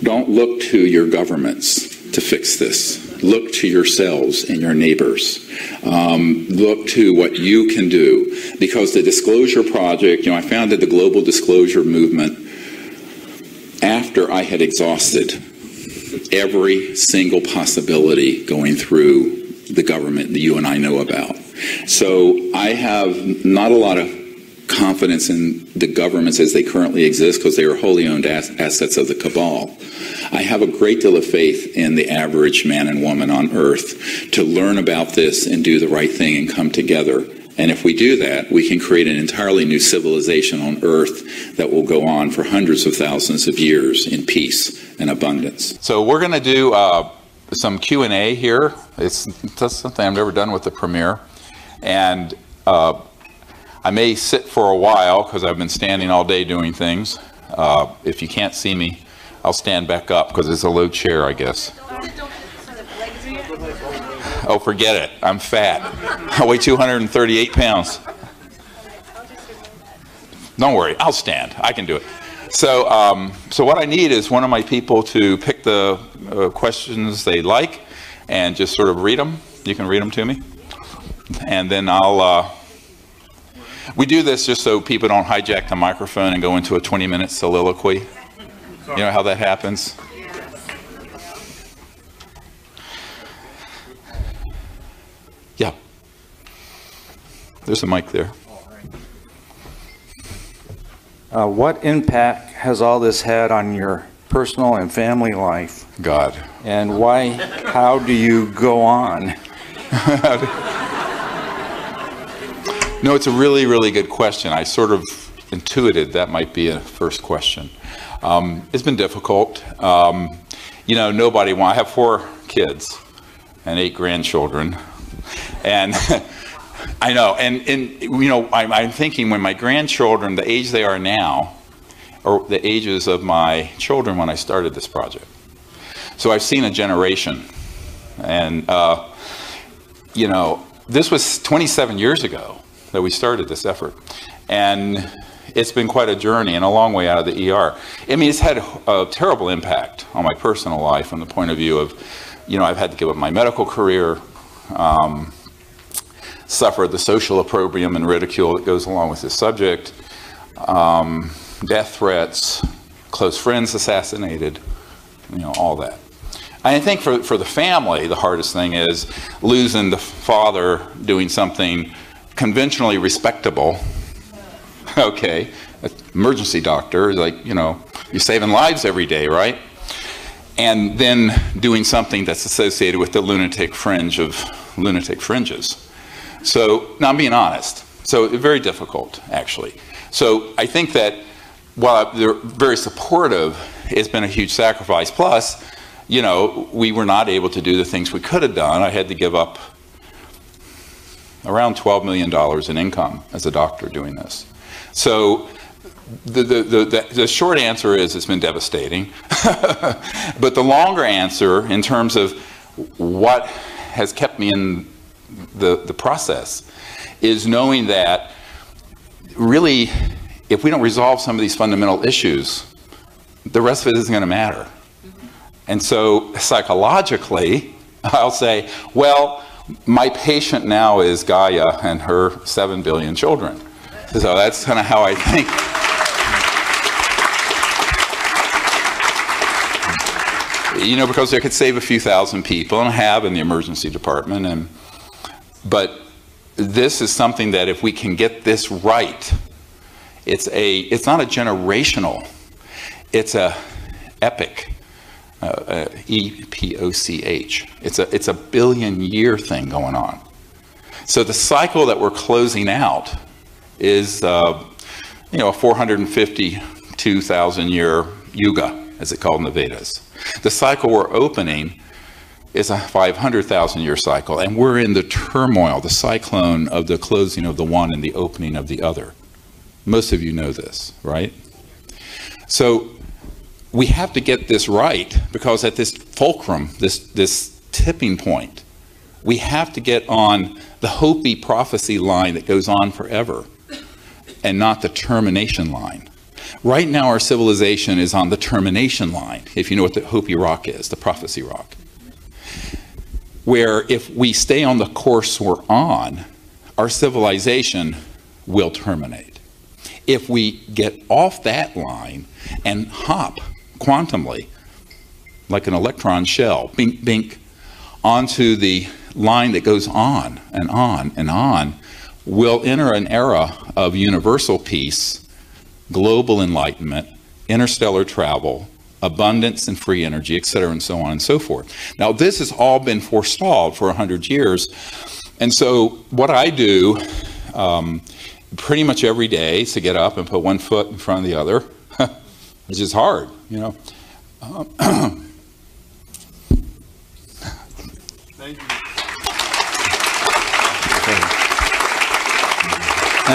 Don't look to your governments to fix this. Look to yourselves and your neighbors. Look to what you can do. Because the Disclosure Project, I founded the Global Disclosure Movement after I had exhausted every single possibility going through the government that you and I know about. So I have not a lot of confidence in the governments as they currently exist because they are wholly owned assets of the cabal. I have a great deal of faith in the average man and woman on earth to learn about this and do the right thing and come together. And if we do that, we can create an entirely new civilization on earth that will go on for hundreds of thousands of years in peace and abundance. So we're going to do some Q&A here. That's something I've never done with the premiere. And I may sit for a while because I've been standing all day doing things. If you can't see me, I'll stand back up because it's a low chair, I guess. Oh, forget it. I'm fat. I weigh 238 pounds. Don't worry, I'll stand. I can do it. So, so what I need is one of my people to pick the questions they like and just sort of read them. You can read them to me. And then I'll... we do this just so people don't hijack the microphone and go into a 20-minute soliloquy. You know how that happens? Yeah. There's a mic there. What impact has all this had on your personal and family life? God. And how do you go on? No, it's a really, really good question. I sort of intuited that might be a first question. It's been difficult. You know, I have 4 kids and 8 grandchildren. And I know, and you know, I'm thinking when my grandchildren, the age they are now, or the ages of my children when I started this project. So I've seen a generation. And, you know, this was 27 years ago that we started this effort. And it's been quite a journey and a long way out of the ER. I mean, it's had a terrible impact on my personal life from the point of view of, you know, I've had to give up my medical career, suffer the social opprobrium and ridicule that goes along with this subject, death threats, close friends assassinated, you know, all that. I think for the family, the hardest thing is losing the father doing something conventionally respectable. Okay, emergency doctor, like, you know, you're saving lives every day, right? And then doing something that's associated with the lunatic fringe of lunatic fringes. So, now I'm being honest. So, very difficult, actually. So, I think that while they're very supportive, it's been a huge sacrifice. Plus, you know, we were not able to do the things we could have done. I had to give up around $12 million in income as a doctor doing this. So the short answer is it's been devastating. But the longer answer in terms of what has kept me in the process is knowing that really if we don't resolve some of these fundamental issues, the rest of it isn't going to matter. And so psychologically, I'll say, well, my patient now is Gaia and her 7 billion children. So that's kind of how I think. You know, because I could save a few thousand people, and I have in the emergency department. But this is something that if we can get this right, it's not a generational, it's a epic. EPOCH. It's a billion-year thing going on. So the cycle that we're closing out is, you know, a 452,000-year yuga, as it's called in the Vedas. The cycle we're opening is a 500,000-year cycle, and we're in the turmoil, the cyclone of the closing of the one and the opening of the other. Most of you know this, right? So we have to get this right, because at this fulcrum, this tipping point, we have to get on the Hopi prophecy line that goes on forever and not the termination line. Right now our civilization is on the termination line, if you know what the Hopi rock is, the prophecy rock. Where if we stay on the course we're on, our civilization will terminate. If we get off that line and hop quantumly, like an electron shell, bink, bink, onto the line that goes on and on and on, we'll enter an era of universal peace, global enlightenment, interstellar travel, abundance and free energy, et cetera, and so on and so forth. Now, this has all been forestalled for 100 years. And so what I do pretty much every day is to get up and put one foot in front of the other, which is hard, you know. Thank you.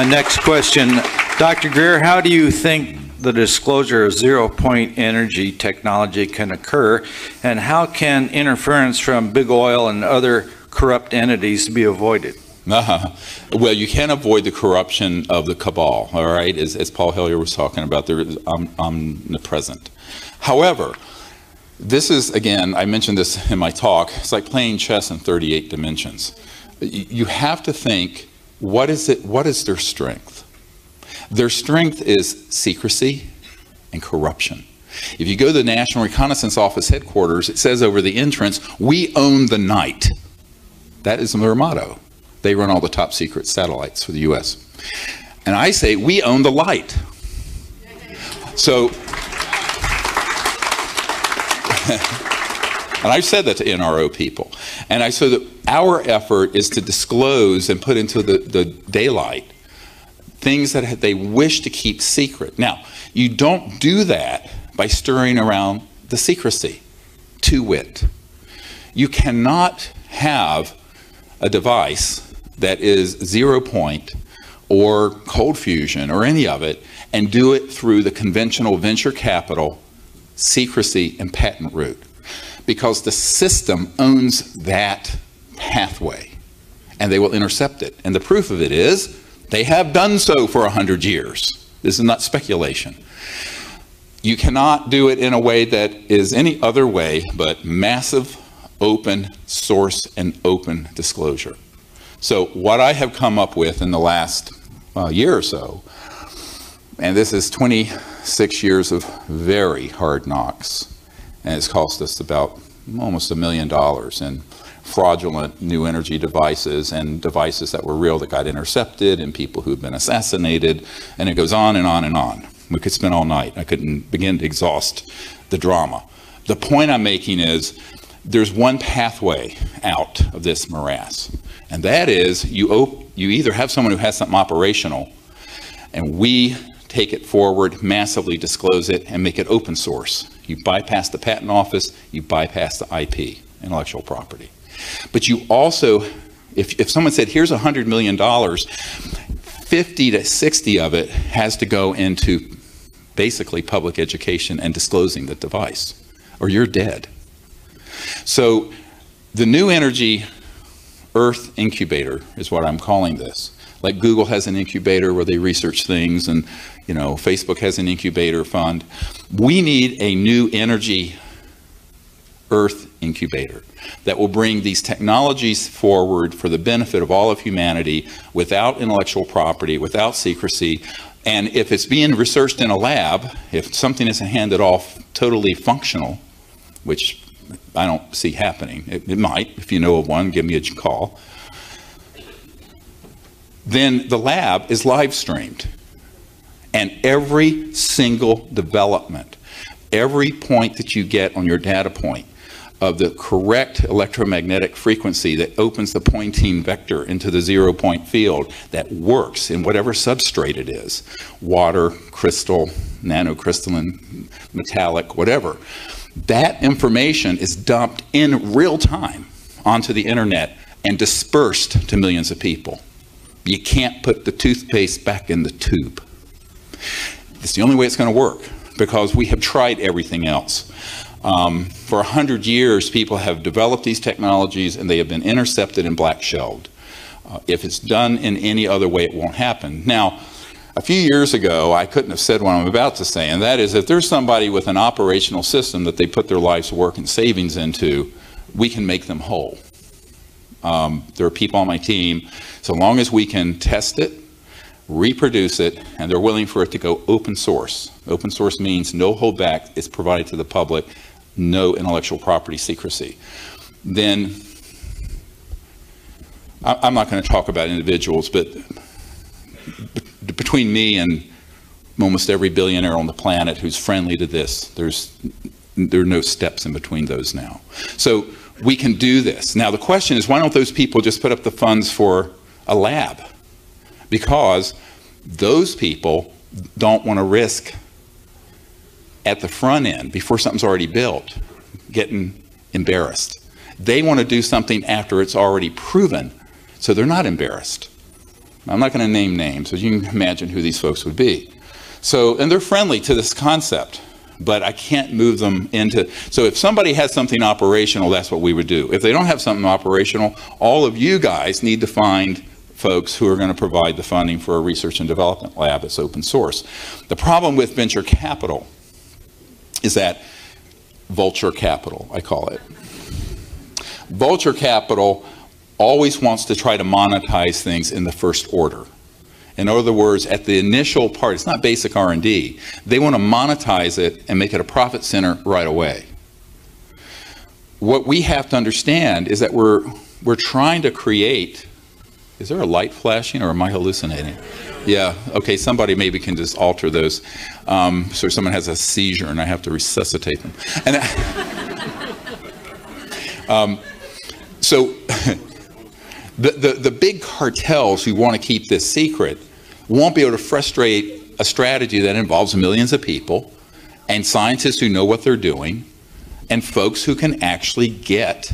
Next question. Dr. Greer, how do you think the disclosure of zero-point energy technology can occur, and how can interference from big oil and other corrupt entities be avoided? Well, you can't avoid the corruption of the cabal, all right, as Paul Hellyer was talking about. They're omnipresent. However, this is, again, I mentioned this in my talk, it's like playing chess in 38 dimensions. You have to think, what is their strength? Their strength is secrecy and corruption. If you go to the National Reconnaissance Office headquarters, it says over the entrance, "We own the night." That is their motto. They run all the top secret satellites for the U.S. And I say, we own the light. So, and I've said that to NRO people. And I said that our effort is to disclose and put into the daylight things that they wish to keep secret. Now, you don't do that by stirring around the secrecy, to wit. You cannot have a device that is 0 point or cold fusion or any of it and do it through the conventional venture capital, secrecy, and patent route. Because the system owns that pathway and they will intercept it. And the proof of it is they have done so for 100 years. This is not speculation. You cannot do it in a way that is any other way but massive, open source and open disclosure. So what I have come up with in the last year or so, and this is 26 years of very hard knocks, and it's cost us about almost $1 million in fraudulent new energy devices and devices that were real that got intercepted and people who've been assassinated, and it goes on and on and on. We could spend all night. I couldn't begin to exhaust the drama. The point I'm making is there's one pathway out of this morass, and that is you either have someone who has something operational and we take it forward, massively disclose it, and make it open source. You bypass the patent office, you bypass the IP, intellectual property. But you also, if someone said, here's $100 million, 50 to 60 of it has to go into basically public education and disclosing the device, or you're dead. So the new energy Earth incubator is what I'm calling this. Like Google has an incubator where they research things, and Facebook has an incubator fund. We need a new energy Earth incubator that will bring these technologies forward for the benefit of all of humanity without intellectual property, without secrecy. And if it's being researched in a lab, if something isn't handed off totally functional, which I don't see happening, it might, if you know of one, give me a call, then the lab is live streamed. And every single development, every point that you get on your data point of the correct electromagnetic frequency that opens the Poynting vector into the 0 point field that works in whatever substrate it is, water, crystal, nanocrystalline, metallic, whatever, that information is dumped in real time onto the internet and dispersed to millions of people. You can't put the toothpaste back in the tube. It's the only way it's going to work, because we have tried everything else. For 100 years, people have developed these technologies and they have been intercepted and black shelved. If it's done in any other way, it won't happen. Now, a few years ago, I couldn't have said what I'm about to say, and that is, if there's somebody with an operational system that they put their life's work and savings into, we can make them whole. There are people on my team, so long as we can test it, reproduce it, and they're willing for it to go open source. Open source means no holdback, it's provided to the public, no intellectual property secrecy. Then I'm not going to talk about individuals, but between me and almost every billionaire on the planet who's friendly to this, there are no steps in between those now. So we can do this. Now the question is, why don't those people just put up the funds for a lab? Because those people don't want to risk at the front end, before something's already built, getting embarrassed. They want to do something after it's already proven, so they're not embarrassed. I'm not going to name names, but you can imagine who these folks would be. So, and they're friendly to this concept, but I can't move them into, so if somebody has something operational, that's what we would do. If they don't have something operational, all of you guys need to find folks who are going to provide the funding for a research and development lab that's open source. The problem with venture capital is that vulture capital, I call it. Vulture capital always wants to try to monetize things in the first order. In other words, at the initial part, it's not basic R&D. They want to monetize it and make it a profit center right away. What we have to understand is that we're trying to create, is there a light flashing or am I hallucinating? Yeah, okay, somebody maybe can just alter those. So someone has a seizure and I have to resuscitate them. And so the big cartels who want to keep this secret won't be able to frustrate a strategy that involves millions of people and scientists who know what they're doing and folks who can actually get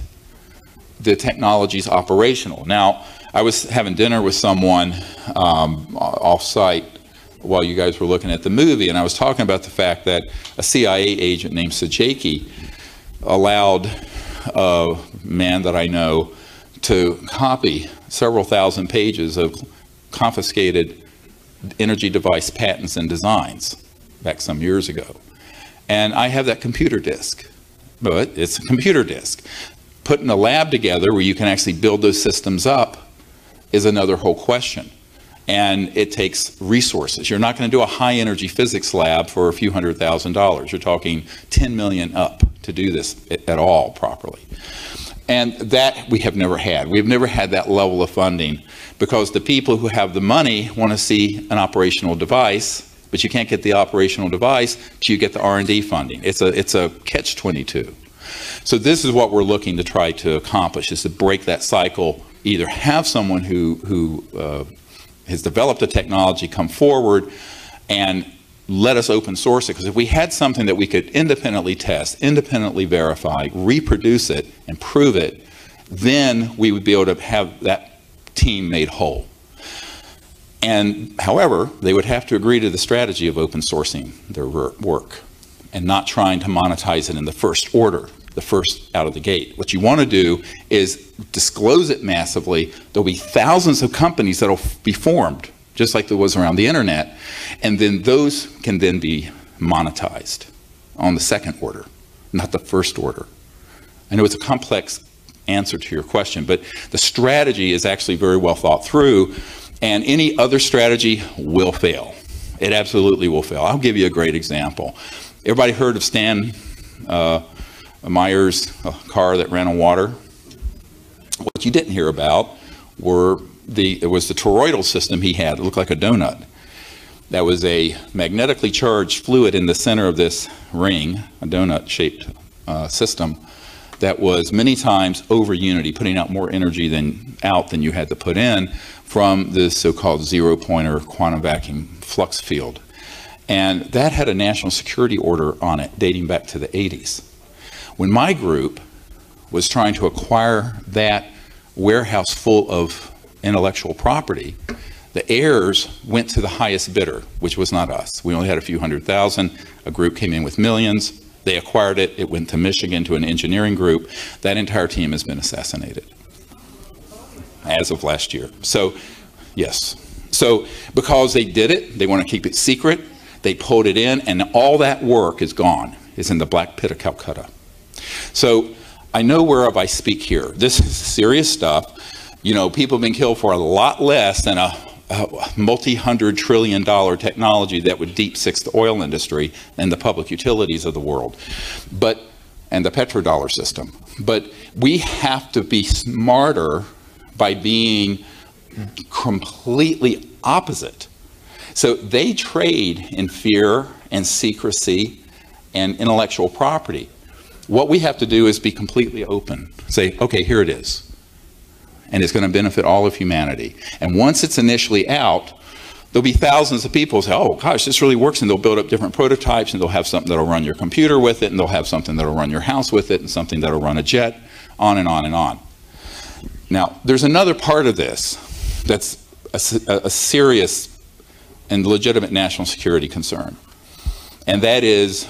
the technologies operational. Now, I was having dinner with someone off-site while you guys were looking at the movie, and I was talking about the fact that a CIA agent named Sajaki allowed a man that I know to copy several thousand pages of confiscated energy device patents and designs back some years ago. And I have that computer disk, but it's a computer disk. Putting a lab together where you can actually build those systems up is another whole question. And it takes resources. You're not going to do a high energy physics lab for a few $100,000. You're talking 10 million up to do this at all properly. And that we have never had. We've never had that level of funding because the people who have the money want to see an operational device, but you can't get the operational device till you get the R&D funding. It's a catch-22. So this is what we're looking to try to accomplish, is to break that cycle, either have someone who has developed a technology come forward and let us open source it, because if we had something that we could independently test, independently verify, reproduce it, and prove it, then we would be able to have that team made whole. And however, they would have to agree to the strategy of open sourcing their work and not trying to monetize it in the first order, the first out of the gate. What you want to do is disclose it massively. There'll be thousands of companies that'll be formed, just like there was around the internet, and then those can then be monetized on the second order, not the first order. I know it's a complex answer to your question, but the strategy is actually very well thought through, and any other strategy will fail. It absolutely will fail. I'll give you a great example. Everybody heard of Stan Meyer's car that ran on water? What you didn't hear about was the toroidal system he had. It looked like a donut. That was a magnetically charged fluid in the center of this ring, a donut-shaped system, that was many times over unity, putting out more energy than you had to put in from the so-called zero-pointer quantum vacuum flux field. And that had a national security order on it dating back to the 80s. When my group was trying to acquire that warehouse full of intellectual property, the heirs went to the highest bidder, which was not us. We only had a few $100,000. A group came in with millions. They acquired it. It went to Michigan to an engineering group. That entire team has been assassinated as of last year. So, yes. So, because they did it, they want to keep it secret. They pulled it in, and all that work is gone. It's in the black pit of Calcutta. So, I know whereof I speak here. This is serious stuff. You know, people have been killed for a lot less than a multi-hundred trillion dollar technology that would deep six the oil industry and the public utilities of the world, and the petrodollar system. But we have to be smarter by being completely opposite. So they trade in fear and secrecy and intellectual property. What we have to do is be completely open. Say, okay, here it is. And it's going to benefit all of humanity. And once it's initially out, there'll be thousands of people who say, oh gosh, this really works, and they'll build up different prototypes, and they'll have something that'll run your computer with it, and they'll have something that'll run your house with it, and something that'll run a jet, on and on and on. Now, there's another part of this that's a serious and legitimate national security concern. And that is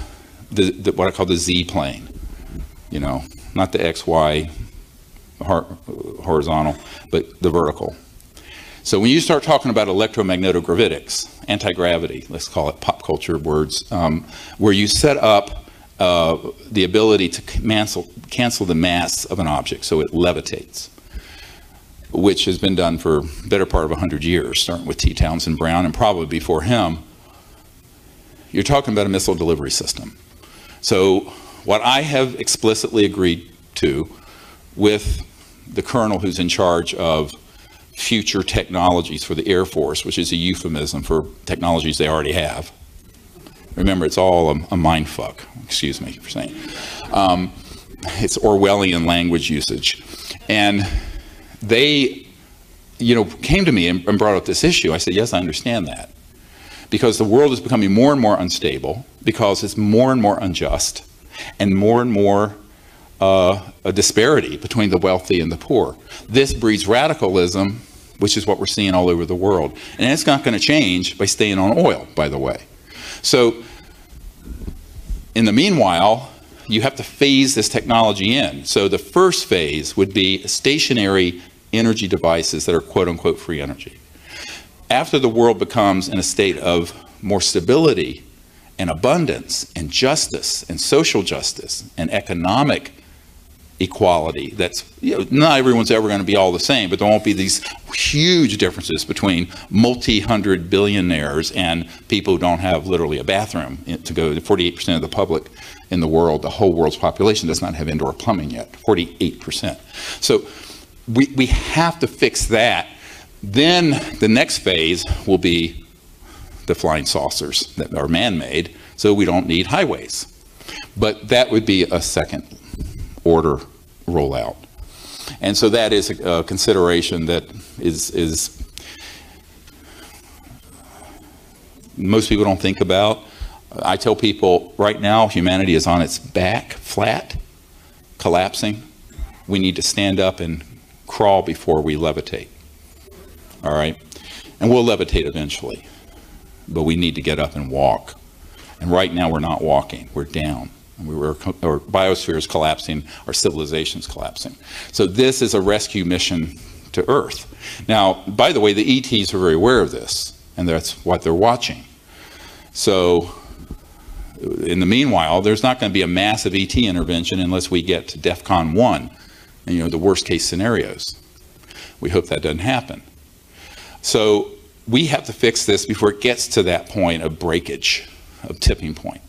what I call the Z plane. You know, not the XY horizontal, but the vertical. So when you start talking about electromagnetogravitics, anti-gravity, let's call it pop culture words, where you set up the ability to cancel the mass of an object so it levitates, which has been done for the better part of 100 years, starting with T. Townsend Brown and probably before him. You're talking about a missile delivery system. So what I have explicitly agreed to with the colonel who's in charge of future technologies for the Air Force, which is a euphemism for technologies they already have. Remember, it's all a mind fuck, excuse me for saying. It's Orwellian language usage. And they, you know, came to me and brought up this issue. I said, yes, I understand that. Because the world is becoming more and more unstable, because it's more and more unjust, and more a disparity between the wealthy and the poor. This breeds radicalism, which is what we're seeing all over the world. And it's not going to change by staying on oil, by the way. So in the meanwhile, you have to phase this technology in. So the first phase would be stationary energy devices that are quote-unquote free energy. After the world becomes in a state of more stability and abundance and justice and social justice and economic equality, that's, you know, not everyone's ever going to be all the same, but there won't be these huge differences between multi-hundred billionaires and people who don't have literally a bathroom to go. 48% of the public in the world, the whole world's population, does not have indoor plumbing yet, 48%. So we have to fix that. Then the next phase will be the flying saucers that are man-made, so we don't need highways. But that would be a second order rollout. And so that is a consideration that is most people don't think about. I tell people right now humanity is on its back, flat, collapsing. We need to stand up and crawl before we levitate. All right? And we'll levitate eventually. But we need to get up and walk. And right now we're not walking, we're down. Our biosphere is collapsing, our civilization is collapsing. So this is a rescue mission to Earth. Now, by the way, the ETs are very aware of this, and that's what they're watching. So in the meanwhile, there's not going to be a massive ET intervention unless we get to DEFCON 1, and, you know, the worst case scenarios. We hope that doesn't happen. So we have to fix this before it gets to that point of breakage, of tipping point.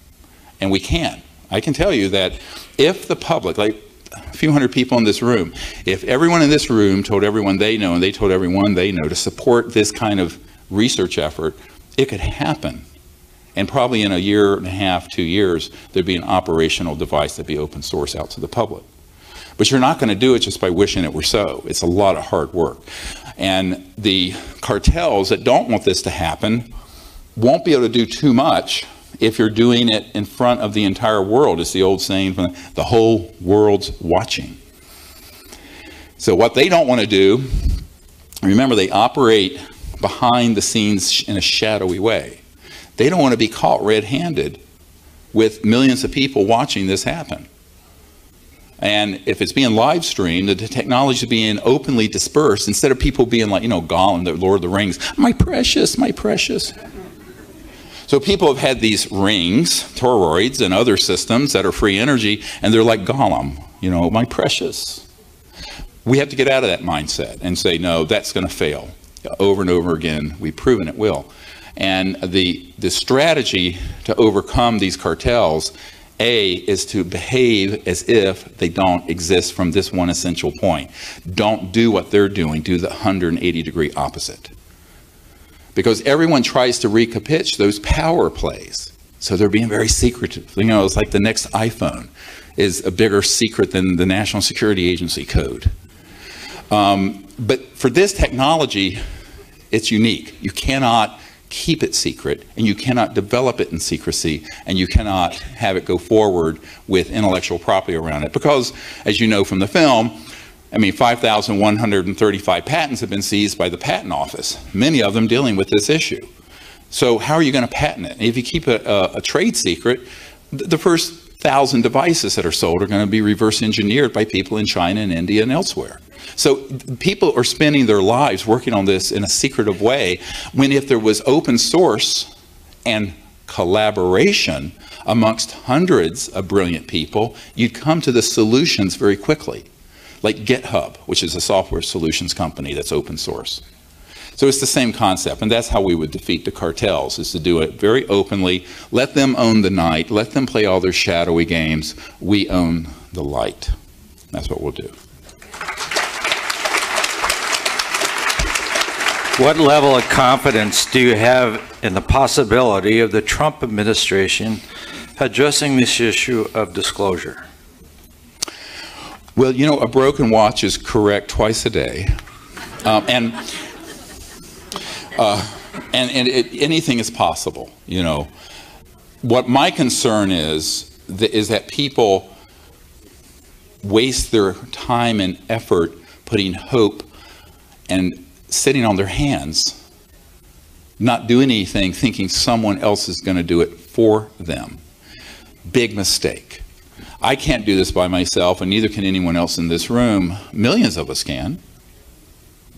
And we can. I can tell you that if the public, like a few hundred people in this room, if everyone in this room told everyone they know and they told everyone they know to support this kind of research effort, it could happen. And probably in a year and a half, 2 years, there'd be an operational device that'd be open source out to the public. But you're not going to do it just by wishing it were so. It's a lot of hard work. And the cartels that don't want this to happen won't be able to do too much if you're doing it in front of the entire world. It's the old saying, the whole world's watching. So what they don't want to do, remember, they operate behind the scenes in a shadowy way. They don't want to be caught red-handed with millions of people watching this happen. And if it's being live streamed, the technology is being openly dispersed, instead of people being like, you know, Gollum, the Lord of the Rings, my precious, my precious. So people have had these rings, toroids, and other systems that are free energy, and they're like Gollum, you know, my precious. We have to get out of that mindset and say, no, that's going to fail. Over and over again, we've proven it will. And the strategy to overcome these cartels A is to behave as if they don't exist from this one essential point. Don't do what they're doing. Do the 180-degree opposite. Because everyone tries to recapitulate those power plays. So they're being very secretive. You know, it's like the next iPhone is a bigger secret than the National Security Agency code. But for this technology, it's unique. You cannot keep it secret, and you cannot develop it in secrecy, and you cannot have it go forward with intellectual property around it. Because, as you know from the film, I mean, 5,135 patents have been seized by the Patent Office, many of them dealing with this issue. So how are you going to patent it? If you keep a trade secret, the first 1,000 devices that are sold are going to be reverse engineered by people in China and India and elsewhere. So people are spending their lives working on this in a secretive way, when if there was open source and collaboration amongst hundreds of brilliant people, you'd come to the solutions very quickly. Like GitHub, which is a software solutions company that's open source. So it's the same concept, and that's how we would defeat the cartels, is to do it very openly, let them own the night, let them play all their shadowy games, we own the light. That's what we'll do. What level of confidence do you have in the possibility of the Trump administration addressing this issue of disclosure? Well, you know, a broken watch is correct twice a day. Anything is possible, you know. What my concern is that people waste their time and effort putting hope and sitting on their hands, not doing anything, thinking someone else is going to do it for them. Big mistake. I can't do this by myself, and neither can anyone else in this room. Millions of us can.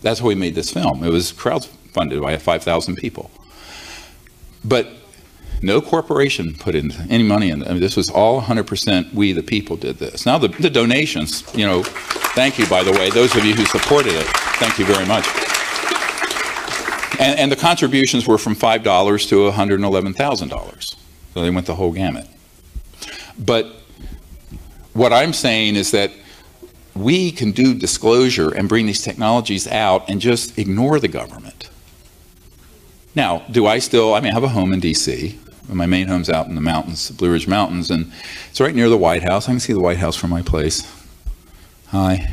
That's why we made this film. It was crowdfunded by 5,000 people. But no corporation put in any money in it. I mean, this was all 100% we, the people, did this. Now, the donations, you know, thank you, by the way, those of you who supported it. Thank you very much. And the contributions were from $5 to $111,000. So they went the whole gamut. But what I'm saying is that we can do disclosure and bring these technologies out and just ignore the government. Now, I have a home in D.C. My main home's out in the mountains, the Blue Ridge Mountains, and it's right near the White House. I can see the White House from my place. Hi.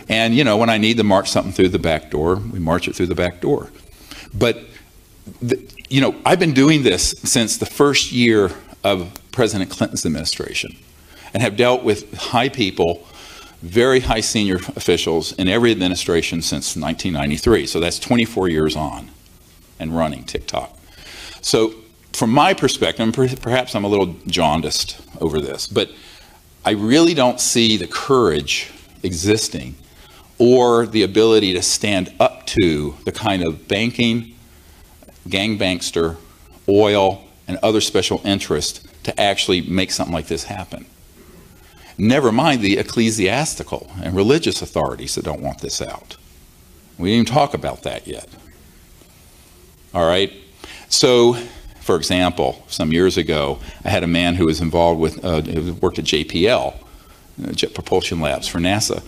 And, you know, when I need to march something through the back door, we march it through the back door. But, you know, I've been doing this since the first year of President Clinton's administration, and have dealt with high people, very high senior officials in every administration since 1993. So that's 24 years on and running TikTok. So from my perspective, and perhaps I'm a little jaundiced over this, but I really don't see the courage existing or the ability to stand up to the kind of banking, gangbankster, oil, and other special interests to actually make something like this happen. Never mind the ecclesiastical and religious authorities that don't want this out. We didn't even talk about that yet. All right? So, for example, some years ago, I had a man who was involved with, who worked at JPL, Jet Propulsion Labs for NASA.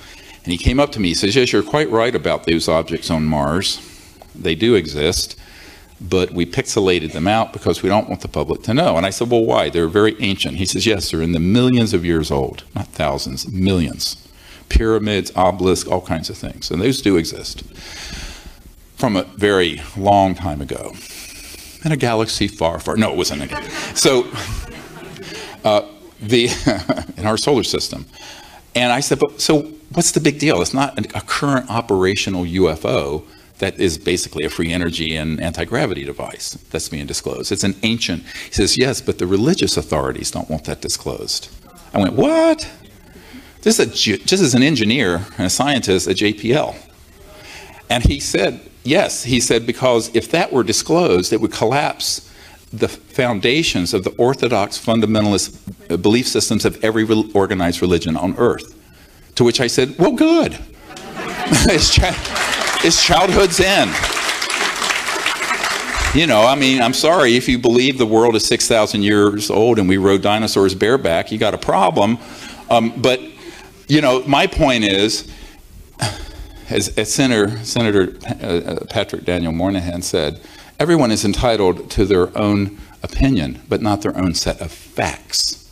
And he came up to me, he says, yes, you're quite right about those objects on Mars. They do exist, but we pixelated them out because we don't want the public to know. And I said, well, why? They're very ancient. He says, yes, they're in the millions of years old, not thousands, millions. Pyramids, obelisks, all kinds of things. And those do exist from a very long time ago. In a galaxy far, far, no, it wasn't a galaxy. So, in our solar system. And I said, but so what's the big deal? It's not a current operational UFO that is basically a free energy and anti-gravity device that's being disclosed. It's an ancient, he says, yes, but the religious authorities don't want that disclosed. I went, what? This is an engineer and a scientist at JPL. And he said, yes, he said, because if that were disclosed, it would collapse the foundations of the orthodox fundamentalist belief systems of every organized religion on earth. To which I said, well, good. It's childhood's end. You know, I mean, I'm sorry, if you believe the world is 6,000 years old and we rode dinosaurs bareback, you got a problem. But, you know, my point is, as Senator Patrick Daniel Moynihan said, everyone is entitled to their own opinion, but not their own set of facts.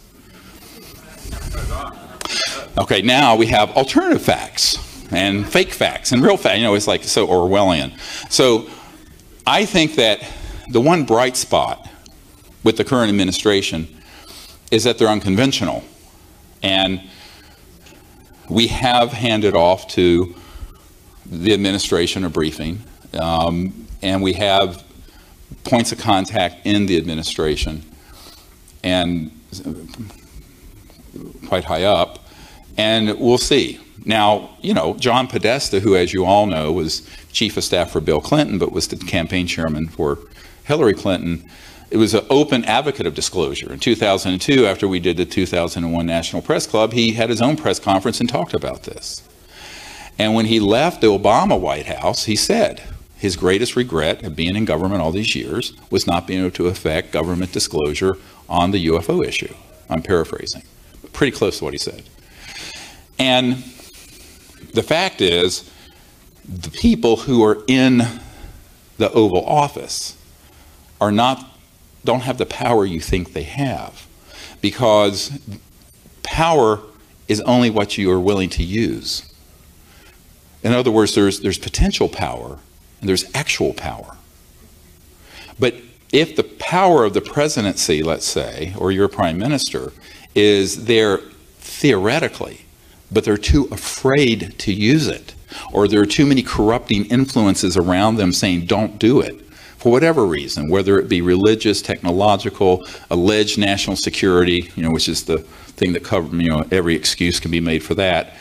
Okay, now we have alternative facts and fake facts and real facts. You know, it's like so Orwellian. So I think that the one bright spot with the current administration is that they're unconventional. And we have handed off to the administration a briefing, and we have points of contact in the administration and quite high up, and we'll see. Now, you know, John Podesta, who, as you all know, was chief of staff for Bill Clinton, but was the campaign chairman for Hillary Clinton, it was an open advocate of disclosure. In 2002, after we did the 2001 National Press Club, he had his own press conference and talked about this. And when he left the Obama White House, he said his greatest regret of being in government all these years was not being able to affect government disclosure on the UFO issue. I'm paraphrasing, but pretty close to what he said. And the fact is, the people who are in the Oval Office don't have the power you think they have, because power is only what you are willing to use. In other words, there's potential power and there's actual power. But if the power of the presidency, let's say, or your prime minister, is there theoretically, but they're too afraid to use it, or there are too many corrupting influences around them saying don't do it, for whatever reason, whether it be religious, technological, alleged national security, you know, which is the thing that covers, you know, every excuse can be made for that,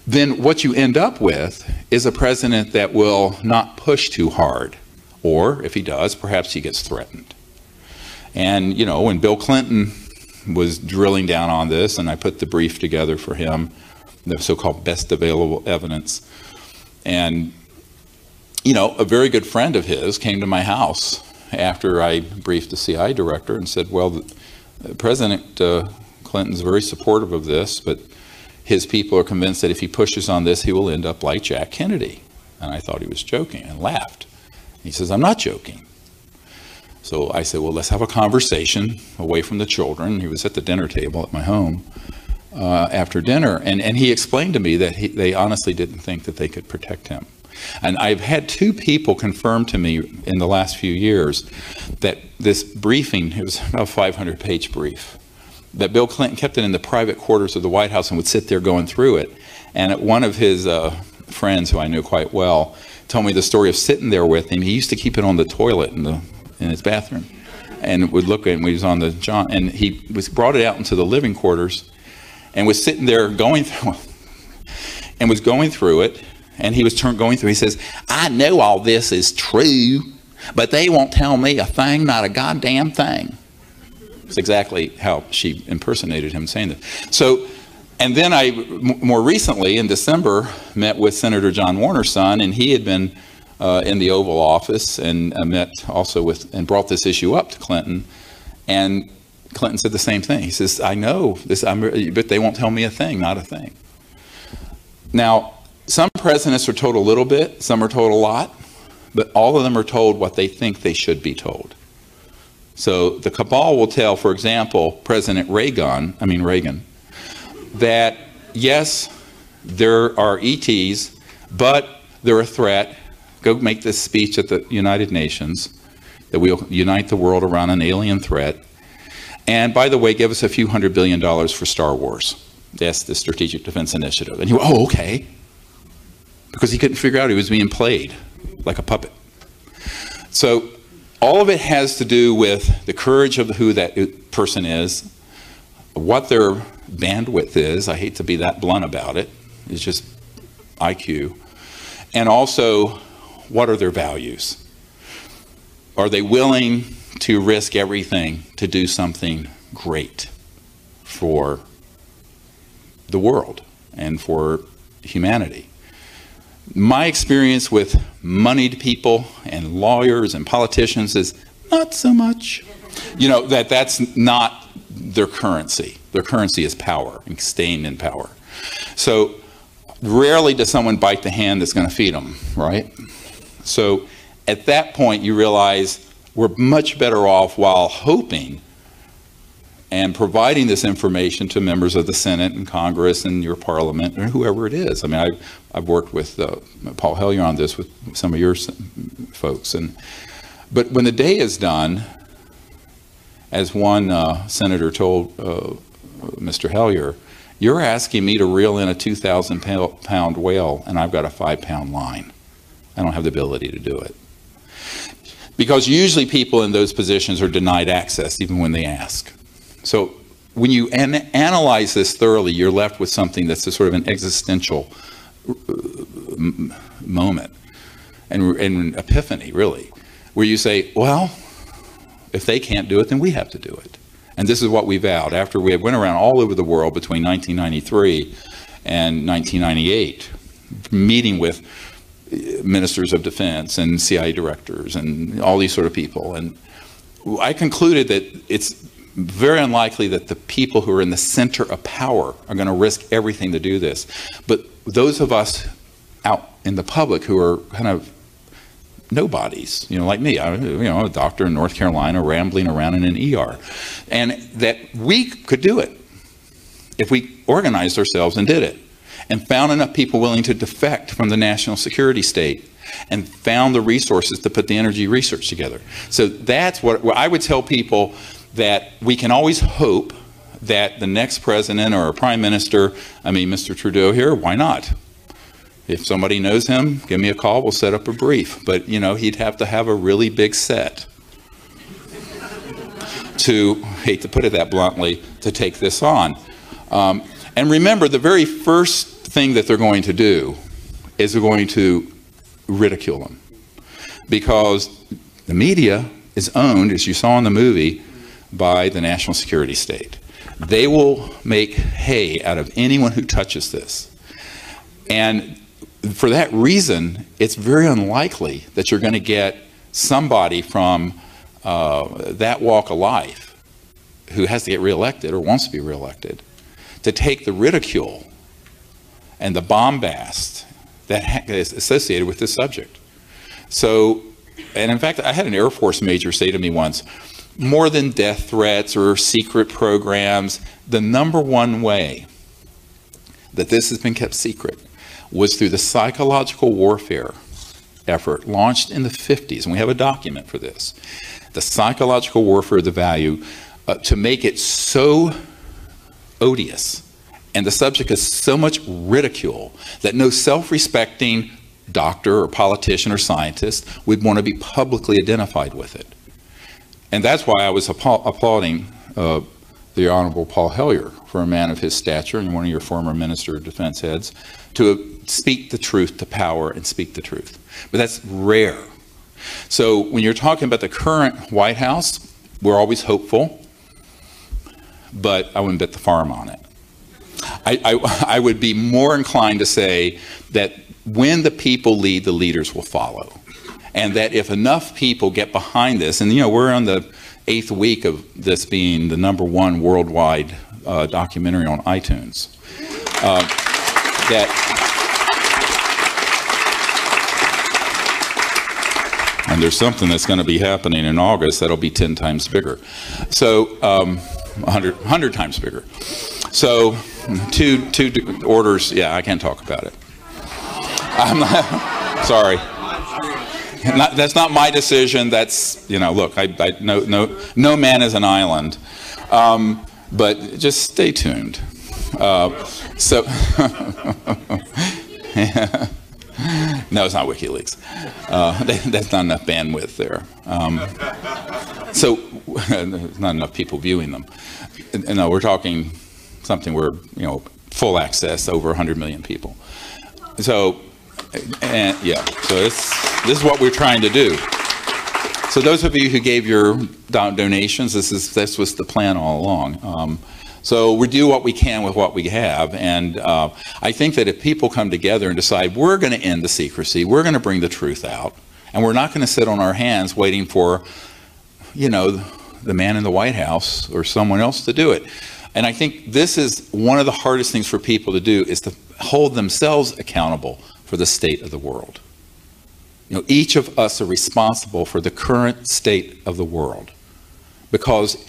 then what you end up with is a president that will not push too hard, or if he does, perhaps he gets threatened. And, you know, when Bill Clinton was drilling down on this, and I put the brief together for him, the so-called best available evidence, and you know, a very good friend of his came to my house after I briefed the CIA director and said, well, President Clinton's very supportive of this, but his people are convinced that if he pushes on this, he will end up like Jack Kennedy. And I thought he was joking and laughed. He says, I'm not joking. So I said, well, let's have a conversation away from the children. He was at the dinner table at my home after dinner, and he explained to me that they honestly didn't think that they could protect him. And I've had two people confirm to me in the last few years that this briefing, it was about a 500-page brief, that Bill Clinton kept it in the private quarters of the White House and would sit there going through it. And one of his friends, who I knew quite well, told me the story of sitting there with him. He used to keep it on the toilet in his bathroom, and would look at it when he was on the John, and he brought it out into the living quarters and was sitting there going through it. And he was going through, he says, I know all this is true, but they won't tell me a thing, not a goddamn thing. It's exactly how she impersonated him saying that. So, and then I, more recently in December, met with Senator John Warner's son, and he had been in the Oval Office and met also with, and brought this issue up to Clinton. And Clinton said the same thing. He says, I know this, but they won't tell me a thing, not a thing. Now, some presidents are told a little bit, some are told a lot, but all of them are told what they think they should be told. So the cabal will tell, for example, President Reagan, that yes, there are ETs, but they're a threat. Go make this speech at the United Nations, that we'll unite the world around an alien threat. And by the way, give us a few $100 billion for Star Wars. That's the Strategic Defense Initiative. And he went, oh, okay. Because he couldn't figure out he was being played like a puppet. So all of it has to do with the courage of who that person is, what their bandwidth is. I hate to be that blunt about it. It's just IQ. And also, what are their values? Are they willing to risk everything to do something great for the world and for humanity? My experience with moneyed people and lawyers and politicians is not so much. You know, that's not their currency. Their currency is power and staying in power. So rarely does someone bite the hand that's going to feed them, right? So at that point, you realize we're much better off while hoping and providing this information to members of the Senate and Congress and your Parliament or whoever it is. I mean, I've worked with Paul Hellyer on this with some of your folks. But when the day is done, as one senator told Mr. Hellyer, you're asking me to reel in a 2,000-pound whale, and I've got a 5-pound line. I don't have the ability to do it. Because usually people in those positions are denied access, even when they ask. So when you analyze this thoroughly, you're left with something that's a sort of an existential moment and epiphany, really, where you say, well, if they can't do it, then we have to do it. And this is what we vowed. After we went around all over the world between 1993 and 1998, meeting with ministers of defense and CIA directors and all these sort of people. And I concluded that it's very unlikely that the people who are in the center of power are going to risk everything to do this. But those of us out in the public who are kind of nobodies, you know, like me, I'm a doctor in North Carolina rambling around in an ER, and that we could do it if we organized ourselves and did it and found enough people willing to defect from the national security state and found the resources to put the energy research together. So that's what I would tell people, that we can always hope that the next president or prime minister, I mean, Mr. Trudeau here, why not? If somebody knows him, give me a call, we'll set up a brief. But, you know, he'd have to have a really big set to, hate to put it that bluntly, to take this on. And remember, the very first thing that they're going to do is they're going to ridicule him. Because the media is owned, as you saw in the movie, by the national security state. They will make hay out of anyone who touches this. And for that reason, it's very unlikely that you're going to get somebody from that walk of life who has to get reelected or wants to be reelected to take the ridicule and the bombast that is associated with this subject. So, and in fact, I had an Air Force major say to me once, more than death threats or secret programs, the number one way that this has been kept secret was through the psychological warfare effort launched in the 50s, and we have a document for this. The psychological warfare of the value to make it so odious, and the subject is so much ridicule that no self-respecting doctor or politician or scientist would want to be publicly identified with it. And that's why I was applauding the Honorable Paul Hellyer, for a man of his stature and one of your former Minister of Defense heads, to speak the truth to power and speak the truth. But that's rare. So when you're talking about the current White House, we're always hopeful, but I wouldn't bet the farm on it. I would be more inclined to say that when the people lead, the leaders will follow. And that if enough people get behind this, and you know, we're on the 8th week of this being the #1 worldwide documentary on iTunes, and there's something that's going to be happening in August that'll be 10 times bigger. So 100 times bigger. So two orders, yeah, I can't talk about it. I'm not, sorry. That's not my decision. That's, you know, look, no man is an island. But just stay tuned. So, no, it's not WikiLeaks. That's not enough bandwidth there. So, there's not enough people viewing them. No, we're talking something where, you know, full access, over 100 million people. So, and yeah, so this is what we're trying to do. So those of you who gave your donations, this was the plan all along. So we do what we can with what we have, and I think that if people come together and decide we're going to end the secrecy, we're going to bring the truth out, and we're not going to sit on our hands waiting for, you know, the man in the White House or someone else to do it. And I think this is one of the hardest things for people to do, is to hold themselves accountable for the state of the world. You know, each of us are responsible for the current state of the world, because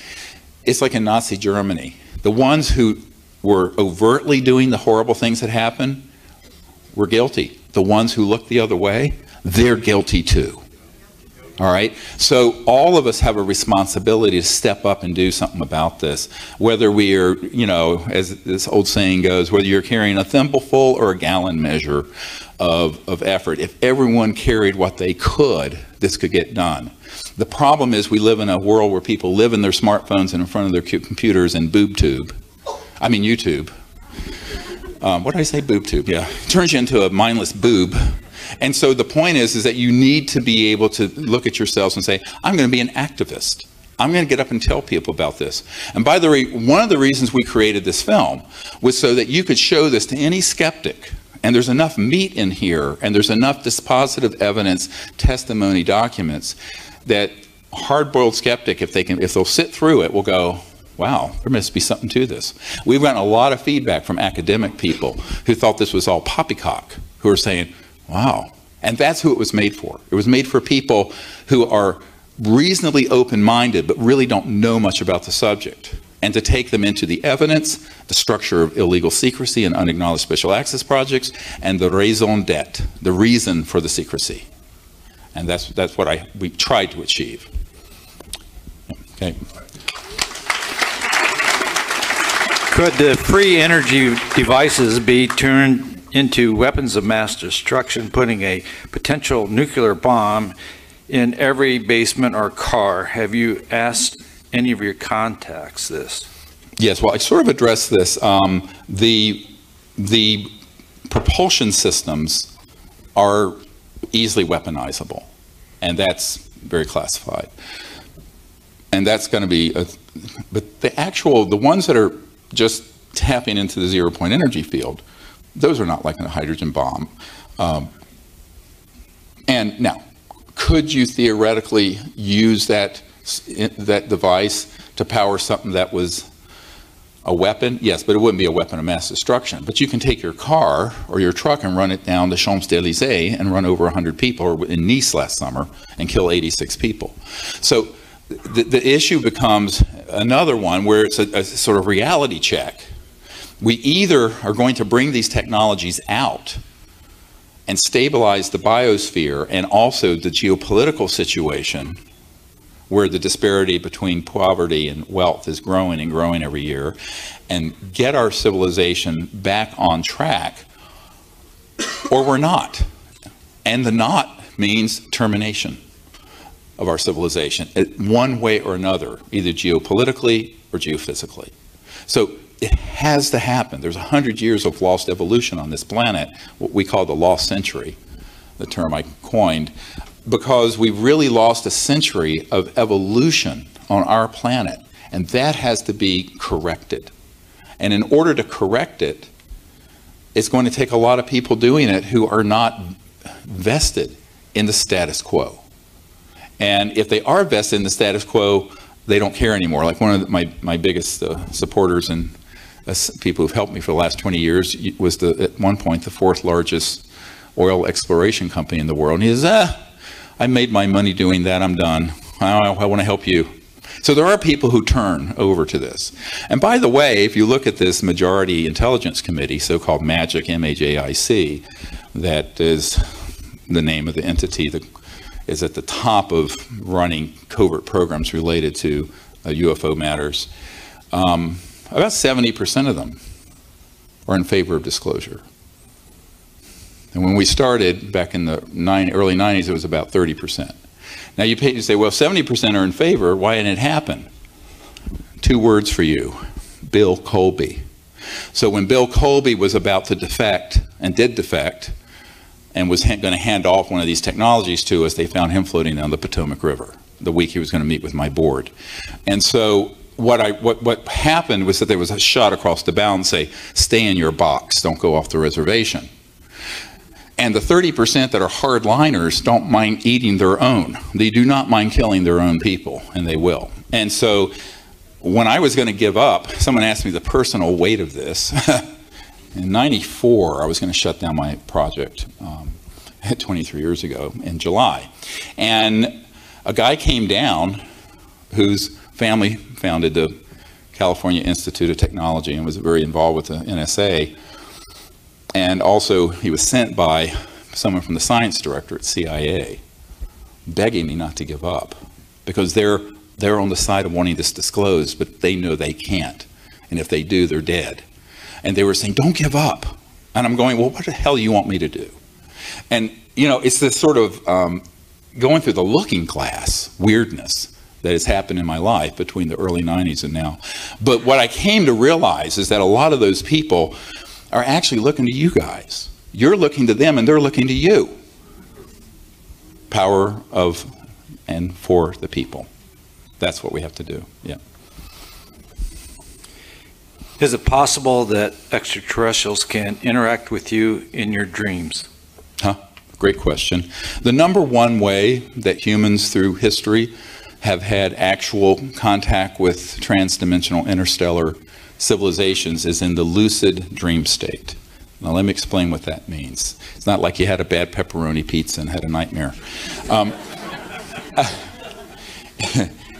it's like in Nazi Germany. The ones who were overtly doing the horrible things that happened were guilty. The ones who looked the other way, they're guilty too. All right? So all of us have a responsibility to step up and do something about this. Whether we are, you know, as this old saying goes, whether you're carrying a thimbleful or a gallon measure of effort, if everyone carried what they could, this could get done. The problem is we live in a world where people live in their smartphones and in front of their computers and YouTube. What did I say? BoobTube, yeah. It turns you into a mindless boob. And so the point is that you need to be able to look at yourselves and say, I'm going to be an activist. I'm going to get up and tell people about this. And by the way, one of the reasons we created this film was so that you could show this to any skeptic. And there's enough meat in here, and there's enough dispositive evidence, testimony, documents, that hard-boiled skeptic, if they'll sit through it, will go, wow, there must be something to this. We've gotten a lot of feedback from academic people who thought this was all poppycock, who are saying, wow. And that's who it was made for. It was made for people who are reasonably open-minded but really don't know much about the subject, and to take them into the evidence, the structure of illegal secrecy and unacknowledged special access projects, and the raison d'etre, the reason for the secrecy. And that's what we tried to achieve. Okay. Could the free energy devices be turned into weapons of mass destruction, putting a potential nuclear bomb in every basement or car? Have you asked any of your contacts this? Yes, well, I sort of addressed this. The propulsion systems are easily weaponizable, and that's very classified. And that's going to be, but the ones that are just tapping into the zero-point energy field, those are not like a hydrogen bomb. And now, could you theoretically use that device to power something that was a weapon? Yes, but it wouldn't be a weapon of mass destruction. But you can take your car or your truck and run it down the Champs-Élysées and run over 100 people, or in Nice last summer, and kill 86 people. So the issue becomes another one where it's a sort of reality check. We either are going to bring these technologies out and stabilize the biosphere and also the geopolitical situation, where the disparity between poverty and wealth is growing and growing every year, and get our civilization back on track, or we're not. And the not means termination of our civilization, one way or another, either geopolitically or geophysically. So it has to happen. There's 100 years of lost evolution on this planet, what we call the lost century, the term I coined, because we've really lost a century of evolution on our planet, and that has to be corrected. And in order to correct it, it's going to take a lot of people doing it who are not vested in the status quo. And if they are vested in the status quo, they don't care anymore. Like one of my biggest supporters and people who've helped me for the last 20 years was at one point the 4th largest oil exploration company in the world. And he says, I made my money doing that, I'm done. I want to help you. So there are people who turn over to this. And by the way, if you look at this Majority Intelligence Committee, so-called MAJIC, M-A-J-I-C, that is the name of the entity that is at the top of running covert programs related to UFO matters, about 70% of them are in favor of disclosure. And when we started back in the early 90s, it was about 30%. Now you say, well, 70% are in favor. Why didn't it happen? 2 words for you: Bill Colby. So when Bill Colby was about to defect, and did defect, and was going to hand off one of these technologies to us, they found him floating down the Potomac River the week he was going to meet with my board. And so what happened was that there was a shot across the bow and say, stay in your box, don't go off the reservation. And the 30% that are hardliners don't mind eating their own. They do not mind killing their own people, and they will. And so when I was going to give up, someone asked me the personal weight of this. In '94, I was going to shut down my project 23 years ago in July. And a guy came down whose family founded the California Institute of Technology and was very involved with the NSA. And also, he was sent by someone from the science director at CIA, begging me not to give up, because they're on the side of wanting this disclosed, but they know they can't. And if they do, they're dead. And they were saying, don't give up. And I'm going, well, what the hell do you want me to do? And, you know, it's this sort of going through the looking glass weirdness that has happened in my life between the early 90s and now. But what I came to realize is that a lot of those people are actually looking to you guys. You're looking to them and they're looking to you. Power of and for the people. That's what we have to do. Yeah. Is it possible that extraterrestrials can interact with you in your dreams? Huh? Great question. The number one way that humans through history have had actual contact with transdimensional interstellar civilizations is in the lucid dream state. Now let me explain what that means. It's not like you had a bad pepperoni pizza and had a nightmare.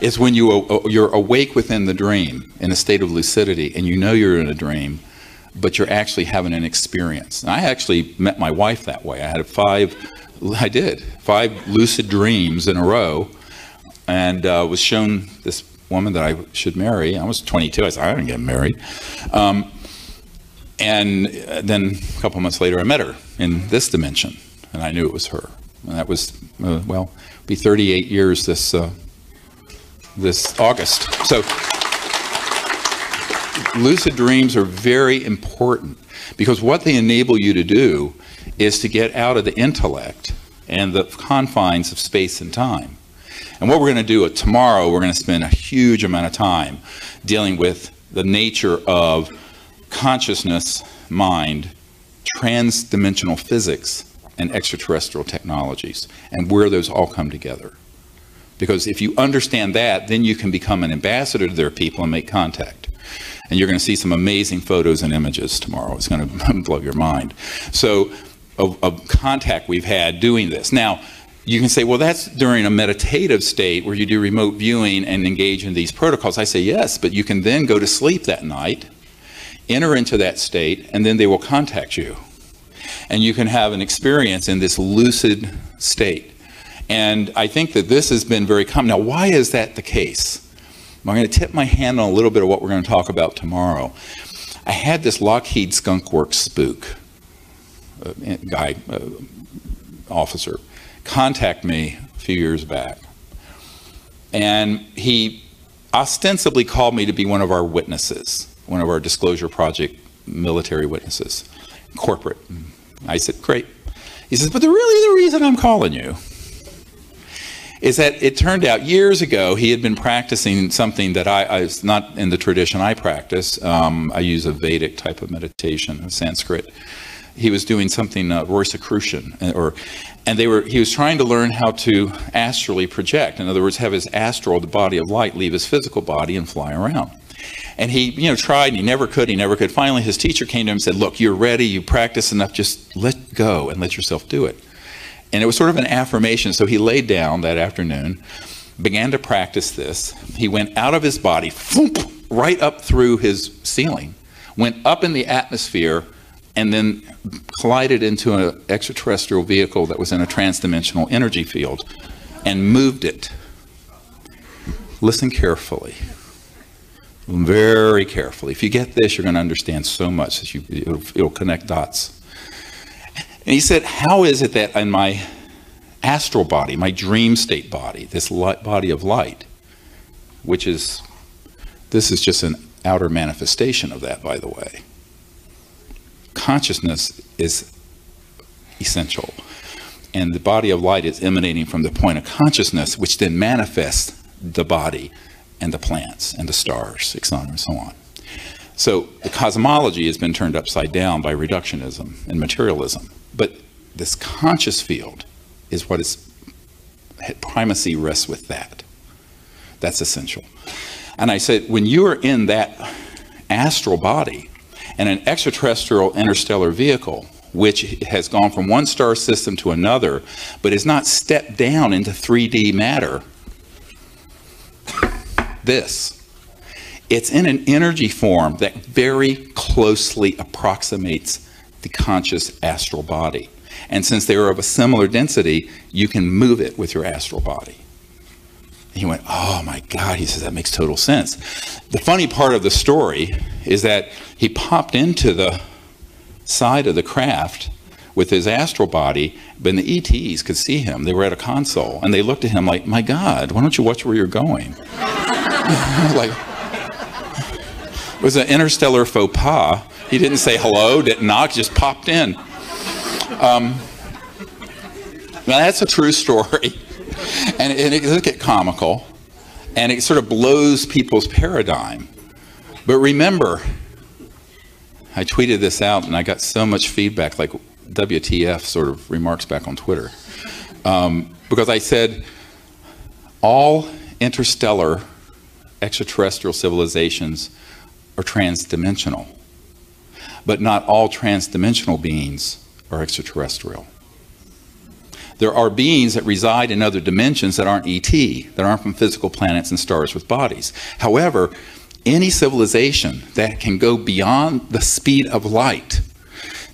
It's when you're awake within the dream in a state of lucidity and you know you're in a dream, but you're actually having an experience. And I actually met my wife that way. I had 5 lucid dreams in a row, and was shown this woman that I should marry. I was 22. I said, I didn't get married. And then a couple months later, I met her in this dimension, and I knew it was her. And that was, well, it'll be 38 years this August. So lucid dreams are very important because what they enable you to do is to get out of the intellect and the confines of space and time. And what we're going to do tomorrow, we're going to spend a huge amount of time dealing with the nature of consciousness, mind, trans-dimensional physics, and extraterrestrial technologies, and where those all come together. Because if you understand that, then you can become an ambassador to their people and make contact. And you're going to see some amazing photos and images tomorrow. It's going to blow your mind. So, of contact we've had doing this. Now, you can say, well, that's during a meditative state where you do remote viewing and engage in these protocols. I say, yes, but you can then go to sleep that night, enter into that state, and then they will contact you. And you can have an experience in this lucid state. And I think that this has been very common. Now, why is that the case? I'm going to tip my hand on a little bit of what we're going to talk about tomorrow. I had this Lockheed Skunk Works spook, officer, contact me a few years back. And he ostensibly called me to be one of our witnesses, one of our Disclosure Project military witnesses, corporate. I said, great. He says, but the reason I'm calling you is that it turned out years ago he had been practicing something that I was not in the tradition I practice. I use a Vedic type of meditation, Sanskrit. He was doing something Rosicrucian, and he was trying to learn how to astrally project. In other words, have his astral, the body of light, leave his physical body and fly around. And he, tried, and he never could. Finally, his teacher came to him and said, look, you're ready, you practice enough, just let go and let yourself do it. And it was sort of an affirmation. So he laid down that afternoon, began to practice this. He went out of his body, right up through his ceiling, went up in the atmosphere, and then collided into an extraterrestrial vehicle that was in a transdimensional energy field and moved it. Listen carefully. Very carefully. If you get this, you're going to understand so much that it'll connect dots. And he said, how is it that in my astral body, my dream state body, this body of light, this is just an outer manifestation of that, by the way. Consciousness is essential. And the body of light is emanating from the point of consciousness, which then manifests the body and the plants and the stars, etc., and so on. So the cosmology has been turned upside down by reductionism and materialism. But this conscious field is what is primacy rests with that. That's essential. And I said, when you are in that astral body and an extraterrestrial interstellar vehicle, which has gone from one star system to another, but is not stepped down into 3D matter, it's in an energy form that very closely approximates the conscious astral body. And since they are of a similar density, you can move it with your astral body. And he went, oh my God, he says, that makes total sense. The funny part of the story is that he popped into the side of the craft with his astral body, but the ETs could see him. They were at a console, and they looked at him like, my God, why don't you watch where you're going? Like, it was an interstellar faux pas. He didn't say hello, didn't knock, just popped in. Now that's a true story, and it does get comical, and it sort of blows people's paradigm. But remember, I tweeted this out, and I got so much feedback, like WTF sort of remarks back on Twitter, because I said all interstellar extraterrestrial civilizations are transdimensional, but not all transdimensional beings are extraterrestrial. There are beings that reside in other dimensions that aren't ET, that aren't from physical planets and stars with bodies. However, any civilization that can go beyond the speed of light,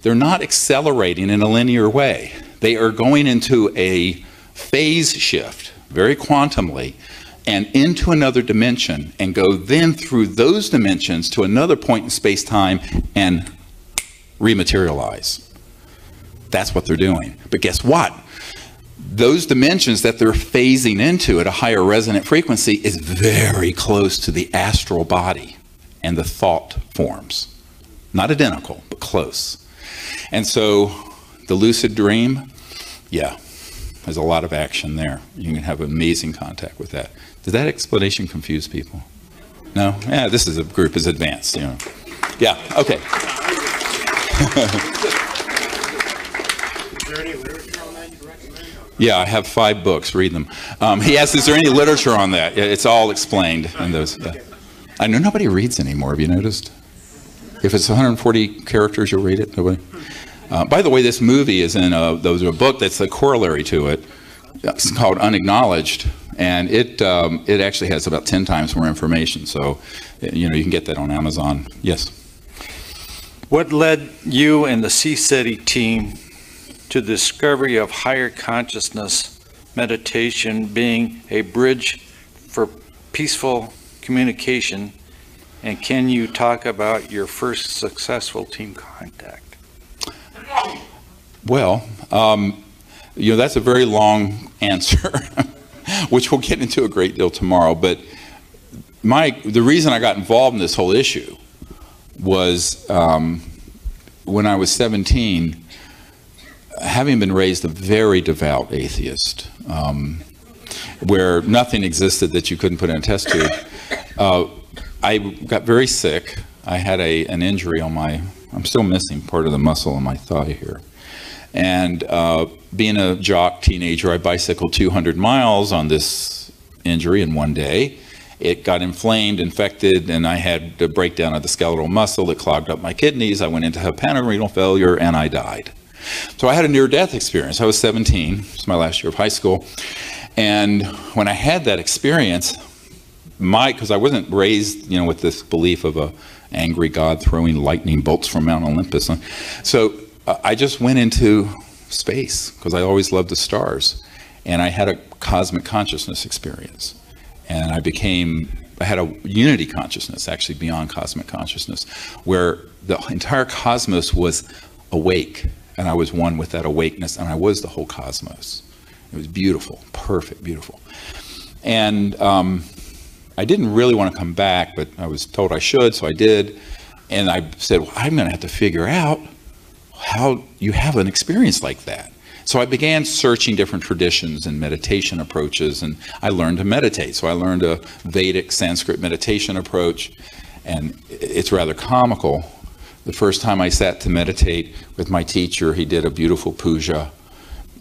they're not accelerating in a linear way. They are going into a phase shift, very quantumly, and into another dimension, and go then through those dimensions to another point in space-time and rematerialize. That's what they're doing. But guess what? Those dimensions that they're phasing into at a higher resonant frequency is very close to the astral body and the thought forms. Not identical, but close. And so the lucid dream, yeah, there's a lot of action there. You can have amazing contact with that. Does that explanation confuse people? No? Yeah, this is a group is advanced, you know. Yeah, okay. Yeah, I have 5 books. Read them. He asked, is there any literature on that? It's all explained in those. I know nobody reads anymore. Have you noticed? If it's 140 characters, you'll read it. Nobody. By the way, this movie is in a book that's a corollary to it. It's called Unacknowledged, and it actually has about 10 times more information. So, you know, you can get that on Amazon. Yes. What led you and the CSETI team to the discovery of higher consciousness meditation being a bridge for peaceful communication? And can you talk about your first successful team contact? Well, you know, that's a very long answer, which we'll get into a great deal tomorrow. But the reason I got involved in this whole issue was when I was 17, having been raised a very devout atheist, where nothing existed that you couldn't put in a test tube, I got very sick. I had an injury on I'm still missing part of the muscle on my thigh here. And being a jock teenager, I bicycled 200 miles on this injury in one day. It got inflamed, infected, and I had a breakdown of the skeletal muscle that clogged up my kidneys. I went into hepatorenal failure, and I died. So I had a near-death experience. I was 17. It was my last year of high school. And when I had that experience, because I wasn't raised, you know, with this belief of a angry God throwing lightning bolts from Mount Olympus. So I just went into space because I always loved the stars. And I had a cosmic consciousness experience. And I had a unity consciousness, actually beyond cosmic consciousness, where the entire cosmos was awake. And I was one with that awakeness, and I was the whole cosmos. It was beautiful, perfect, beautiful. And I didn't really want to come back, but I was told I should, so I did. And I said, well, I'm going to have to figure out how you have an experience like that. So I began searching different traditions and meditation approaches, and I learned to meditate. So I learned a Vedic Sanskrit meditation approach, and it's rather comical. The first time I sat to meditate with my teacher, he did a beautiful puja,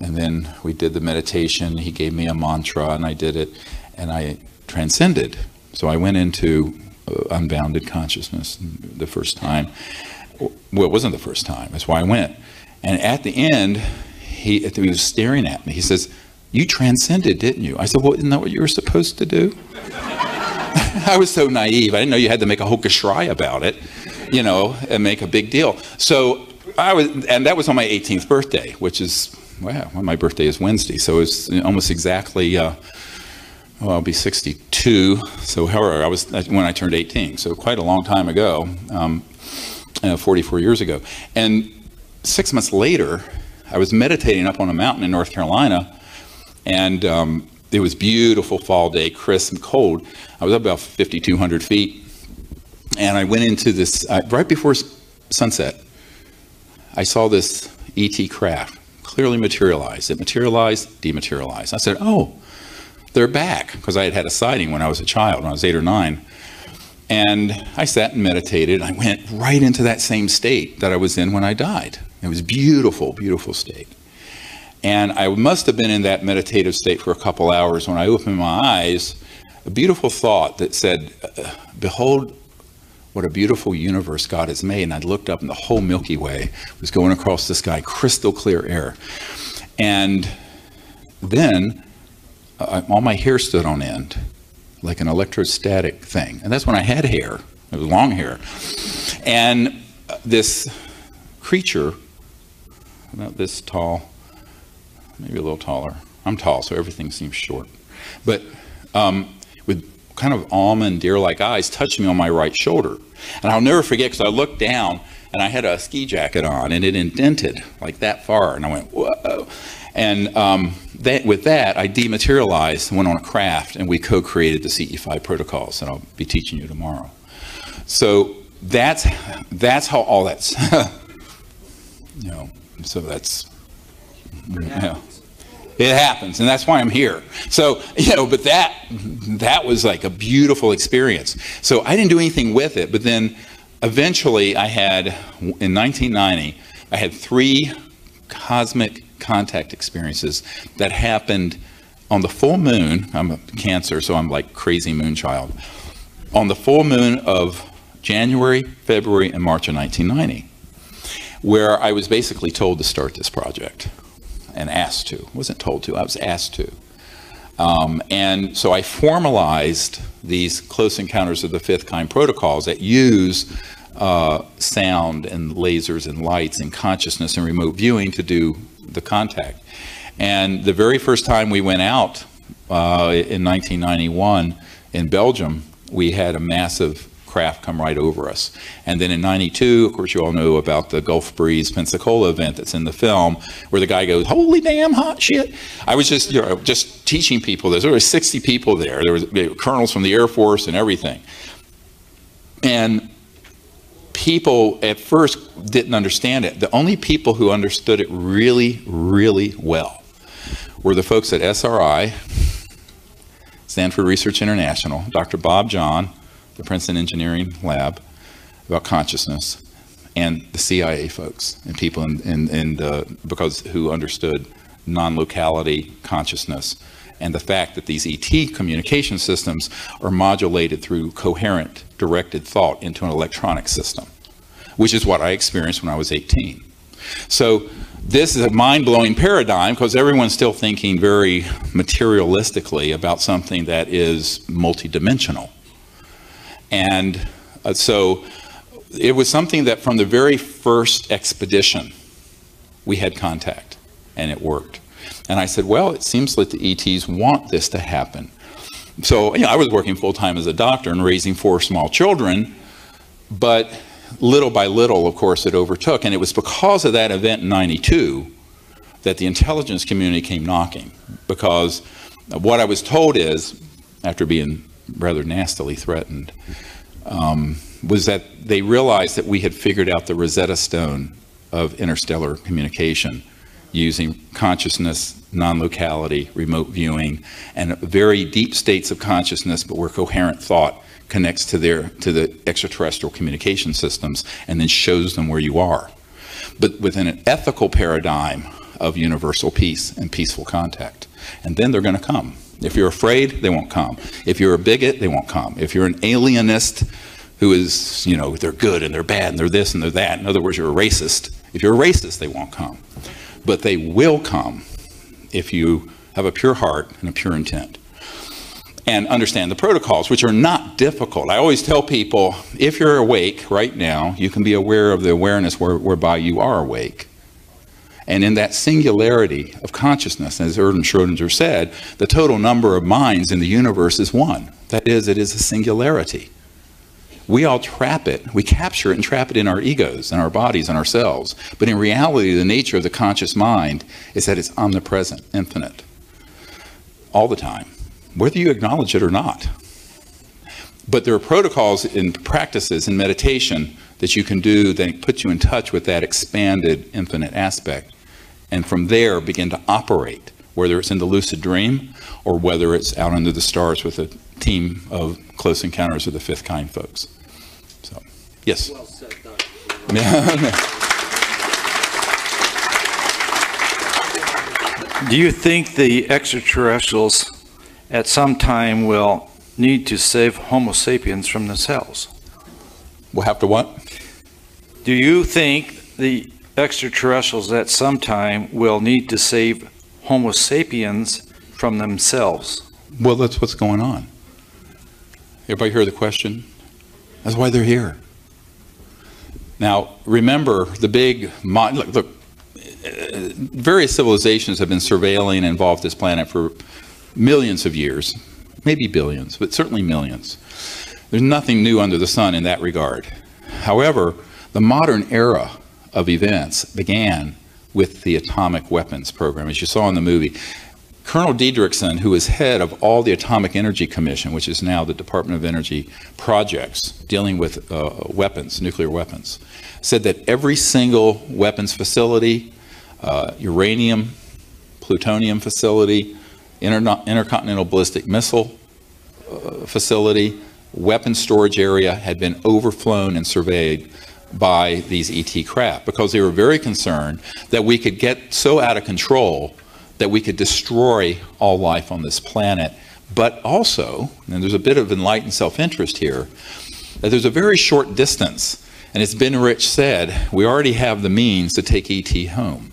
and then we did the meditation. He gave me a mantra, and I did it, and I transcended. So I went into unbounded consciousness the first time. Well, it wasn't the first time. That's why I went. And at the end, he was staring at me. He says, "You transcended, didn't you?" I said, "Well, isn't that what you were supposed to do?" I was so naive. I didn't know you had to make a Hokushraya about it, you know, and make a big deal. So and that was on my 18th birthday, which is, wow, well, my birthday is Wednesday. So it's almost exactly, I'll be 62. So however, I was when I turned 18. So quite a long time ago, 44 years ago. And 6 months later, I was meditating up on a mountain in North Carolina, and it was beautiful fall day, crisp and cold. I was up about 5,200 feet, and I went into this, right before sunset, I saw this ET craft clearly materialize. It materialized, dematerialized. I said, "Oh, they're back," because I had had a sighting when I was a child, when I was 8 or 9. And I sat and meditated. I went right into that same state that I was in when I died. It was beautiful, beautiful state. And I must have been in that meditative state for a couple hours. When I opened my eyes, a beautiful thought that said, "Behold, what a beautiful universe God has made." And I looked up, and the whole Milky Way was going across the sky, crystal clear air. And then all my hair stood on end, like an electrostatic thing. And that's when I had hair. It was long hair. And this creature, about this tall, maybe a little taller. I'm tall, so everything seems short. But with kind of almond deer-like eyes, touched me on my right shoulder. And I'll never forget, because I looked down, and I had a ski jacket on, and it indented like that far. And I went, whoa. And with that, I dematerialized, went on a craft, and we co-created the CE5 protocols that I'll be teaching you tomorrow. So that's how all that's, you know, so that's, yeah. It happens, and that's why I'm here. So, you know, but that was like a beautiful experience. So I didn't do anything with it, but then eventually I had, in 1990, I had 3 cosmic contact experiences that happened on the full moon. I'm a Cancer, so I'm like crazy moon child. On the full moon of January, February, and March of 1990, where I was basically told to start this project. And asked to. I wasn't told to, I was asked to. And so I formalized these close encounters of the fifth kind protocols that use sound and lasers and lights and consciousness and remote viewing to do the contact. And the very first time we went out in 1991 in Belgium, we had a massive craft come right over us. And then in 92, of course, you all know about the Gulf Breeze Pensacola event that's in the film, where the guy goes, "Holy damn hot shit." I was just, you know, just teaching people this. There were 60 people there. There was colonels from the Air Force and everything. And people at first didn't understand it. The only people who understood it really, really well were the folks at SRI, Stanford Research International, Dr. Bob John, the Princeton Engineering Lab, about consciousness, and the CIA folks and people because who understood non-locality consciousness and the fact that these ET communication systems are modulated through coherent directed thought into an electronic system, which is what I experienced when I was 18. So this is a mind-blowing paradigm, because everyone's still thinking very materialistically about something that is multidimensional. And so it was something that from the very first expedition, we had contact, and it worked. And I said, well, it seems like the ETs want this to happen. So, you know, I was working full-time as a doctor and raising 4 small children, but little by little, of course, it overtook. And it was because of that event in 92 that the intelligence community came knocking. Because what I was told is, after being rather nastily threatened, was that they realized that we had figured out the Rosetta Stone of interstellar communication, using consciousness, non-locality, remote viewing, and very deep states of consciousness, but where coherent thought connects to the extraterrestrial communication systems and then shows them where you are. But within an ethical paradigm of universal peace and peaceful contact. And then they're going to come. If you're afraid, they won't come. If you're a bigot, they won't come. If you're an alienist who is, you know, they're good and they're bad and they're this and they're that, in other words, you're a racist. If you're a racist, they won't come. But they will come if you have a pure heart and a pure intent. And understand the protocols, which are not difficult. I always tell people, if you're awake right now, you can be aware of the awareness whereby you are awake. And in that singularity of consciousness, as Erwin Schrödinger said, the total number of minds in the universe is one. That is, it is a singularity. We all trap it. We capture it and trap it in our egos and our bodies and ourselves. But in reality, the nature of the conscious mind is that it's omnipresent, infinite, all the time, whether you acknowledge it or not. But there are protocols and practices in meditation that you can do that put you in touch with that expanded, infinite aspect. And from there, begin to operate, whether it's in the lucid dream or whether it's out under the stars with a team of Close Encounters of the Fifth Kind folks. So, yes? Well said, Do you think the extraterrestrials at some time will need to save Homo sapiens from themselves? We'll have to what? Do you think the extraterrestrials at some time will need to save Homo sapiens from themselves? Well, that's what's going on. Everybody hear the question? That's why they're here. Now, remember the big... Look, various civilizations have been surveilling and involved this planet for millions of years, maybe billions, but certainly millions. There's nothing new under the sun in that regard. However, the modern era of events began with the atomic weapons program, as you saw in the movie. Colonel Diedrichson, who is head of all the Atomic Energy Commission, which is now the Department of Energy projects dealing with weapons, nuclear weapons, said that every single weapons facility, uranium, plutonium facility, intercontinental ballistic missile facility, weapons storage area had been overflown and surveyed by these ET craft because they were very concerned that we could get so out of control that we could destroy all life on this planet. But also, and there's a bit of enlightened self-interest here, that there's a very short distance, and it's been Rich said, we already have the means to take ET home.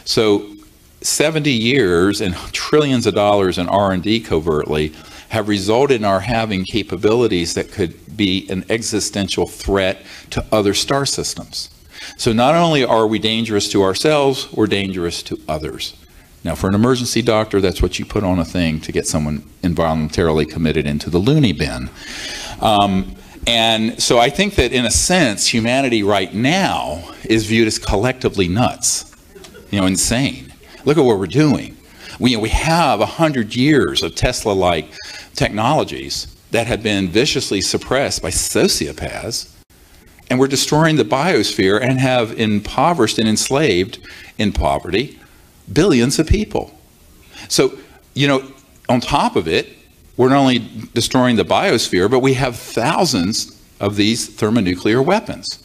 So 70 years and trillions of dollars in R&D covertly have resulted in our having capabilities that could be an existential threat to other star systems. So not only are we dangerous to ourselves, we're dangerous to others. Now, for an emergency doctor, that's what you put on a thing to get someone involuntarily committed into the loony bin. And so I think that in a sense, humanity right now is viewed as collectively nuts, insane. Look at what we're doing. We have 100 years of Tesla-like technologies that have been viciously suppressed by sociopaths, and we're destroying the biosphere and have impoverished and enslaved in poverty billions of people. So, on top of it, we're not only destroying the biosphere, but we have thousands of these thermonuclear weapons.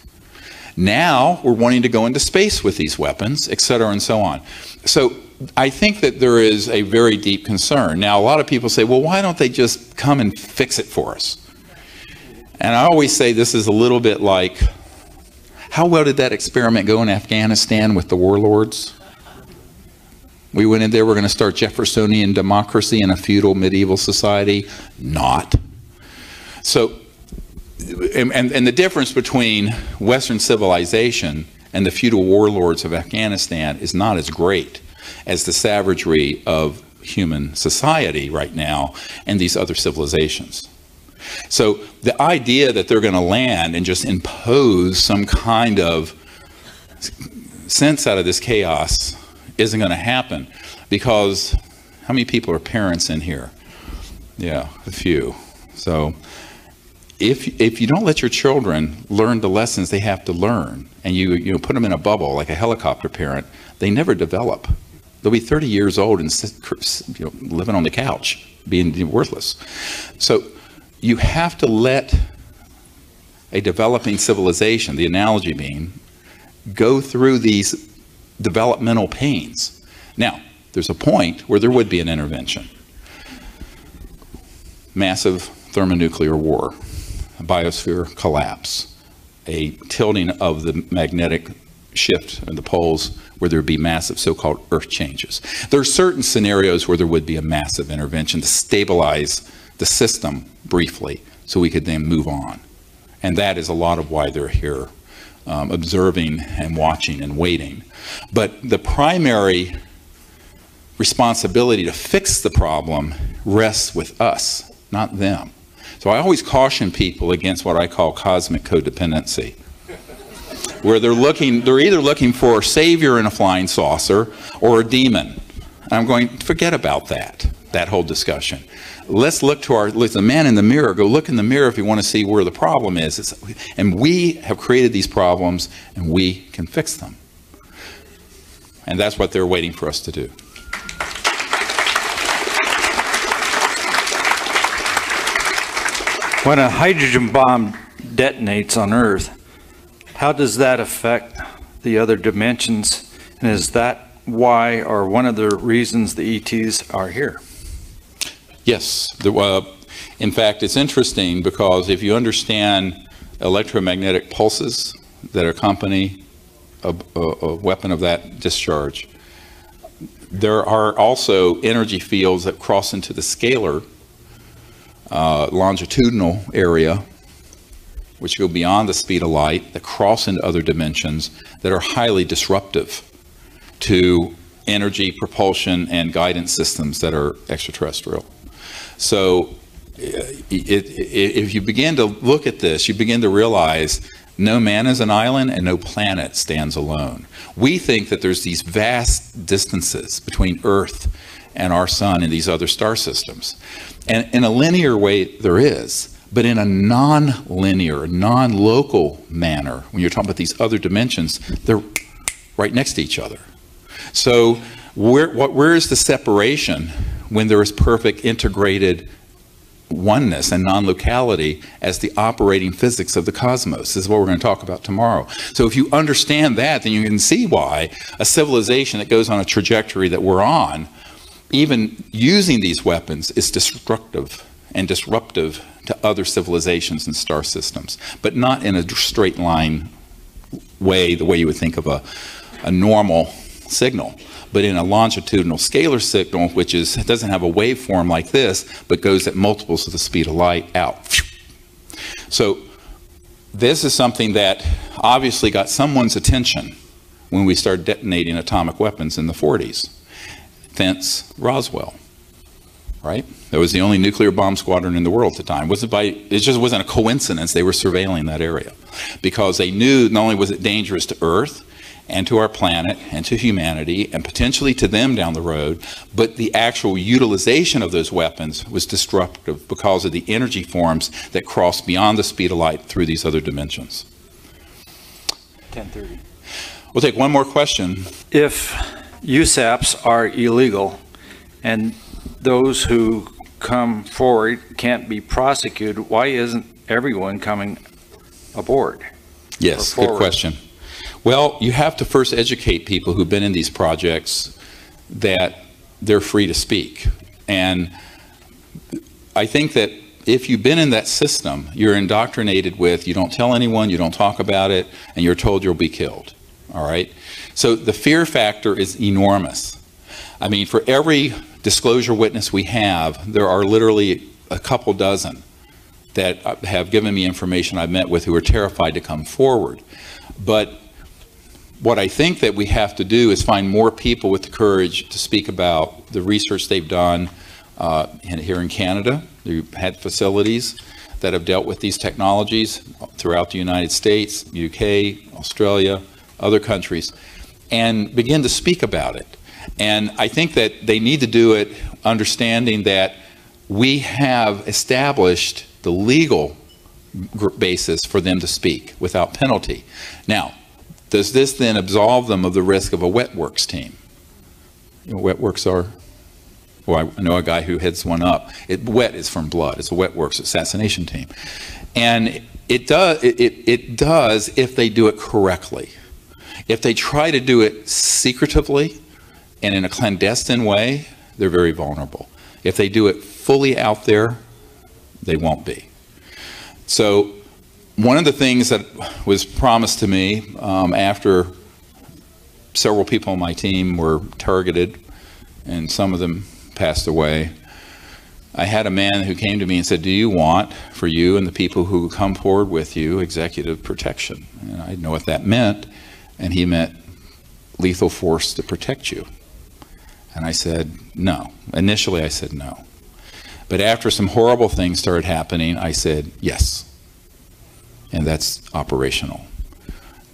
Now we're wanting to go into space with these weapons, et cetera, and so on. So I think that there is a very deep concern. Now, a lot of people say, well, why don't they just come and fix it for us? And I always say this is a little bit like, how well did that experiment go in Afghanistan with the warlords? We went in there, we're going to start Jeffersonian democracy in a feudal medieval society. Not. So, and the difference between Western civilization and the feudal warlords of Afghanistan is not as great as the savagery of human society right now and these other civilizations. So the idea that they're going to land and just impose some kind of sense out of this chaos isn't going to happen, because how many people are parents in here? Yeah, a few. So if you don't let your children learn the lessons they have to learn, and you put them in a bubble like a helicopter parent, they never develop. They'll be 30 years old and living on the couch, being worthless. So you have to let a developing civilization, the analogy being, go through these developmental pains. Now, there's a point where there would be an intervention. Massive thermonuclear war, a biosphere collapse, a tilting of the magnetic shift in the poles where there would be massive so-called earth changes. There are certain scenarios where there would be a massive intervention to stabilize the system briefly so we could then move on. And that is a lot of why they're here, observing and watching and waiting. But the primary responsibility to fix the problem rests with us, not them. So I always caution people against what I call cosmic codependency, where they're either looking for a savior in a flying saucer or a demon. And I'm going, forget about that whole discussion. Let's look to the man in the mirror. Go look in the mirror if you want to see where the problem is. And we have created these problems, and we can fix them. And that's what they're waiting for us to do. When a hydrogen bomb detonates on Earth, how does that affect the other dimensions? And is that why or one of the reasons the ETs are here? Yes. In fact, it's interesting because if you understand electromagnetic pulses that accompany a weapon of that discharge, there are also energy fields that cross into the scalar longitudinal area, which go beyond the speed of light, that cross into other dimensions that are highly disruptive to energy, propulsion, and guidance systems that are extraterrestrial. So if you begin to look at this, you begin to realize no man is an island and no planet stands alone. We think that there's these vast distances between Earth and our sun and these other star systems. And in a linear way, there is. But in a non-linear, non-local manner, when you're talking about these other dimensions, they're right next to each other. So where is the separation when there is perfect integrated oneness and non-locality as the operating physics of the cosmos? This is what we're going to talk about tomorrow. So if you understand that, then you can see why a civilization that goes on a trajectory that we're on, even using these weapons, is destructive and disruptive to other civilizations and star systems, but not in a straight line way, the way you would think of a normal signal, but in a longitudinal scalar signal, which doesn't have a waveform like this, but goes at multiples of the speed of light out. So this is something that obviously got someone's attention when we started detonating atomic weapons in the 40s. Thence Roswell, right? That was the only nuclear bomb squadron in the world at the time. It just wasn't a coincidence they were surveilling that area, because they knew not only was it dangerous to Earth and to our planet and to humanity and potentially to them down the road, but the actual utilization of those weapons was disruptive because of the energy forms that cross beyond the speed of light through these other dimensions. 10:30. We'll take one more question. If USAPs are illegal and those who come forward can't be prosecuted, why isn't everyone coming aboard? Yes, good question. Well, you have to first educate people who've been in these projects that they're free to speak. And I think that if you've been in that system, you're indoctrinated with, you don't tell anyone, you don't talk about it, and you're told you'll be killed. All right? So the fear factor is enormous. I mean, for every disclosure witness we have, there are literally a couple dozen that have given me information I've met with who are terrified to come forward. But what I think that we have to do is find more people with the courage to speak about the research they've done here in Canada. They've had facilities that have dealt with these technologies throughout the United States, UK, Australia, other countries, and begin to speak about it. And I think that they need to do it understanding that we have established the legal basis for them to speak without penalty. Now, Does this then absolve them of the risk of a wet works team? You know, wet works are, well, I know a guy who heads one up. Wet is from blood. It's a wet works assassination team. And it does if they do it correctly. If they try to do it secretively and in a clandestine way, they're very vulnerable. If they do it fully out there, they won't be. So one of the things that was promised to me after several people on my team were targeted and some of them passed away, I had a man who came to me and said, do you want, for you and the people who come forward with you, executive protection? And I didn't know what that meant, and he meant lethal force to protect you. And I said, no. Initially I said no. But after some horrible things started happening, I said yes. And that's operational.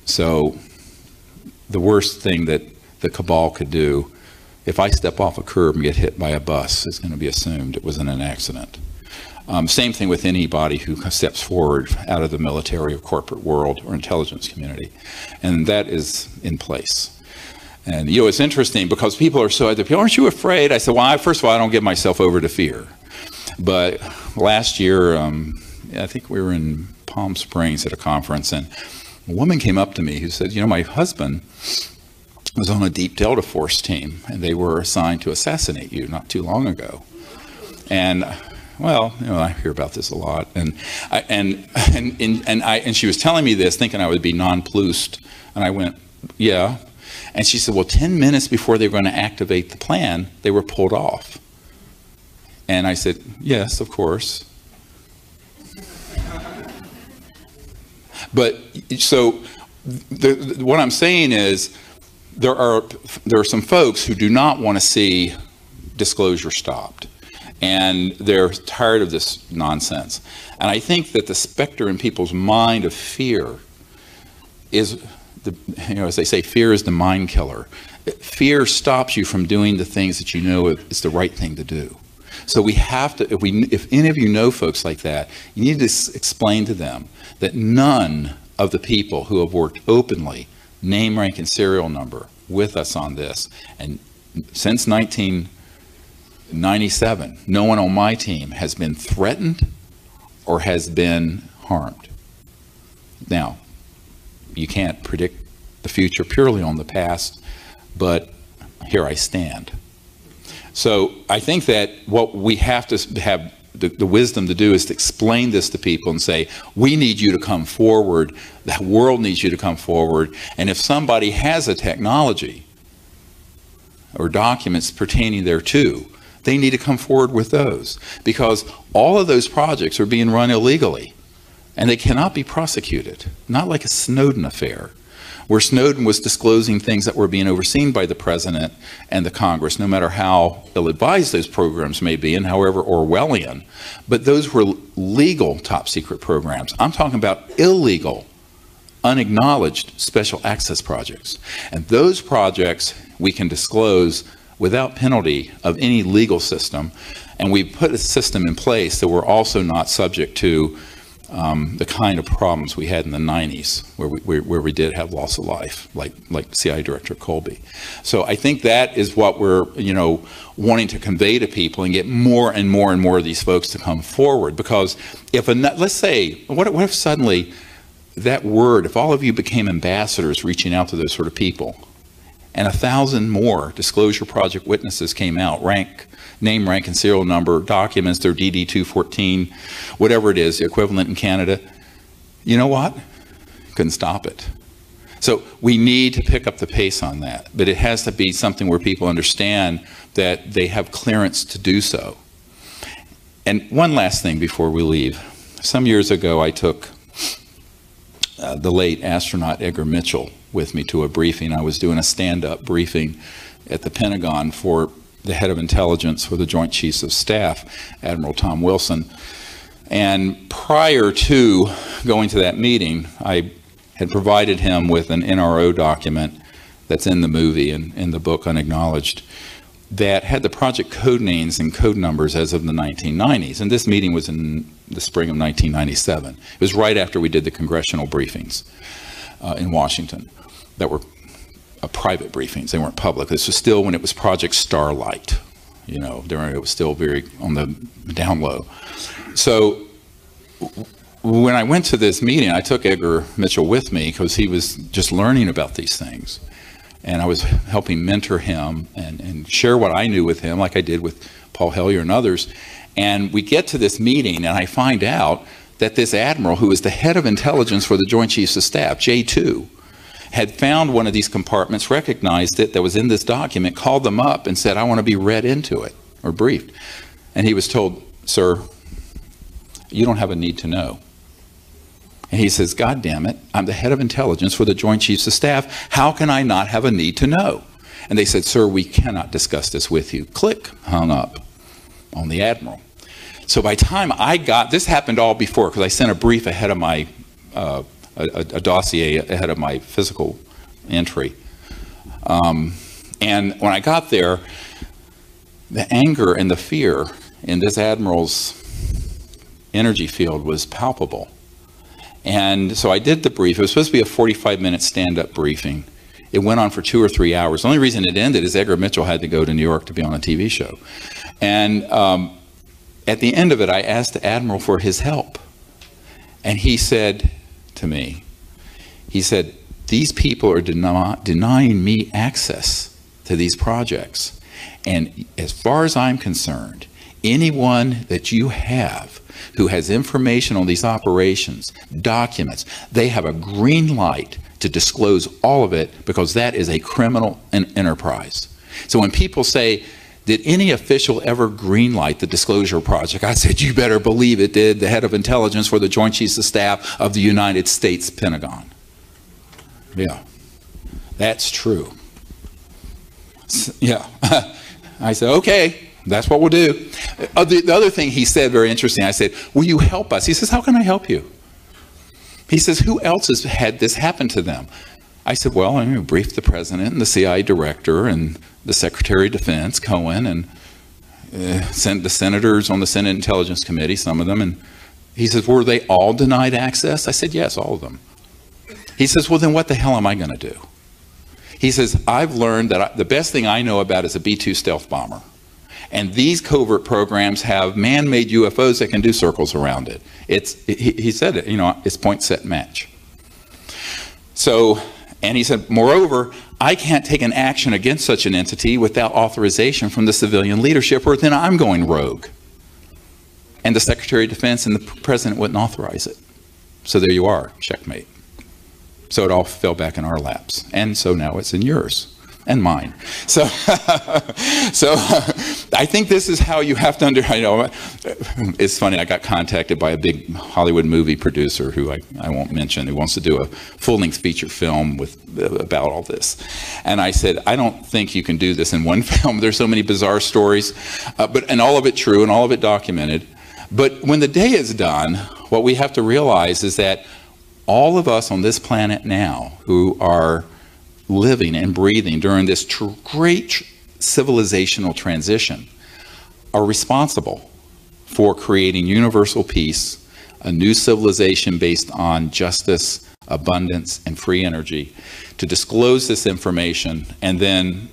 So the worst thing that the cabal could do, if I step off a curb and get hit by a bus, it's going to be assumed it wasn't an accident. Same thing with anybody who steps forward out of the military or corporate world or intelligence community. And that is in place. And you know, it's interesting because people are so, aren't you afraid? I said, well, first of all, I don't give myself over to fear. But last year, I think we were in Palm Springs at a conference, and a woman came up to me who said, you know, my husband was on a Deep Delta Force team, and they were assigned to assassinate you not too long ago. And well, you know, I hear about this a lot, and she was telling me this, thinking I would be nonplussed, and I went, yeah. And she said, well, 10 minutes before they were going to activate the plan, they were pulled off. And I said, yes, of course. But so what I'm saying is there are some folks who do not want to see disclosure stopped, and they're tired of this nonsense. And I think that the specter in people's mind of fear is, you know, as they say, fear is the mind killer. Fear stops you from doing the things that you know is the right thing to do. So we have to, if any of you know folks like that, you need to explain to them that none of the people who have worked openly, name, rank, and serial number with us on this, and since 1997, no one on my team has been threatened or has been harmed. Now, you can't predict the future purely on the past, but here I stand. So I think that what we have to have the wisdom to do is to explain this to people and say, we need you to come forward, the world needs you to come forward, and if somebody has a technology or documents pertaining thereto, they need to come forward with those, because all of those projects are being run illegally and they cannot be prosecuted, not like a Snowden affair, where Snowden was disclosing things that were being overseen by the president and the Congress, no matter how ill-advised those programs may be and however Orwellian. But those were legal top secret programs. I'm talking about illegal, unacknowledged special access projects. And those projects we can disclose without penalty of any legal system. And we put a system in place that we're also not subject to the kind of problems we had in the 90s, where we did have loss of life, like CIA Director Colby. So I think that is what we're, you know, wanting to convey to people and get more and more and more of these folks to come forward. Because if let's say, what if suddenly that word, if all of you became ambassadors reaching out to those sort of people, and 1,000 more Disclosure Project witnesses came out, name, rank, and serial number, documents, their DD-214, whatever it is, the equivalent in Canada, you know what? Couldn't stop it. So we need to pick up the pace on that, but it has to be something where people understand that they have clearance to do so. And one last thing before we leave. Some years ago, I took the late astronaut Edgar Mitchell with me to a briefing. I was doing a stand-up briefing at the Pentagon for the head of intelligence for the Joint Chiefs of Staff, Admiral Tom Wilson. And prior to going to that meeting, I had provided him with an NRO document that's in the movie and in the book Unacknowledged that had the project code names and code numbers as of the 1990s. And this meeting was in the spring of 1997. It was right after we did the congressional briefings in Washington. that were private briefings. They weren't public. This was still when it was Project Starlight. You know, it was still very on the down low. So when I went to this meeting, I took Edgar Mitchell with me because he was just learning about these things. And I was helping mentor him and share what I knew with him, like I did with Paul Hellyer and others. And we get to this meeting, and I find out that this admiral, who is the head of intelligence for the Joint Chiefs of Staff, J2, had found one of these compartments, recognized it, that was in this document, called them up and said, I want to be read into it, or briefed. And he was told, sir, you don't have a need to know. And he says, God damn it, I'm the head of intelligence for the Joint Chiefs of Staff. How can I not have a need to know? And they said, sir, we cannot discuss this with you. Click, hung up on the admiral. So by the time I got, this happened all before, because I sent a brief ahead of my, a dossier ahead of my physical entry. And when I got there, the anger and the fear in this admiral's energy field was palpable. And so I did the brief. It was supposed to be a 45-minute stand-up briefing. It went on for 2 or 3 hours. The only reason it ended is Edgar Mitchell had to go to New York to be on a TV show. And at the end of it, I asked the admiral for his help. And he said to me, he said, these people are denying me access to these projects. And as far as I'm concerned, anyone that you have who has information on these operations, documents, they have a green light to disclose all of it, because that is a criminal enterprise. So when people say, did any official ever greenlight the Disclosure Project? I said, you better believe it did. The head of intelligence for the Joint Chiefs of Staff of the United States Pentagon. Yeah, that's true. Yeah. I said, okay, that's what we'll do. The other thing he said, very interesting, I said, will you help us? He says, how can I help you? He says, who else has had this happen to them? I said, well, I'm going to brief the president and the CIA director and the Secretary of Defense, Cohen, and sent the senators on the Senate Intelligence Committee, some of them. And he says, were they all denied access? I said, yes, all of them. He says, well, then what the hell am I going to do? He says, I've learned that the best thing I know about is a B-2 stealth bomber. And these covert programs have man-made UFOs that can do circles around it. He said it, you know, it's point, set, match. So, and he said, moreover, I can't take an action against such an entity without authorization from the civilian leadership, or then I'm going rogue. And the Secretary of Defense and the President wouldn't authorize it. So there you are, checkmate. So it all fell back in our laps. And so now it's in yours and mine. So, I think this is how you have to it's funny, I got contacted by a big Hollywood movie producer who I won't mention, who wants to do a full-length feature film about all this. And I said, I don't think you can do this in one film. There's so many bizarre stories, and all of it true and all of it documented. But when the day is done, what we have to realize is that all of us on this planet now who are living and breathing during this great civilizational transition are responsible for creating universal peace, a new civilization based on justice, abundance, and free energy, to disclose this information, and then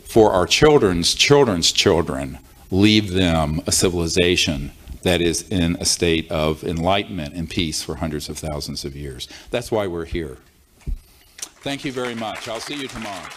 for our children's children, leave them a civilization that is in a state of enlightenment and peace for hundreds of thousands of years. That's why we're here. Thank you very much. I'll see you tomorrow.